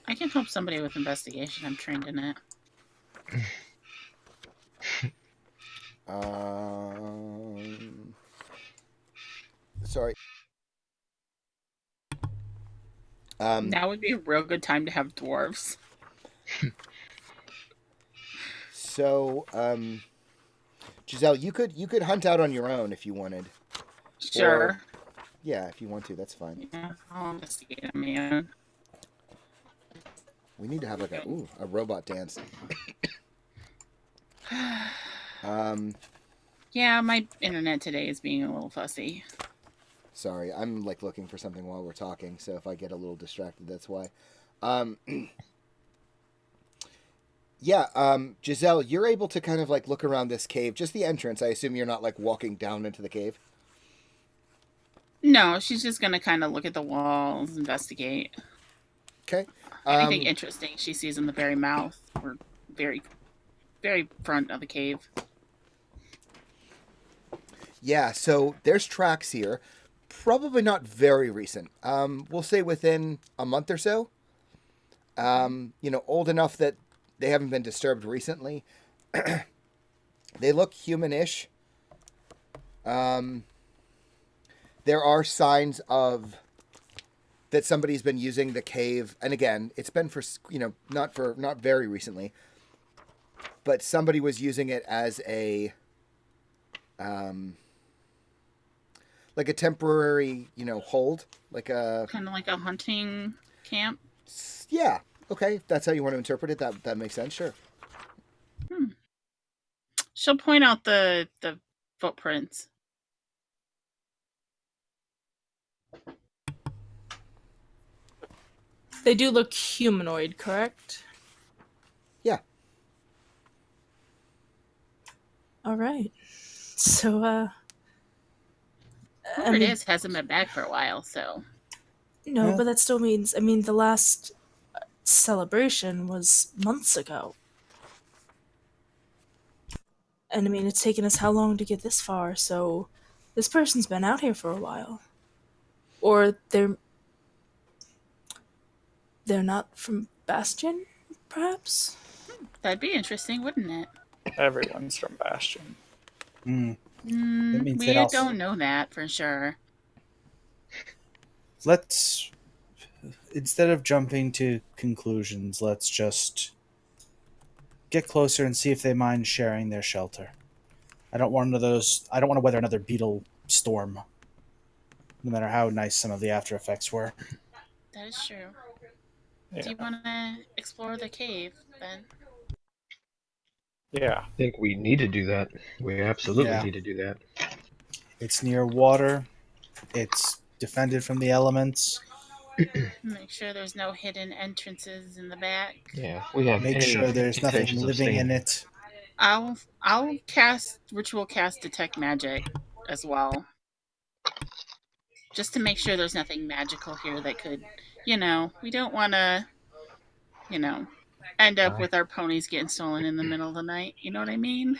I can help somebody with investigation. I'm trained in it. Sorry. Now would be a real good time to have dwarves. So, Giselle, you could hunt out on your own if you wanted. Sure. Or, yeah, if you want to, that's fine. Yeah, I'll investigate on my own. We need to have like a robot dance. Yeah, my internet today is being a little fussy. Sorry, I'm like looking for something while we're talking, so if I get a little distracted, that's why. Yeah, Giselle, you're able to kind of like look around this cave, just the entrance. I assume you're not like walking down into the cave. No, she's just gonna kind of look at the walls, investigate. Okay. Anything interesting she sees in the very mouth or very, very front of the cave. Yeah, so there's tracks here. Probably not very recent. We'll say within a month or so. Old enough that they haven't been disturbed recently. They look humanish. There are signs of that somebody's been using the cave, and again, it's been for not very recently, but somebody was using it as a like a temporary hold, like a kind of like a hunting camp. Yeah, okay, if that's how you want to interpret it, that makes sense. Sure. She'll point out the footprints. They do look humanoid, correct? Yeah. All right. So, Whoever it is hasn't been back for a while, so. No, but that still means, the last celebration was months ago. And it's taken us how long to get this far, so this person's been out here for a while. Or they're not from Bastion, perhaps? That'd be interesting, wouldn't it? Everyone's from Bastion. We don't know that for sure. Let's, instead of jumping to conclusions, let's just get closer and see if they mind sharing their shelter. I don't want to weather another beetle storm, no matter how nice some of the after effects were. That is true. Yeah. Do you want to explore the cave, then? Yeah. I think we need to do that. We absolutely need to do that. It's near water. It's defended from the elements. Make sure there's no hidden entrances in the back. Yeah, we have. Make sure there's nothing intentions of living staying. in it. I'll cast ritual cast detect magic as well, just to make sure there's nothing magical here that could, we don't want to, end up with our ponies getting stolen in the middle of the night. You know what I mean?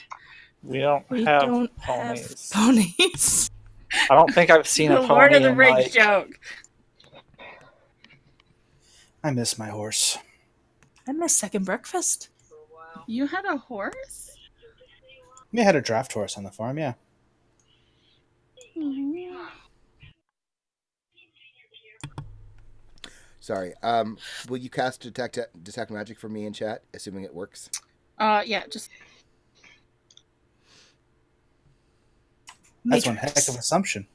We don't We have don't ponies. have ponies. I don't think I've seen a The Lord pony of the in Rings like. joke. I miss my horse. I miss second breakfast. You had a horse? We had a draft horse on the farm, yeah. Sorry. Will you cast detect magic for me in chat, assuming it works? Yeah, just That's one heck Matrix. of an assumption.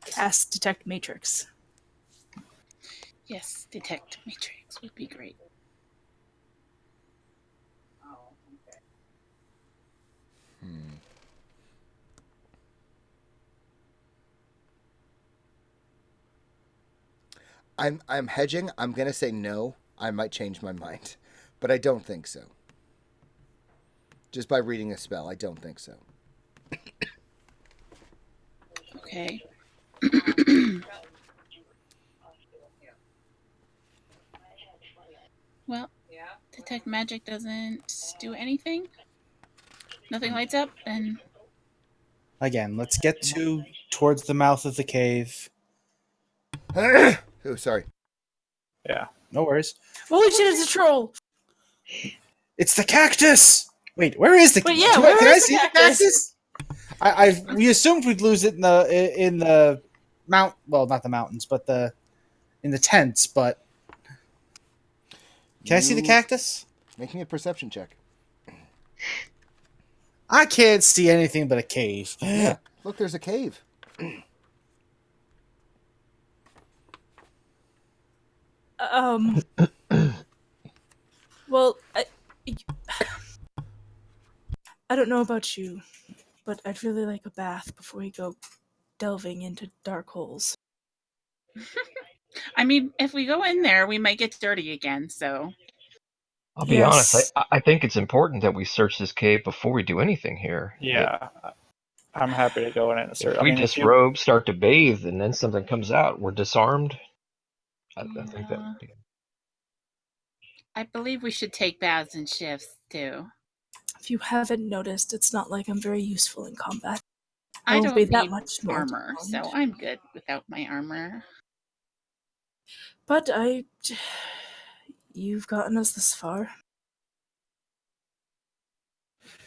Cast detect matrix. yes, detect matrix would be great. I'm hedging. I'm gonna say no. I might change my mind, but I don't think so. Just by reading a spell, I don't think so. Okay. Well, detect magic doesn't do anything. Nothing lights up, and Again, let's get towards the mouth of the cave. Oh, sorry. Yeah. No worries. Holy shit, it's a troll! It's the cactus. Wait, where is the? But yeah, can where I is the see cactus? the cactus? We assumed we'd lose it in the mount. Well, not the mountains, but in the tents. But can I see the cactus? Make me a perception check. I can't see anything but a cave. Yeah. Look, there's a cave. Well, I don't know about you, but I'd really like a bath before we go delving into dark holes. I mean, if we go in there, we might get dirty again. So I'll be honest. I think it's important that we search this cave before we do anything here. Yeah. I'm happy to go in and search. If we disrobe, start to bathe, and then something comes out, we're disarmed. I think that would be. I believe we should take baths in shifts too. If you haven't noticed, it's not like I'm very useful in combat. I won't don't be need that much more armor, determined. so I'm good without my armor. But you've gotten us this far.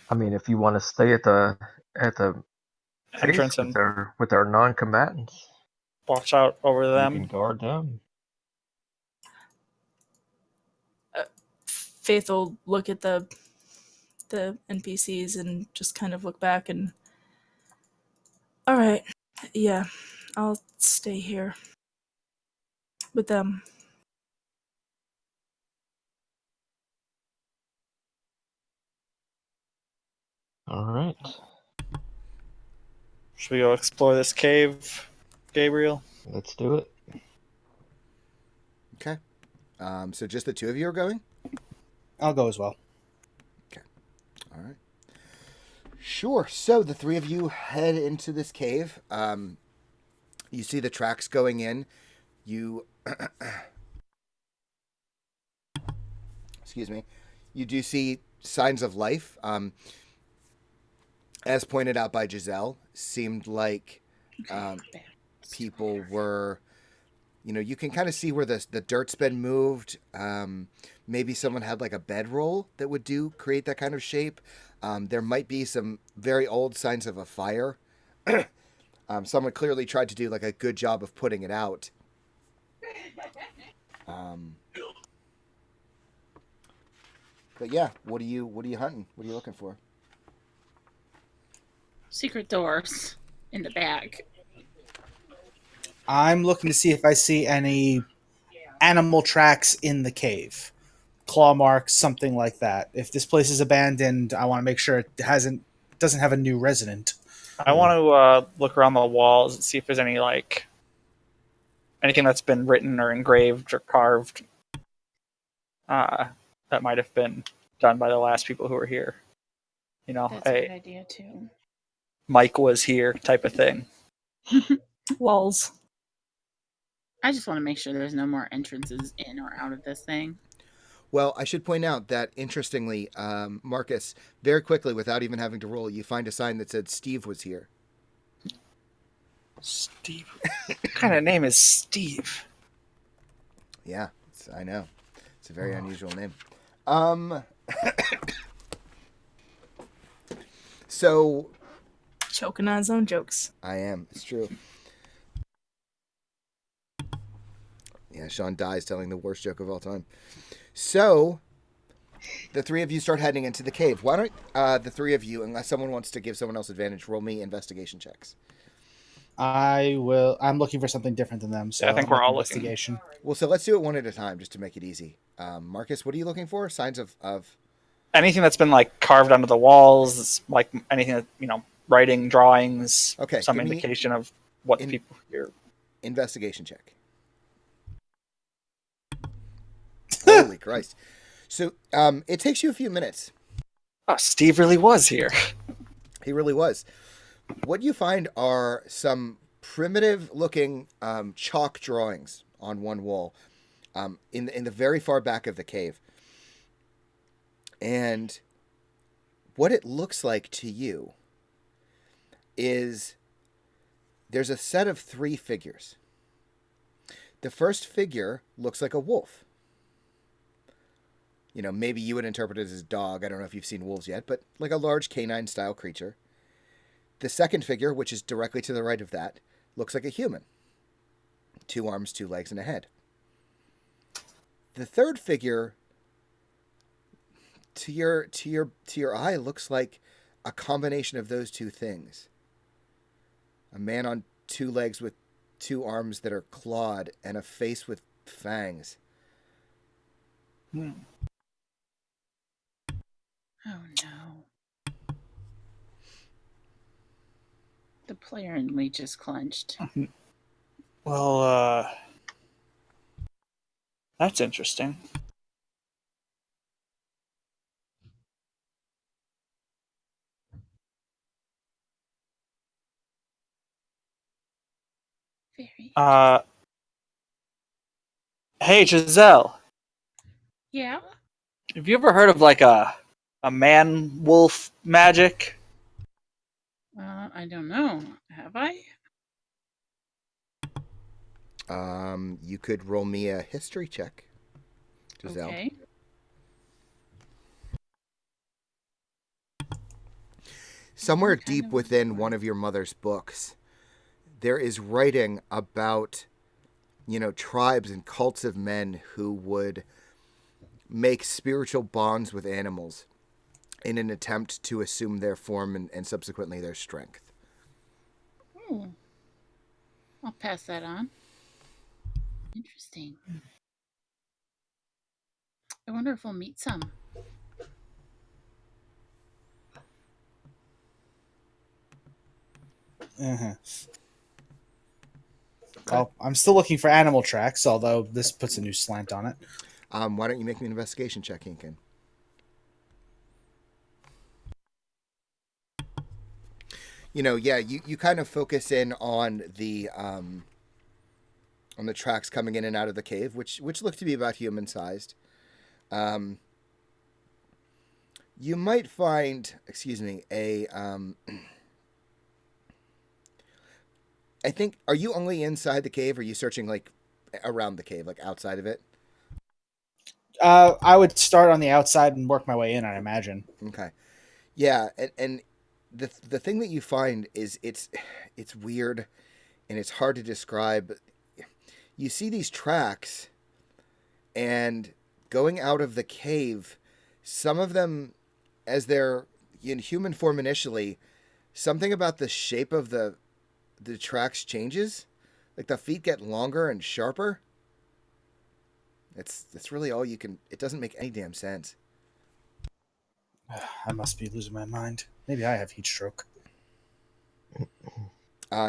I mean, if you want to stay at the entrance base and with our non-combatants, watch out over we them. can guard them. Faith will look at the NPCs and just kind of look back and... Alright, yeah, I'll stay here with them. All right. Should we go explore this cave, Gabriel? Let's do it. Okay. So just the two of you are going? I'll go as well. Okay. All right. Sure. So the three of you head into this cave. You see the tracks going in. You... Excuse me. You do see signs of life. As pointed out by Giselle, seemed like people were... you can kind of see where the dirt's been moved. Maybe someone had like a bedroll that would create that kind of shape. There might be some very old signs of a fire. Someone clearly tried to do like a good job of putting it out. But yeah, what are you hunting? What are you looking for? Secret doors in the back. I'm looking to see if I see any animal tracks in the cave. Claw marks, something like that. If this place is abandoned, I want to make sure it doesn't have a new resident. I want to look around the walls and see if there's any anything that's been written or engraved or carved that might have been done by the last people who were here. That's a good idea too. Mike was here type of thing. Walls. I just want to make sure there's no more entrances in or out of this thing. Well, I should point out that, interestingly, Marcus, very quickly, without even having to roll, you find a sign that said Steve was here. Steve. What kind of name is Steve? Yeah, I know. It's a very unusual name. So Choking on his own jokes. I am. It's true. Yeah, Sean dies telling the worst joke of all time. So the three of you start heading into the cave. Why don't the three of you, unless someone wants to give someone else advantage, roll me investigation checks. I will. I'm looking for something different than them. So Yeah, I think I'll we're make all looking. investigation. Well, so let's do it one at a time just to make it easy. Marcus, what are you looking for? Signs of Anything that's been like carved onto the walls, like anything that writing, drawings, Okay, some give me indication of what the people here. investigation check. Holy Christ. So it takes you a few minutes. Oh, Steve really was here. He really was. What you find are some primitive looking chalk drawings on one wall in the very far back of the cave. And what it looks like to you is there's a set of 3 figures. The first figure looks like a wolf. Maybe you would interpret it as a dog. I don't know if you've seen wolves yet, but like a large canine-style creature. The second figure, which is directly to the right of that, looks like a human. 2 arms, 2 legs, and a head. The third figure, to your eye, looks like a combination of those 2 things. A man on 2 legs with 2 arms that are clawed and a face with fangs. Oh no. The player in me just clenched. Well, that's interesting. Very. Hey Giselle, Yeah. have you ever heard of like a man wolf magic? I don't know. Have I? You could roll me a history check, Giselle. Okay. Somewhere deep within one of your mother's books, there is writing about, tribes and cults of men who would make spiritual bonds with animals in an attempt to assume their form and subsequently their strength. I'll pass that on. Interesting. I wonder if we'll meet some. Uh-huh. Well, I'm still looking for animal tracks, although this puts a new slant on it. Why don't you make me an investigation check, Hinkin? You kind of focus in on the tracks coming in and out of the cave, which look to be about human sized. You might find, I think, are you only inside the cave, or are you searching like around the cave, like outside of it? I would start on the outside and work my way in, I imagine. Okay. Yeah, and the thing that you find is it's weird and it's hard to describe. You see these tracks, and going out of the cave, some of them, as they're in human form initially, something about the shape of the tracks changes. Like the feet get longer and sharper. That's really all you can. It doesn't make any damn sense. I must be losing my mind. Maybe I have heat stroke.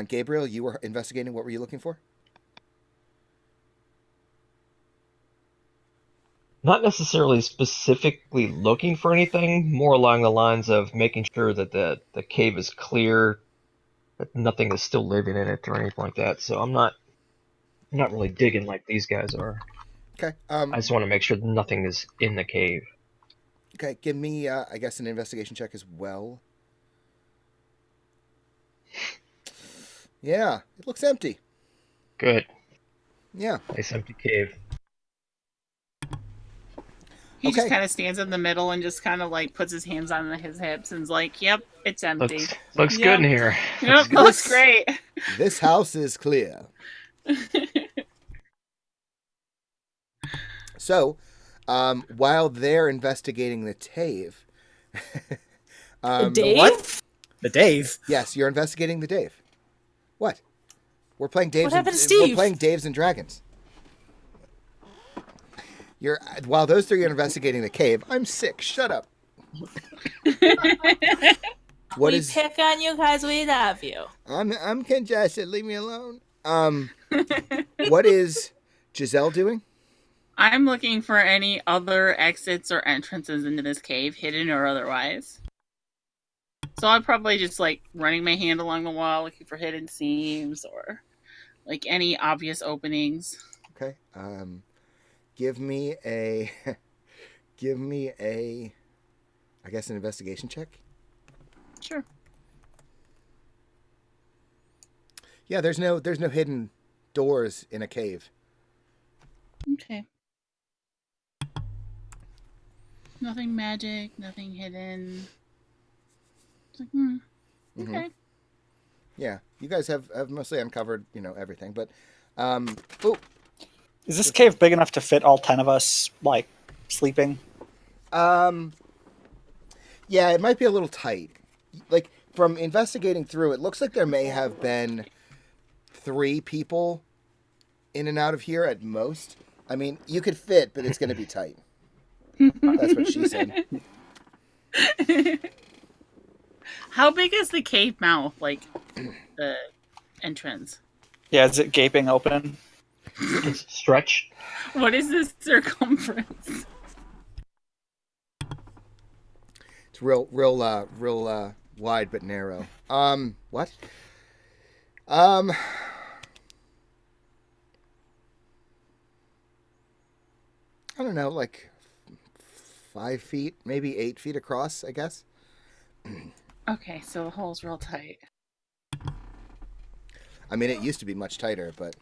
Gabriel, you were investigating. What were you looking for? Not necessarily specifically looking for anything, more along the lines of making sure that the cave is clear, that nothing is still living in it or anything like that. So I'm not I'm not really digging like these guys are. Okay. I just want to make sure nothing is in the cave. Okay. Give me, I guess, an investigation check as well. Yeah, it looks empty. Good. Yeah. Nice empty cave. He just Okay. kind of stands in the middle and just kind of like puts his hands on his hips and's like, "Yep, it's empty. Looks Yep. good in here. Yep, good. looks great." This house is clear. So, while they're investigating the Tave, Dave? What? The Dave? yes, you're investigating the Dave. What? We're playing Daves. What happened to We're Steve? playing Daves and Dragons. While those three are investigating the cave, I'm sick. Shut up. What we is? pick on you because we love you. I'm congested. Leave me alone. What is Giselle doing? I'm looking for any other exits or entrances into this cave, hidden or otherwise. So I'm probably just like running my hand along the wall, looking for hidden seams or like any obvious openings. Okay. Give me a, I guess, an investigation check. Sure. Yeah, there's no hidden doors in a cave. Okay. Nothing magic, nothing hidden. It's like, Mhm. okay. Yeah, you guys have mostly uncovered, everything. But, oh, Is this cave big enough to fit all 10 of us, like, sleeping? yeah, it might be a little tight. Like, from investigating through, it looks like there may have been 3 people in and out of here at most. I mean, you could fit, but it's going to be tight. That's what she said. How big is the cave mouth? Like the entrance? Yeah, is it gaping open? It's stretch. What is the circumference? It's real wide but narrow. What? I don't know, like 5 feet, maybe 8 feet across, I guess. Okay, so the hole's real tight. I mean, it used to be much tighter, but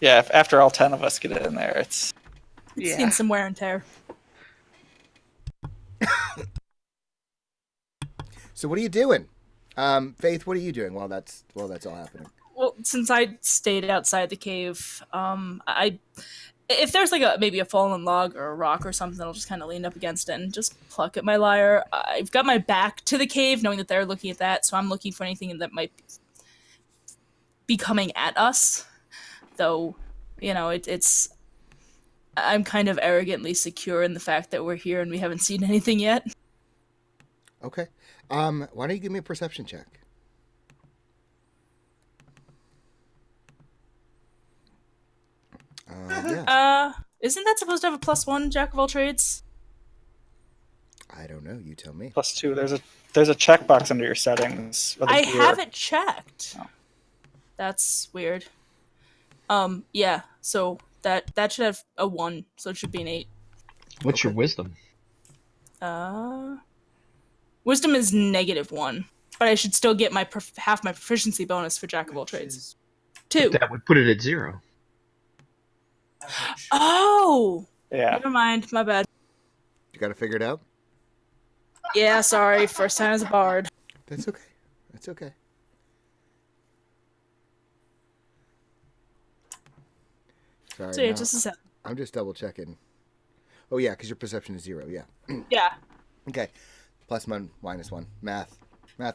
Yeah, if after all 10 of us get in there, it's... It's seen some wear and tear. so what are you doing? Faith, what are you doing while that's all happening? Well, since I stayed outside the cave, if there's like maybe a fallen log or a rock or something, I'll just kind of lean up against it and just pluck at my lyre. I've got my back to the cave, knowing that they're looking at that, so I'm looking for anything that might be coming at us. Though, it's I'm kind of arrogantly secure in the fact that we're here and we haven't seen anything yet. Okay. Why don't you give me a perception check? Yeah. Isn't that supposed to have a +1 jack of all trades? I don't know. You tell me. +2. There's a checkbox under your settings. with a I gear. haven't checked. Oh. That's weird. Yeah. So that should have a 1, so it should be an 8. What's your wisdom? Wisdom is -1, but I should still get my half my proficiency bonus for jack of all trades. 2. That would put it at 0. Oh, Yeah. never mind. My bad. You got to figure it out. Yeah, sorry. First time as a bard. That's okay. That's okay. Sorry. So yeah, no, just a second. I'm just double checking. Oh yeah, because your perception is 0. Yeah. Yeah, Okay. +1, -1. Math,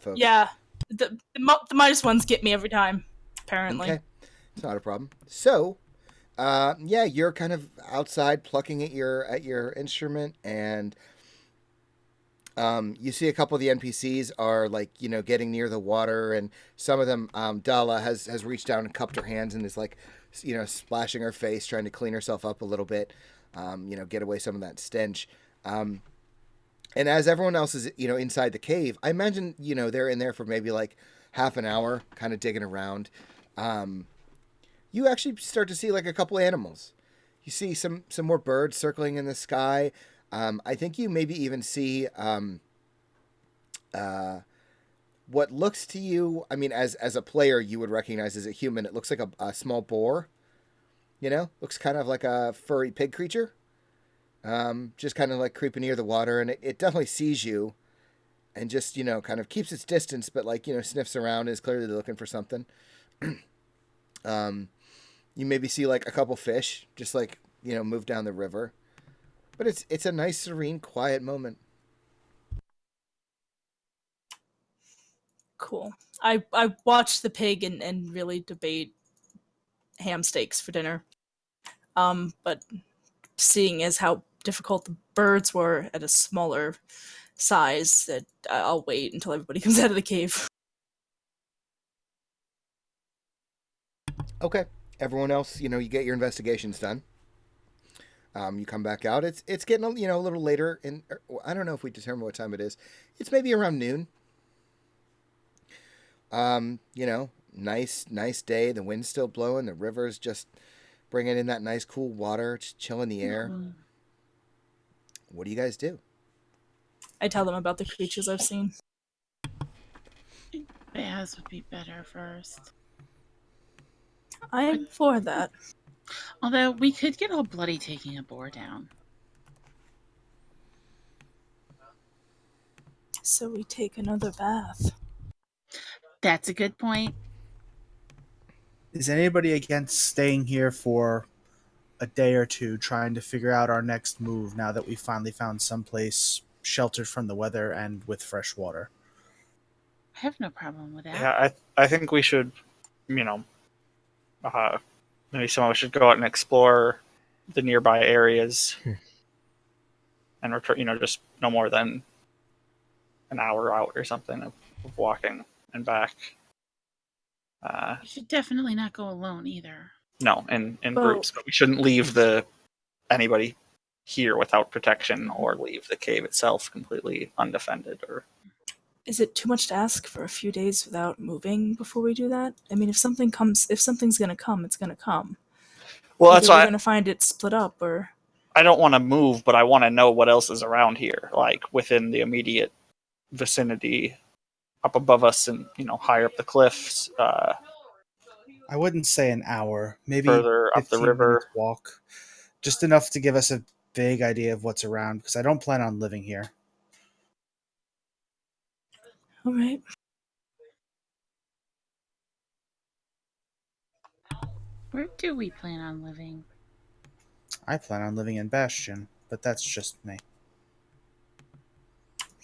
folks. yeah. The -1s get me every time. Apparently. Okay. It's not a problem. So, yeah, you're kind of outside plucking at your instrument, and you see a couple of the NPCs are like, getting near the water, and some of them, Dala has reached down and cupped her hands and is like, splashing her face, trying to clean herself up a little bit, get away some of that stench. And as everyone else is, inside the cave, I imagine, they're in there for maybe like half an hour, kind of digging around. you actually start to see like a couple animals. You see some more birds circling in the sky. I think you maybe even see what looks to you. I mean, as a player, you would recognize as a human. It looks like a small boar. You know, looks kind of like a furry pig creature. Just kind of like creeping near the water, and it definitely sees you, and just kind of keeps its distance, but like sniffs around, is clearly looking for something. Um, you maybe see like a couple fish, just like move down the river, but it's a nice, serene, quiet moment. Cool. I watched the pig and really debate ham steaks for dinner. But seeing as how difficult the birds were at a smaller size, that I'll wait until everybody comes out of the cave. Okay, everyone else, you get your investigations done. You come back out. It's getting a little later, and I don't know if we determine what time it is. It's maybe around noon. Nice day. The wind's still blowing. The river's just bringing in that nice cool water, just chilling the air. What do you guys do? I tell them about the creatures I've seen. Baths would be better first. I'm for that. Although we could get all bloody taking a boar down. So we take another bath. That's a good point. Is anybody against staying here for a day or two, trying to figure out our next move now that we finally found someplace sheltered from the weather and with fresh water? I have no problem with that. Yeah, I think we should, maybe some of us should go out and explore the nearby areas, and return. Just no more than an hour out or something of walking and back. You should definitely not go alone either. No, in groups, but we shouldn't leave anybody here without protection, or leave the cave itself completely undefended. Or is it too much to ask for a few days without moving before we do that? I mean, if something's gonna come, it's gonna come. Well, either that's why we're gonna find it split up, or I don't want to move, but I want to know what else is around here, like within the immediate vicinity, up above us, and higher up the cliffs. I wouldn't say an hour, maybe Further up the 15 river. minutes walk. Just enough to give us a vague idea of what's around, because I don't plan on living here. all right. Where do we plan on living? I plan on living in Bastion, but that's just me.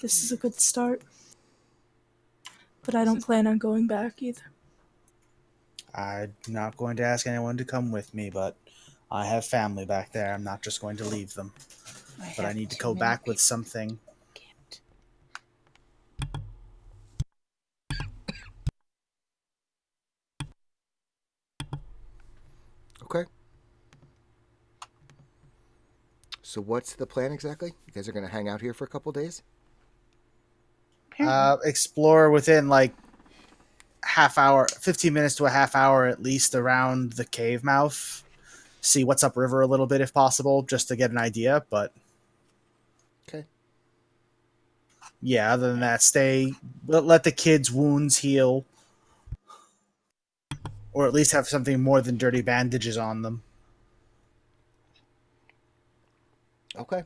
This is a good start. But I don't plan on going back either. I'm not going to ask anyone to come with me, but I have family back there. I'm not just going to leave them. But I need to go back with something. Okay. So what's the plan exactly? You guys are going to hang out here for a couple days? Explore within like half hour, 15 minutes to a half hour at least around the cave mouth. See what's upriver a little bit if possible, just to get an idea. But okay. Yeah, other than that, let the kids' wounds heal. Or at least have something more than dirty bandages on them. Okay.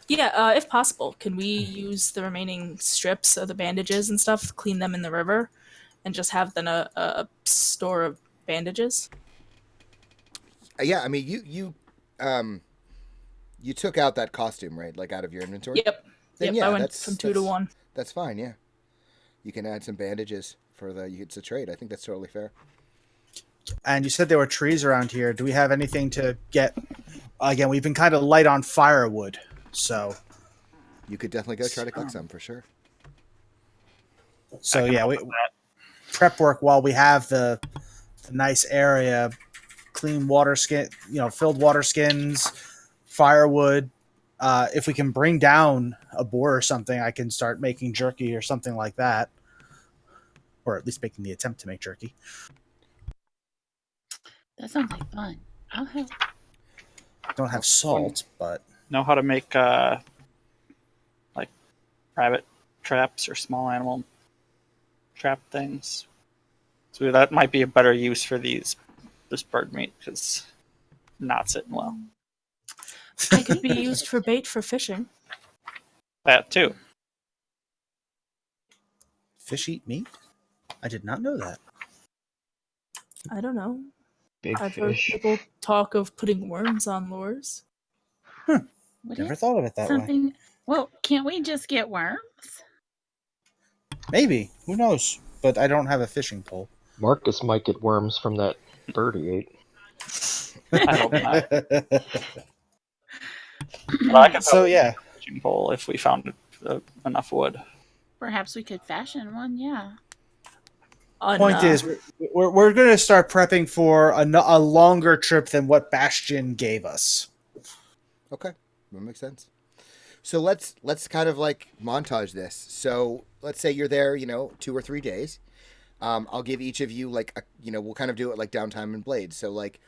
Yeah, if possible, can we use the remaining strips of the bandages and stuff, clean them in the river, and just have then a store of bandages? Yeah, I mean, you took out that costume, right? Like out of your inventory? Yep. Then I went that's from 2 to 1. That's fine, yeah. You can add some bandages for it's a trade. I think that's totally fair. And you said there were trees around here. Do we have anything to get? Again, we've been kind of light on firewood, so you could definitely go try to collect some for sure. So yeah, we prep work while we have the nice area, clean water skin, filled water skins, firewood. If we can bring down a boar or something, I can start making jerky or something like that, or at least making the attempt to make jerky. That sounds like fun. I'll help. Don't have salt, but Know how to make like rabbit traps or small animal trap things. So that might be a better use for this bird meat because not sitting well. It could be used for bait for fishing. That too. fish eat meat? I did not know that. I don't know. Big I've heard fish. people talk of putting worms on lures. Would Never it thought of it that way. something? Well, can't we just get worms? Maybe. Who knows? But I don't have a fishing pole. Marcus might get worms from that bird he ate. I hope not. But I could So probably yeah, make a fishing pole if we found enough wood. Perhaps we could fashion one. Yeah. point is we're going to start prepping for a longer trip than what Bastion gave us. Okay, that makes sense. So let's kind of like montage this. So let's say you're there, 2 or 3 days. I'll give each of you like we'll kind of do it like downtime and blades. So like,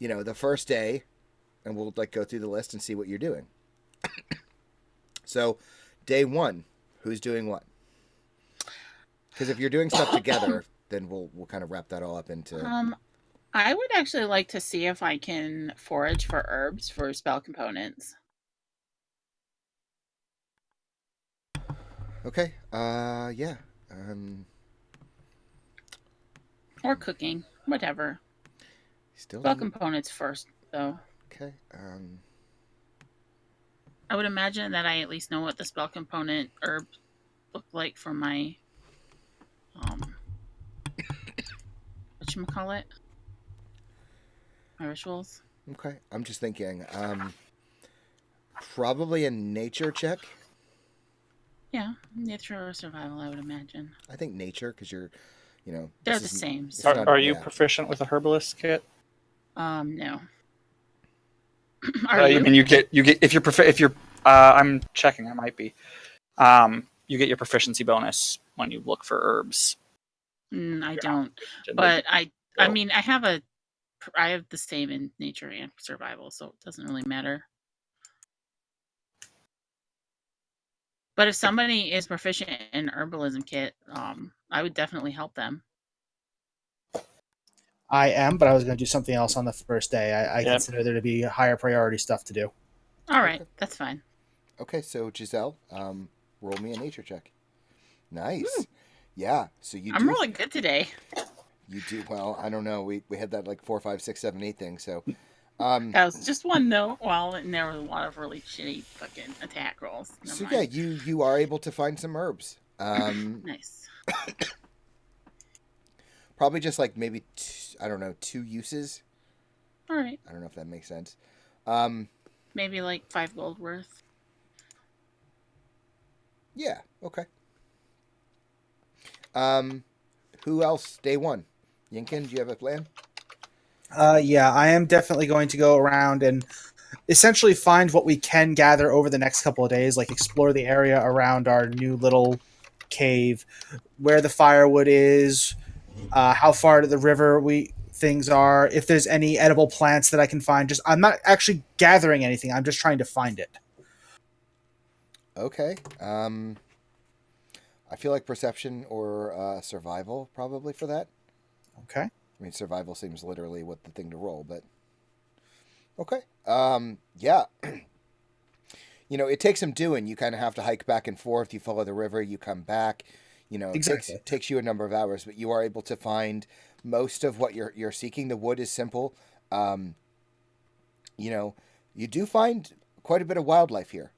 the first day, and we'll like go through the list and see what you're doing. So, day 1, who's doing what? Because if you're doing stuff together, then we'll kind of wrap that all up into. I would actually like to see if I can forage for herbs for spell components. Okay. Yeah. Or cooking, whatever. Still. Spell components first, though. Okay. I would imagine that I at least know what the spell component herbs look like for my whatchamacallit? My rituals. Okay. I'm just thinking. Probably a nature check. Yeah, nature or survival, I would imagine. I think nature, because you're, They're the same. it's So. not- Are you yeah. proficient with a herbalist kit? No. Are you? I mean, you get if you're I'm checking. I might be. You get your proficiency bonus when you look for herbs. I don't. But I mean, I have the same in nature and survival, so it doesn't really matter. But if somebody is proficient in herbalism kit, I would definitely help them. I am, but I was going to do something else on the first day. I Yep. consider there to be higher priority stuff to do. All right, Okay. that's fine. Okay, so Giselle, roll me a nature check. Nice. Yeah. So you. I'm really good today. You do well. I don't know. We had that like 4, 5, 6, 7, 8 thing. So. That was just one though. Well, and there was a lot of really shitty fucking attack rolls. Never So mind. yeah, you are able to find some herbs. Nice. Probably just like maybe 2 uses. All right, I don't know if that makes sense. maybe like 5 gold worth. Yeah. Okay. Who else? Day 1. Yinkin, do you have a plan? Yeah, I am definitely going to go around and essentially find what we can gather over the next couple of days, like explore the area around our new little cave, where the firewood is, how far to the river things are, if there's any edible plants that I can find. I'm not actually gathering anything. I'm just trying to find it. Okay. I feel like perception or survival probably for that. Okay. I mean, survival seems literally what the thing to roll, but okay. Yeah. It takes some doing. You kind of have to hike back and forth. You follow the river. You come back. Exactly. It takes you a number of hours, but you are able to find most of what you're seeking. The wood is simple. You do find quite a bit of wildlife here.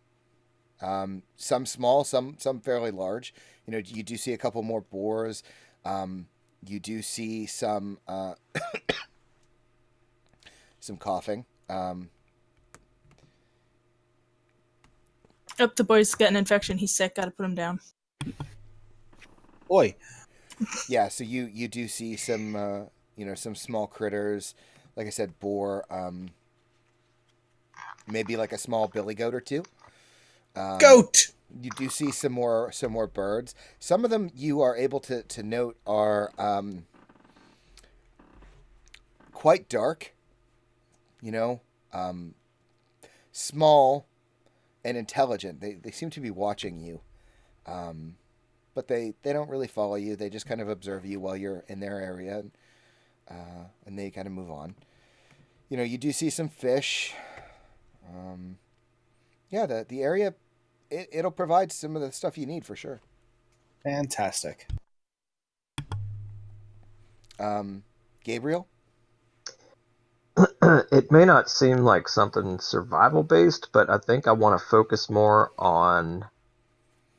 Some small, some fairly large. You do see a couple more boars. You do see some some coughing. The boy's got an infection. He's sick. Gotta put him down. Oi. Yeah, so you do see some some small critters. Like I said, boar. Maybe like a small billy goat or two. Goat. You do see some more birds. Some of them you are able to note are quite dark, small and intelligent. They seem to be watching you, but they don't really follow you. They just kind of observe you while you're in their area, and they kind of move on. You do see some fish. The area, it'll provide some of the stuff you need for sure. Fantastic. Gabriel? It may not seem like something survival based, but I think I want to focus more on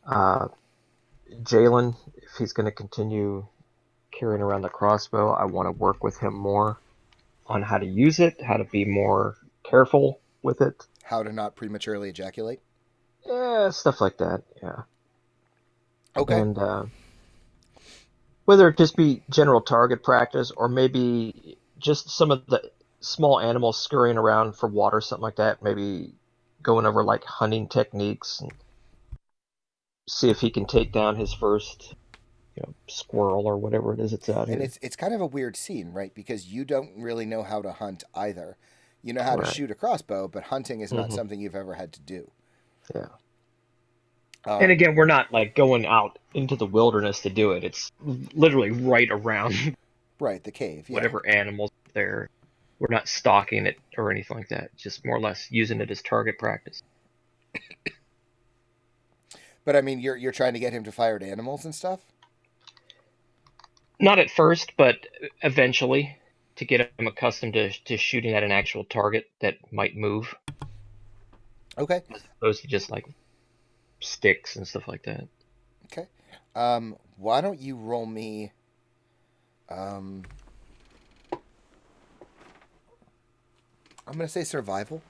Jalen. If he's going to continue carrying around the crossbow, I want to work with him more on how to use it, how to be more careful with it. How to not prematurely ejaculate? Yeah, stuff like that, yeah. Okay. And whether it just be general target practice or maybe just some of the small animals scurrying around for water, something like that, maybe going over like hunting techniques and see if he can take down his first squirrel or whatever it is that's out And here. it's kind of a weird scene, right? Because you don't really know how to hunt either. You know how to Right. shoot a crossbow, but hunting is not something you've ever had to do. Yeah. And again, we're not like going out into the wilderness to do it. It's literally right around right, the cave, yeah. whatever animals are there. We're not stalking it or anything like that. Just more or less using it as target practice. But I mean, you're trying to get him to fire at animals and stuff? Not at first, but eventually to get him accustomed to shooting at an actual target that might move. Okay. As opposed to just like sticks and stuff like that. Okay. Why don't you roll me I'm going to say survival.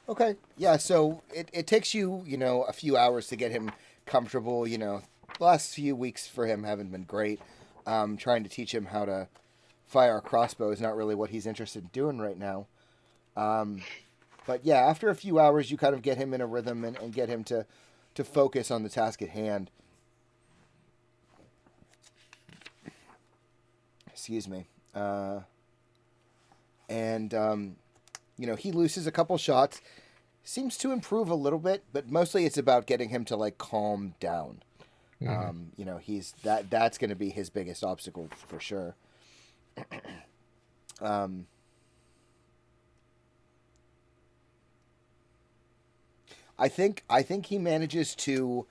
Okay. Yeah, so it takes you, a few hours to get him comfortable, The last few weeks for him haven't been great. Trying to teach him how to fire a crossbow is not really what he's interested in doing right now. But yeah, after a few hours, you kind of get him in a rhythm and get him to focus on the task at hand. Excuse me. He loses a couple shots. Seems to improve a little bit, but mostly it's about getting him to like calm down. Mm-hmm. He's that's going to be his biggest obstacle for sure. I think he manages to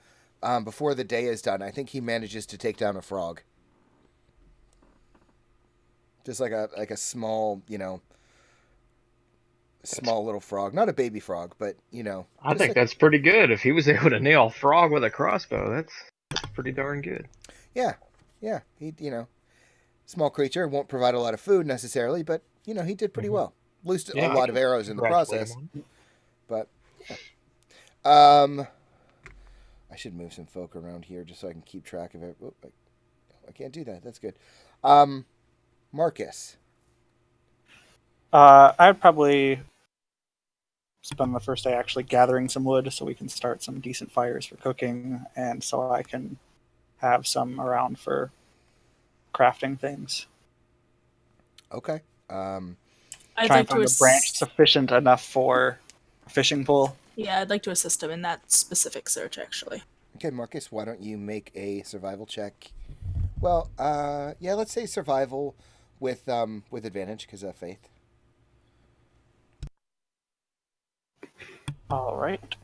before the day is done. I think he manages to take down a frog. Just like a small, small little frog, not a baby frog, but I think that's pretty good. If he was able to nail a frog with a crossbow, that's pretty darn good. Yeah. He, small creature, won't provide a lot of food necessarily, but he did pretty well. Loosed a lot of arrows in the process. But yeah. I should move some folk around here just so I can keep track of it. Oh, I can't do that. That's good. Marcus. I'd probably spend the first day actually gathering some wood so we can start some decent fires for cooking, and so I can have some around for crafting things. Okay. I'd Try like and find a branch sufficient enough for a fishing pole. Yeah, I'd like to assist him in that specific search, actually. Okay, Marcus, why don't you make a survival check? Well, yeah, let's say survival with advantage because of faith. All right.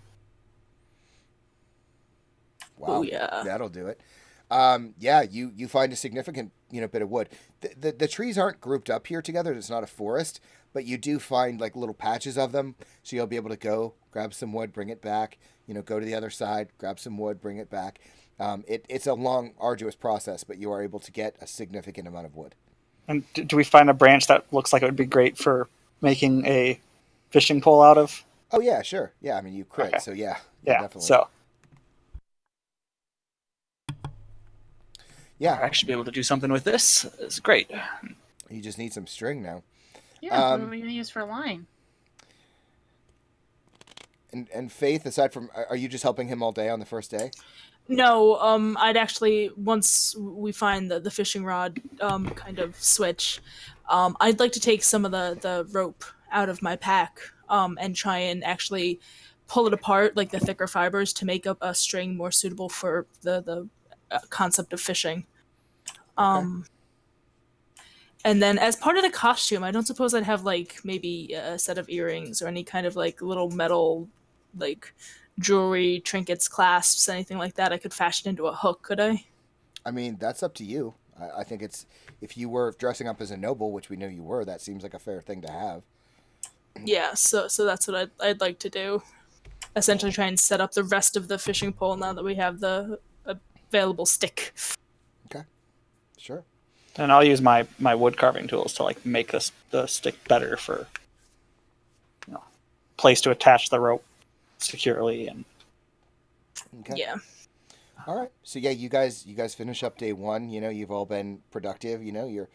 Wow. Oh yeah. That'll do it. Yeah, you find a significant bit of wood. The trees aren't grouped up here together. It's not a forest, but you do find like little patches of them. So you'll be able to go grab some wood, bring it back. Go to the other side, grab some wood, bring it back. It's a long, arduous process, but you are able to get a significant amount of wood. And do we find a branch that looks like it would be great for making a fishing pole out of? Oh yeah, sure. Yeah, I mean you crit, Okay. so yeah, definitely. So yeah, I should be able to do something with this. It's great. You just need some string now. Yeah, what are we going to use for line? And Faith, aside from, are you just helping him all day on the first day? No, I'd actually, once we find the fishing rod kind of switch, I'd like to take some of the rope out of my pack and try and actually pull it apart, like the thicker fibers, to make up a string more suitable for the concept of fishing. Um, And then as part of the costume, I don't suppose I'd have like maybe a set of earrings or any kind of like little metal like jewelry, trinkets, clasps, anything like that I could fashion into a hook, could I? I mean, that's up to you. I think it's, if you were dressing up as a noble, which we know you were, that seems like a fair thing to have. Yeah, so that's what I'd like to do. Essentially try and set up the rest of the fishing pole now that we have the available stick. Okay, sure. And I'll use my wood carving tools to like make the stick better for, place to attach the rope securely. And Okay. Yeah. All right. So yeah, you guys finish up day one. You've all been productive. You're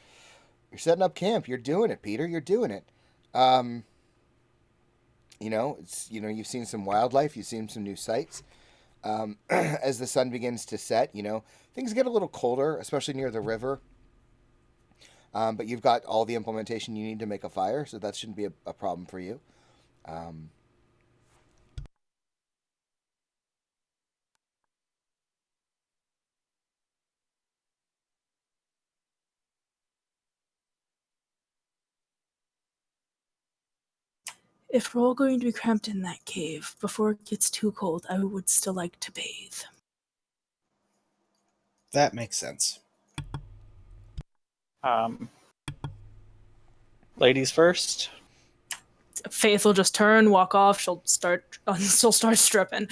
setting up camp. You're doing it, Peter. You're doing it. It's you've seen some wildlife. You've seen some new sights. As the sun begins to set, things get a little colder, especially near the river. But you've got all the implementation you need to make a fire, so that shouldn't be a problem for you. If we're all going to be cramped in that cave, before it gets too cold, I would still like to bathe. That makes sense. Ladies first. Faith will just turn, walk off. She'll start stripping.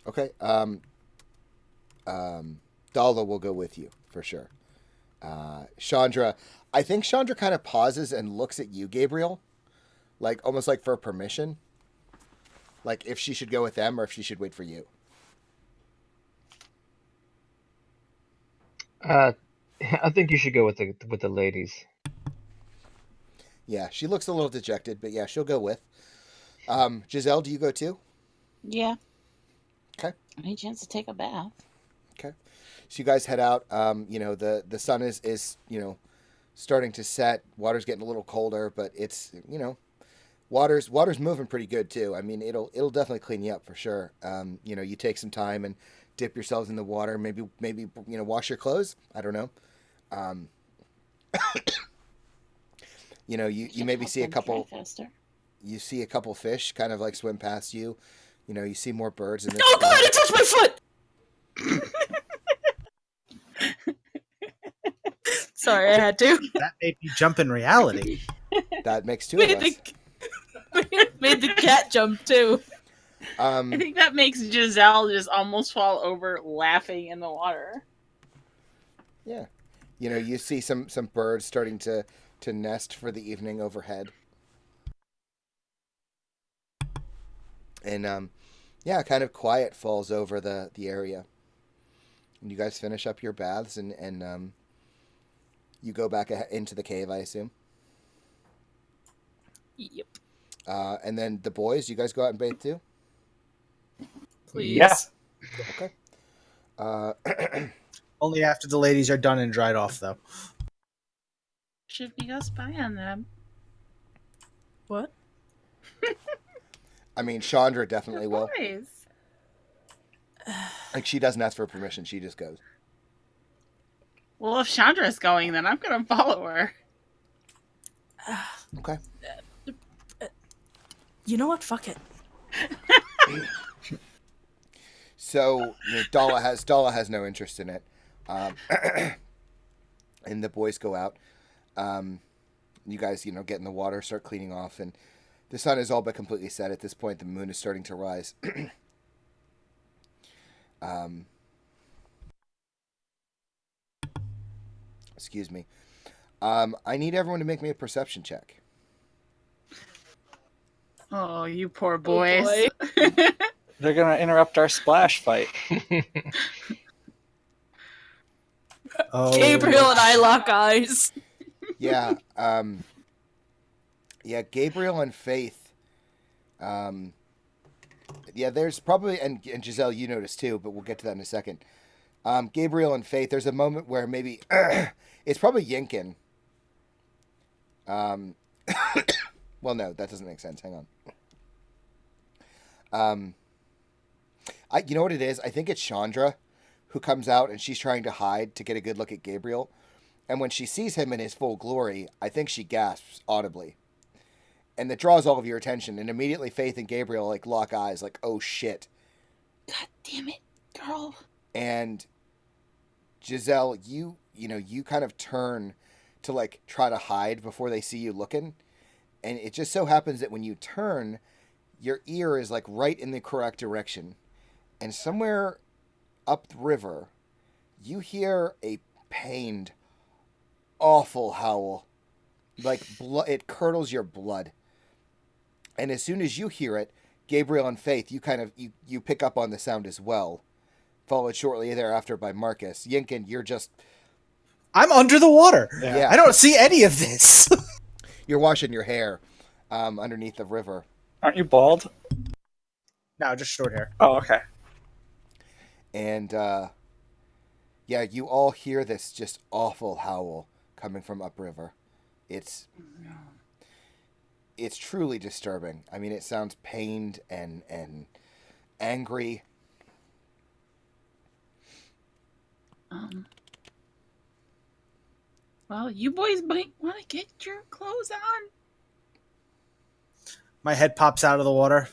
Okay. Dala will go with you for sure. Chandra, I think Chandra kind of pauses and looks at you, Gabriel, like almost like for permission, like if she should go with them or if she should wait for you. I think you should go with the ladies. Yeah, she looks a little dejected, but yeah, she'll go with. Giselle, do you go too? Yeah. Okay. Any chance to take a bath? Okay. So you guys head out. The sun is starting to set. Water's getting a little colder, but it's water's moving pretty good too. I mean, it'll definitely clean you up for sure. You take some time and dip yourselves in the water. Maybe wash your clothes. I don't know. You maybe see a couple. You see a couple fish kind of like swim past you. You see more birds in this. Oh God! It touched my foot. Sorry, I had to. That made me jump in reality. That makes two of us. Made the cat jump too. I think that makes Giselle just almost fall over laughing in the water. Yeah. You see some birds starting to nest for the evening overhead. And kind of quiet falls over the area. And you guys finish up your baths and you go back into the cave, I assume. Yep. And then the boys, you guys go out and bathe too? Please. Yeah. Okay. Only after the ladies are done and dried off, though. Should we go spy on them? What? I mean, Chandra definitely will. Boys. Like, she doesn't ask for permission. She just goes. Well, if Chandra's going, then I'm going to follow her. Okay. You know what? Fuck it. So Dala has no interest in it, and the boys go out. You guys, get in the water, start cleaning off, and the sun is all but completely set at this point. The moon is starting to rise. Excuse me. I need everyone to make me a perception check. Oh, you poor boys. boy. They're gonna interrupt our splash fight. Oh, Gabriel and I lock eyes. Yeah. Yeah. Gabriel and Faith, Yeah, there's probably, and Giselle, you noticed too, but we'll get to that in a second. Gabriel and Faith, there's a moment where maybe it's probably Yinkin. Well, no, that doesn't make sense. Hang on. You know what it is? I think it's Chandra who comes out and she's trying to hide to get a good look at Gabriel. And when she sees him in his full glory, I think she gasps audibly. And that draws all of your attention. And immediately Faith and Gabriel like lock eyes like, oh shit. God damn it, girl. And Giselle, you kind of turn to like try to hide before they see you looking. And it just so happens that when you turn, your ear is like right in the correct direction. And somewhere up the river, you hear a pained, awful howl. Like it curdles your blood. And as soon as you hear it, Gabriel and Faith, you pick up on the sound as well. Followed shortly thereafter by Marcus. Yinkin, you're just... I'm under the water. Yeah. I don't see any of this. You're washing your hair underneath the river. Aren't you bald? No, just short hair. Oh, okay. And, yeah, you all hear this just awful howl coming from upriver. It's truly disturbing. I mean, it sounds pained and angry. Well, you boys might want to get your clothes on. My head pops out of the water.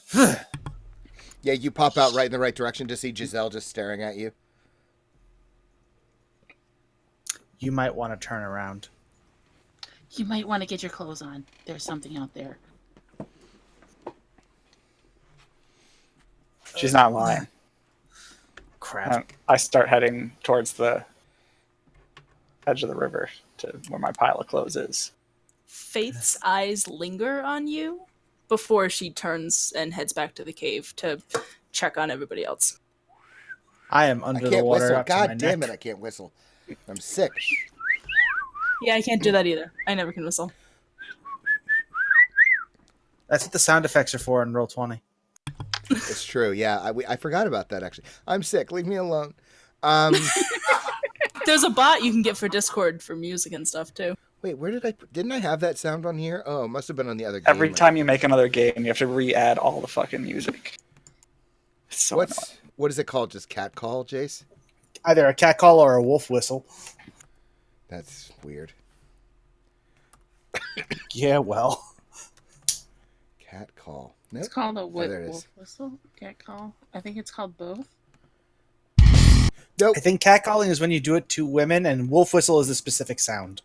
Yeah, you pop out right in the right direction to see Giselle just staring at you. You might want to turn around. You might want to get your clothes on. There's something out there. She's not lying. Crap. I start heading towards the edge of the river to where my pile of clothes is. Faith's eyes linger on you before she turns and heads back to the cave to check on everybody else. I am I under can't the water. whistle. up to my God damn neck. it, I can't whistle. I'm sick. Yeah, I can't do that either. I never can whistle. That's what the sound effects are for in Roll20. It's true. Yeah, I forgot about that, actually. I'm sick. Leave me alone. There's a bot you can get for Discord for music and stuff too. Wait, where didn't I have that sound on here? Oh, it must have been on the other game. Every time you make another game, you have to re-add all the fucking music. It's so annoying. What is it called? Just cat call, Jace? Either a cat call or a wolf whistle. That's weird. Yeah, well. Cat call. Nope. It's called a there it is. wolf whistle. Cat call. I think it's called both. Nope. I think cat calling is when you do it to women, and wolf whistle is the specific sound.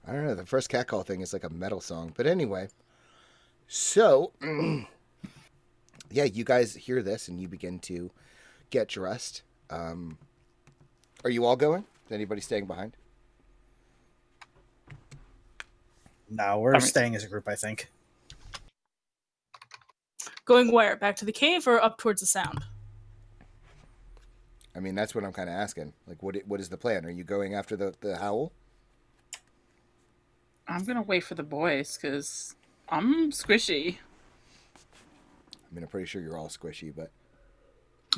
I don't know. The first cat call thing is like a metal song. But anyway. So, yeah, you guys hear this and you begin to get dressed. Are you all going? Is anybody staying behind? No, we're staying as a group, I think. Going where? Back to the cave or up towards the sound? I mean, that's what I'm kind of asking. Like, what is the plan? Are you going after the howl? I'm gonna wait for the boys because I'm squishy. I mean, I'm pretty sure you're all squishy, but...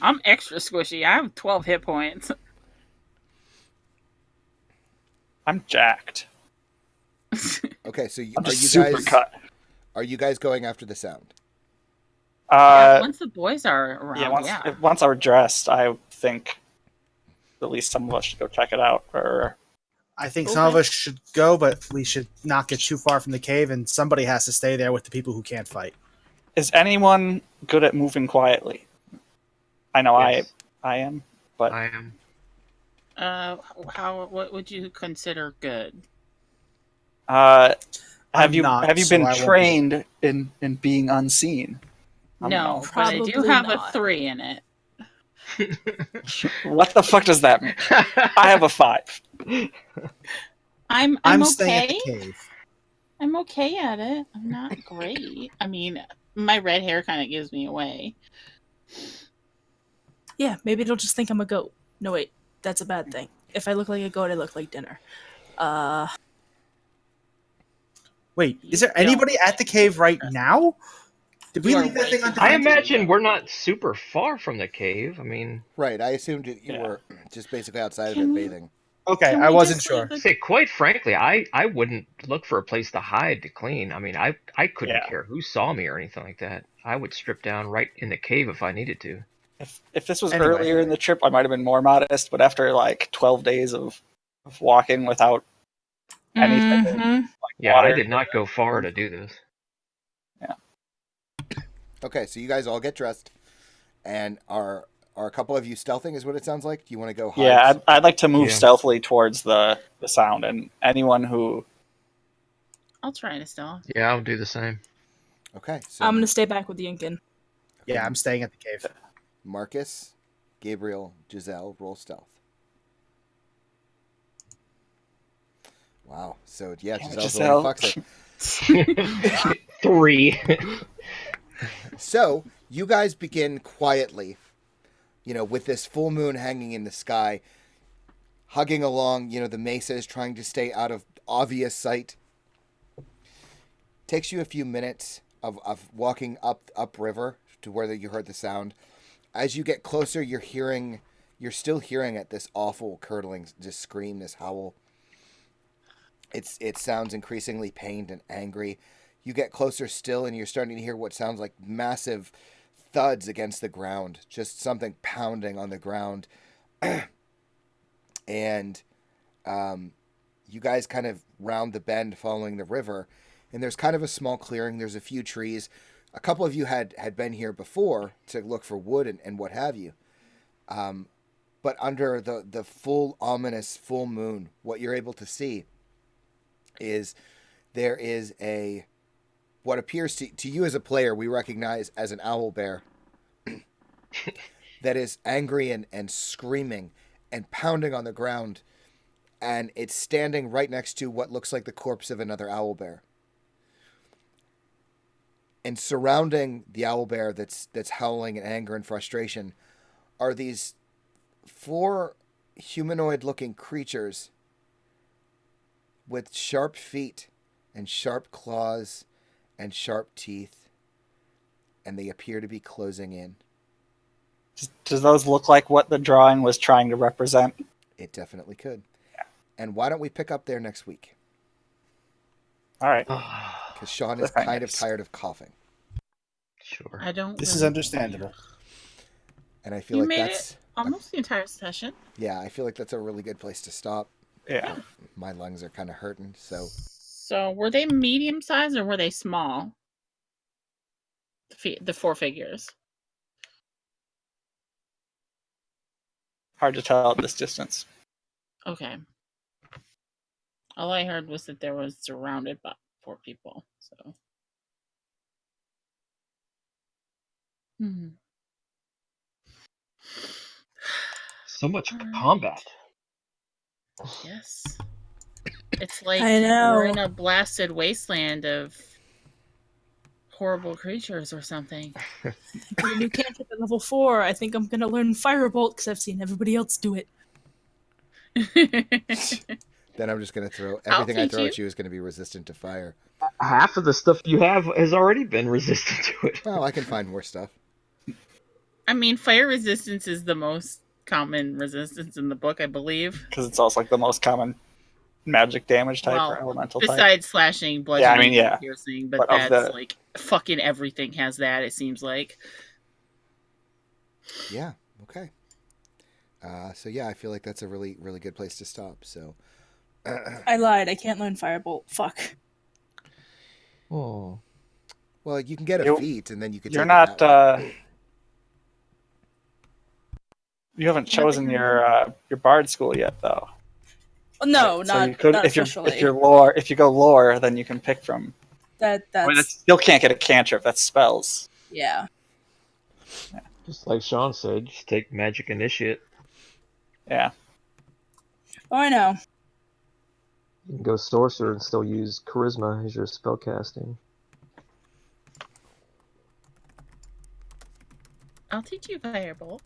I'm extra squishy. I have 12 hit points. I'm jacked. Okay, so I'm just super cut. Are you guys going after the sound? Yeah, once the boys are around, Once we're dressed, I think at least some of us should go check it out. Or I think some of us should go, but we should not get too far from the cave, and somebody has to stay there with the people who can't fight. is anyone good at moving quietly? I know Yes. I am, but I am. what would you consider good? have I'm you not, have you so been I won't be. trained in being unseen? No, but I do Probably have not. a 3 in it. What the fuck does that mean? I have a 5. I'm staying at okay. the cave. I'm okay at it. I'm not great. I mean, my red hair kind of gives me away. Yeah, maybe they'll just think I'm a goat. No, wait, that's a bad thing. If I look like a goat, I look like dinner. Wait, is there anybody at the cave right now? Did we You are leave that way thing too undefended? I far. imagine we're not super far from the cave. I mean, Right. I assumed you Yeah. were just basically outside of Can it we- bathing. Okay, Can I we wasn't just leave sure. the- say quite frankly, I wouldn't look for a place to hide to clean. I mean, I couldn't Yeah. care who saw me or anything like that. I would strip down right in the cave if I needed to. If this was Anyway. earlier in the trip, I might have been more modest. But after like 12 days of walking without any type of Mhm. Yeah, water, I did not go far to do this. Okay, so you guys all get dressed, and are a couple of you stealthing? Is what it sounds like. Do you want to go hide? yeah, I'd like to move Yeah. stealthily towards the sound, and anyone who I'll try to stealth. Yeah, I'll do the same. Okay, so I'm gonna stay back with Yinkin. Yeah, I'm staying at the cave. Marcus, Gabriel, Giselle, roll stealth. Wow. So yeah, Damn it, Giselle's the one who Giselle. fucks it. 3. So you guys begin quietly, with this full moon hanging in the sky, hugging along. The mesas, trying to stay out of obvious sight. Takes you a few minutes of walking upriver to where you heard the sound. As you get closer, you're still hearing it, this awful curdling, just scream, this howl. It sounds increasingly pained and angry. You get closer still, and you're starting to hear what sounds like massive thuds against the ground, just something pounding on the ground. And you guys kind of round the bend following the river, and there's kind of a small clearing. There's a few trees. A couple of you had been here before to look for wood and what have you. But under the full ominous full moon, what you're able to see is there is what appears to you as a player, we recognize as an owl bear that is angry and screaming and pounding on the ground, and it's standing right next to what looks like the corpse of another owl bear. And surrounding the owl bear that's howling in anger and frustration are these 4 humanoid-looking creatures with sharp feet and sharp claws and sharp teeth, and they appear to be closing in. does those look like what the drawing was trying to represent? It definitely could. And why don't we pick up there next week? All right. Because Sean is Cliffhangers. kind of tired of coughing. Sure. I don't. This is really- understandable. And I feel You like made that's... it almost the entire session. Yeah, I feel like that's a really good place to stop. Yeah. My lungs are kind of hurting, so... So were they medium sized or were they small? The 4 figures. Hard to tell at this distance. Okay. All I heard was that there was surrounded by 4 people. So. Hmm. So much combat. Yes. It's like I know. we're in a blasted wasteland of horrible creatures or something. Get a new cantrip at level 4. I think I'm gonna learn Firebolt because I've seen everybody else do it. Then I'm just going to throw... I'll Everything I teach throw you. at you is going to be resistant to fire. Half of the stuff you have has already been resistant to it. Well, I can find more stuff. I mean, fire resistance is the most common resistance in the book, I believe. Because it's also like the most common magic damage type Well, or elemental type. Besides slashing, bludgeoning, Yeah, I mean, yeah. and piercing, but But of that's the- like fucking everything has that. It seems like. Yeah, okay. So yeah, I feel like that's a really, really good place to stop, so... I lied. I can't learn Firebolt. Fuck. Oh. Well, you can get a You- feat, and then you could You're take not. it that way. You haven't chosen your bard school yet, though. No, So not, you could, not if officially. if you go lore, then you can pick from. That's I mean, still can't get a cantrip. That's spells. yeah. Just like Sean said, just take magic initiate. Yeah. Oh, I know. You can go sorcerer and still use charisma as your spell casting. I'll teach you Firebolt.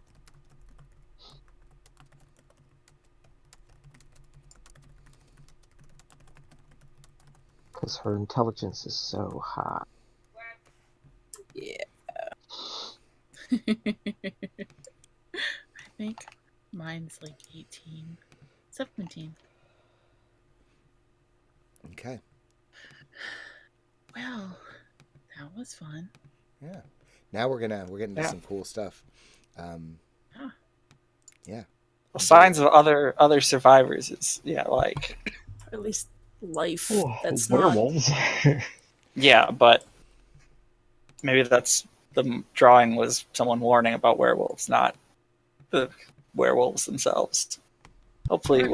because her intelligence is so high. Yeah. I think mine's like 18, 17. Okay. Well, that was fun. Yeah. Now we're getting into Yeah. some cool stuff. Yeah. Yeah. Well, signs of other survivors is like Or at least life Ooh, that's not. werewolves. yeah, but maybe that's the drawing was someone warning about werewolves, not the werewolves themselves. Hopefully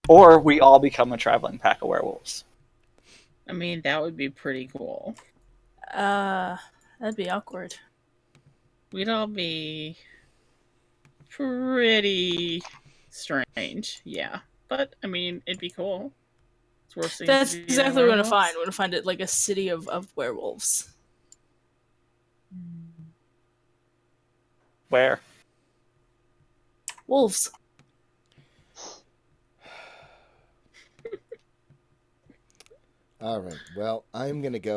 or we all become a traveling pack of werewolves. I mean, that would be pretty cool. That'd be awkward. We'd all be pretty strange, yeah. But I mean, it'd be cool. It's worse things That's to be exactly than what we're gonna werewolves. find. We're gonna find it like a city of werewolves. Where? Wolves. All right. Well, I'm going to go